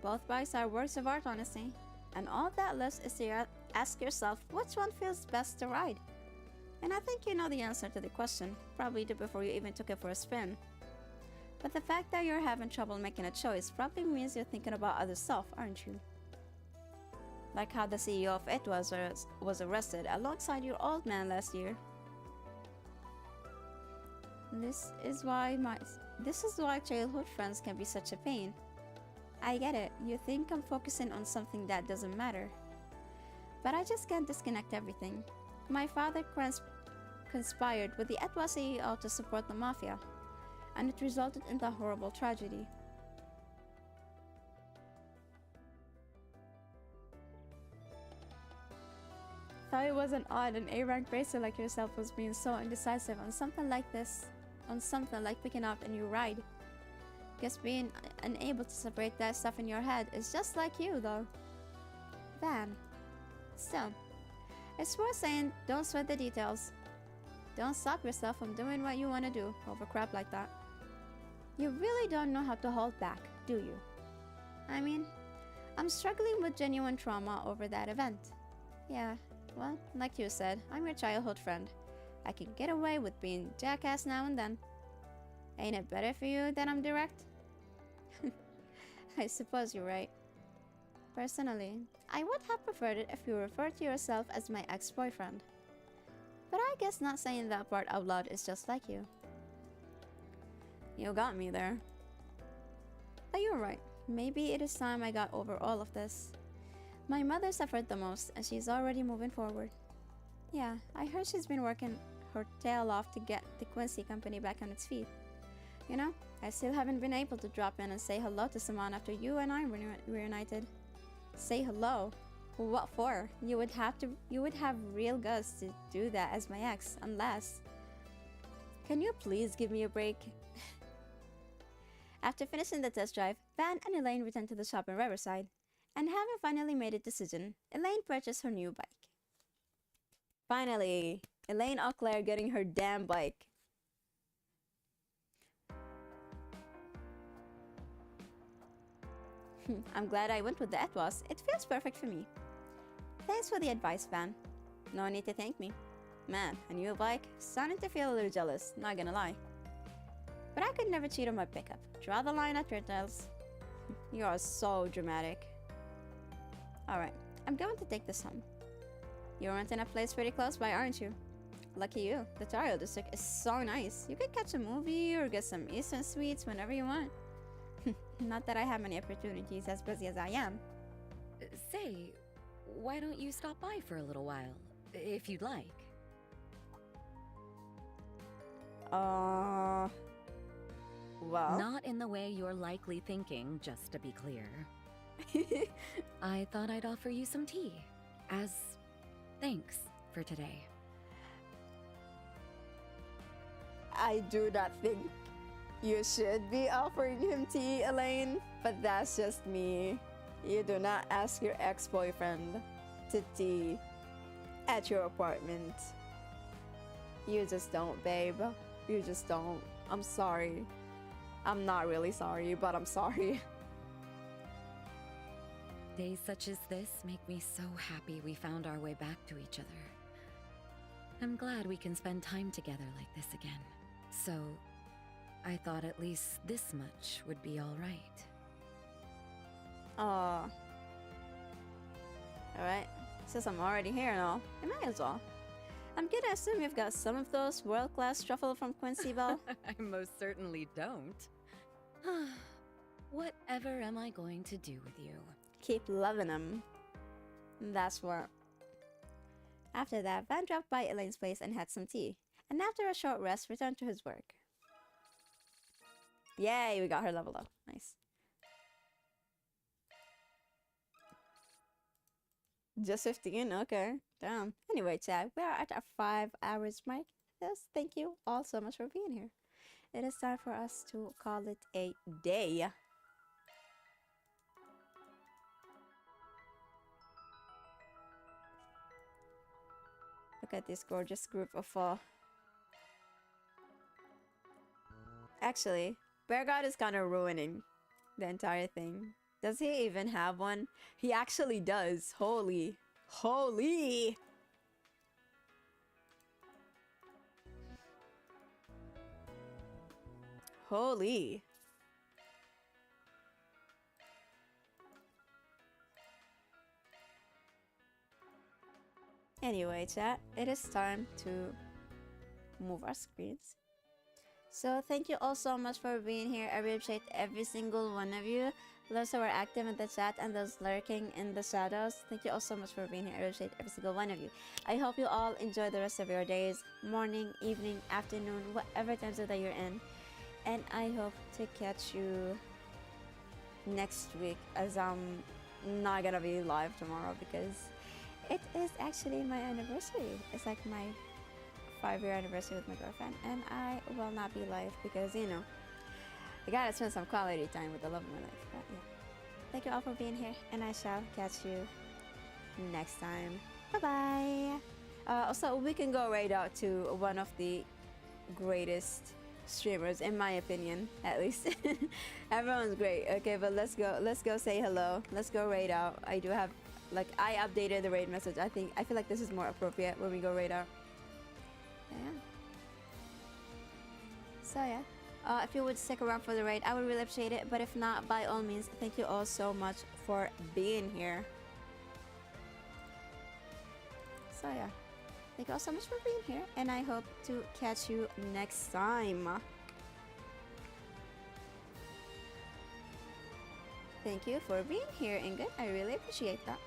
Both bikes are works of art, honestly. And all that left is to ask yourself which one feels best to ride. And I think you know the answer to the question, probably before you even took it for a spin. But the fact that you're having trouble making a choice probably means you're thinking about other stuff, aren't you? Like how the CEO of Etwa was arrested alongside your old man last year. This is why childhood friends can be such a pain. I get it, you think I'm focusing on something that doesn't matter. But I just can't disconnect everything. My father conspired with the Etwa CEO to support the Mafia, and it resulted in the horrible tragedy. Thought it wasn't odd an A-rank racer like yourself was being so indecisive on something like this, on something like picking out a new ride. Guess being unable to separate that stuff in your head is just like you, though. Van. Still, it's worth saying, don't sweat the details. Don't stop yourself from doing what you want to do over crap like that. You really don't know how to hold back, do you? I mean, I'm struggling with genuine trauma over that event. Yeah, well, like you said, I'm your childhood friend. I can get away with being jackass now and then. Ain't it better for you that I'm direct? I suppose you're right. Personally, I would have preferred it if you referred to yourself as my ex-boyfriend. But I guess not saying that part out loud is just like you. You got me there. But you're right. Maybe it is time I got over all of this. My mother suffered the most, and she's already moving forward. Yeah, I heard she's been working her tail off to get the Quincy company back on its feet. You know, I still haven't been able to drop in and say hello to someone after you and I reunited. Say hello? What for? You would have real guts to do that as my ex, unless... Can you please give me a break? After finishing the test drive, Van and Elaine returned to the shop in Riverside, and having finally made a decision, Elaine purchased her new bike. Finally, Elaine Auclair getting her damn bike. I'm glad I went with the Etwas. It feels perfect for me. Thanks for the advice, Van. No need to thank me. Man, a new bike? Starting to feel a little jealous, not gonna lie. But I could never cheat on my pickup. Draw the line at rentals. You are so dramatic. Alright, I'm going to take this home. You're renting a place pretty close by, aren't you? Lucky you. The Taro district is so nice. You could catch a movie or get some Eastern sweets whenever you want. Not that I have many opportunities as busy as I am. Say, why don't you stop by for a little while, if you'd like? Well... Not in the way you're likely thinking, just to be clear. I thought I'd offer you some tea, as thanks for today. I do not think you should be offering him tea, Elaine, but that's just me. You do not ask your ex-boyfriend to tea at your apartment. You just don't, babe. You just don't. I'm sorry. I'm not really sorry, but I'm sorry. Days such as this make me so happy we found our way back to each other. I'm glad we can spend time together like this again. So, I thought at least this much would be all right. Aw. Alright, since I'm already here and all, I might as well. I'm gonna assume you've got some of those world-class truffle from Quincy Bell. I most certainly don't. Whatever am I going to do with you? Keep loving them. That's what. After that, Van dropped by Elaine's place and had some tea, and after a short rest, returned to his work. Yay, we got her level up. Nice. Just 15, okay. Damn. Anyway, chat, we are at our 5 hours mark. Yes, thank you all so much for being here. It is time for us to call it a day. Look at this gorgeous group of Actually, Bear God is kind of ruining the entire thing. Does he even have one? He actually does. Holy. Holy! Holy. Anyway, chat, it is time to move our screens. So thank you all so much for being here. I really appreciate every single one of you. Those who are active in the chat and those lurking in the shadows. Thank you all so much for being here. I really appreciate every single one of you. I hope you all enjoy the rest of your days, morning, evening, afternoon, whatever times of day you're in. And I hope to catch you next week, as I'm not gonna be live tomorrow because it is actually my anniversary. It's like my 5-year anniversary with my girlfriend, and I will not be live because, you know, I gotta spend some quality time with the love of my life. But yeah, thank you all for being here, and I shall catch you next time. Bye bye. Also, we can go right out to one of the greatest streamers, in my opinion, at least. Everyone's great. Okay, but let's go say hello. Let's go raid out. I do have, like, I updated the raid message. I feel like this is more appropriate when we go raid out. yeah. So yeah, if you would stick around for the raid, I would really appreciate it. But if not, by all means, thank you all so much for being here. So yeah, thank you all so much for being here, and I hope to catch you next time. Thank you for being here, Ingrid. I really appreciate that.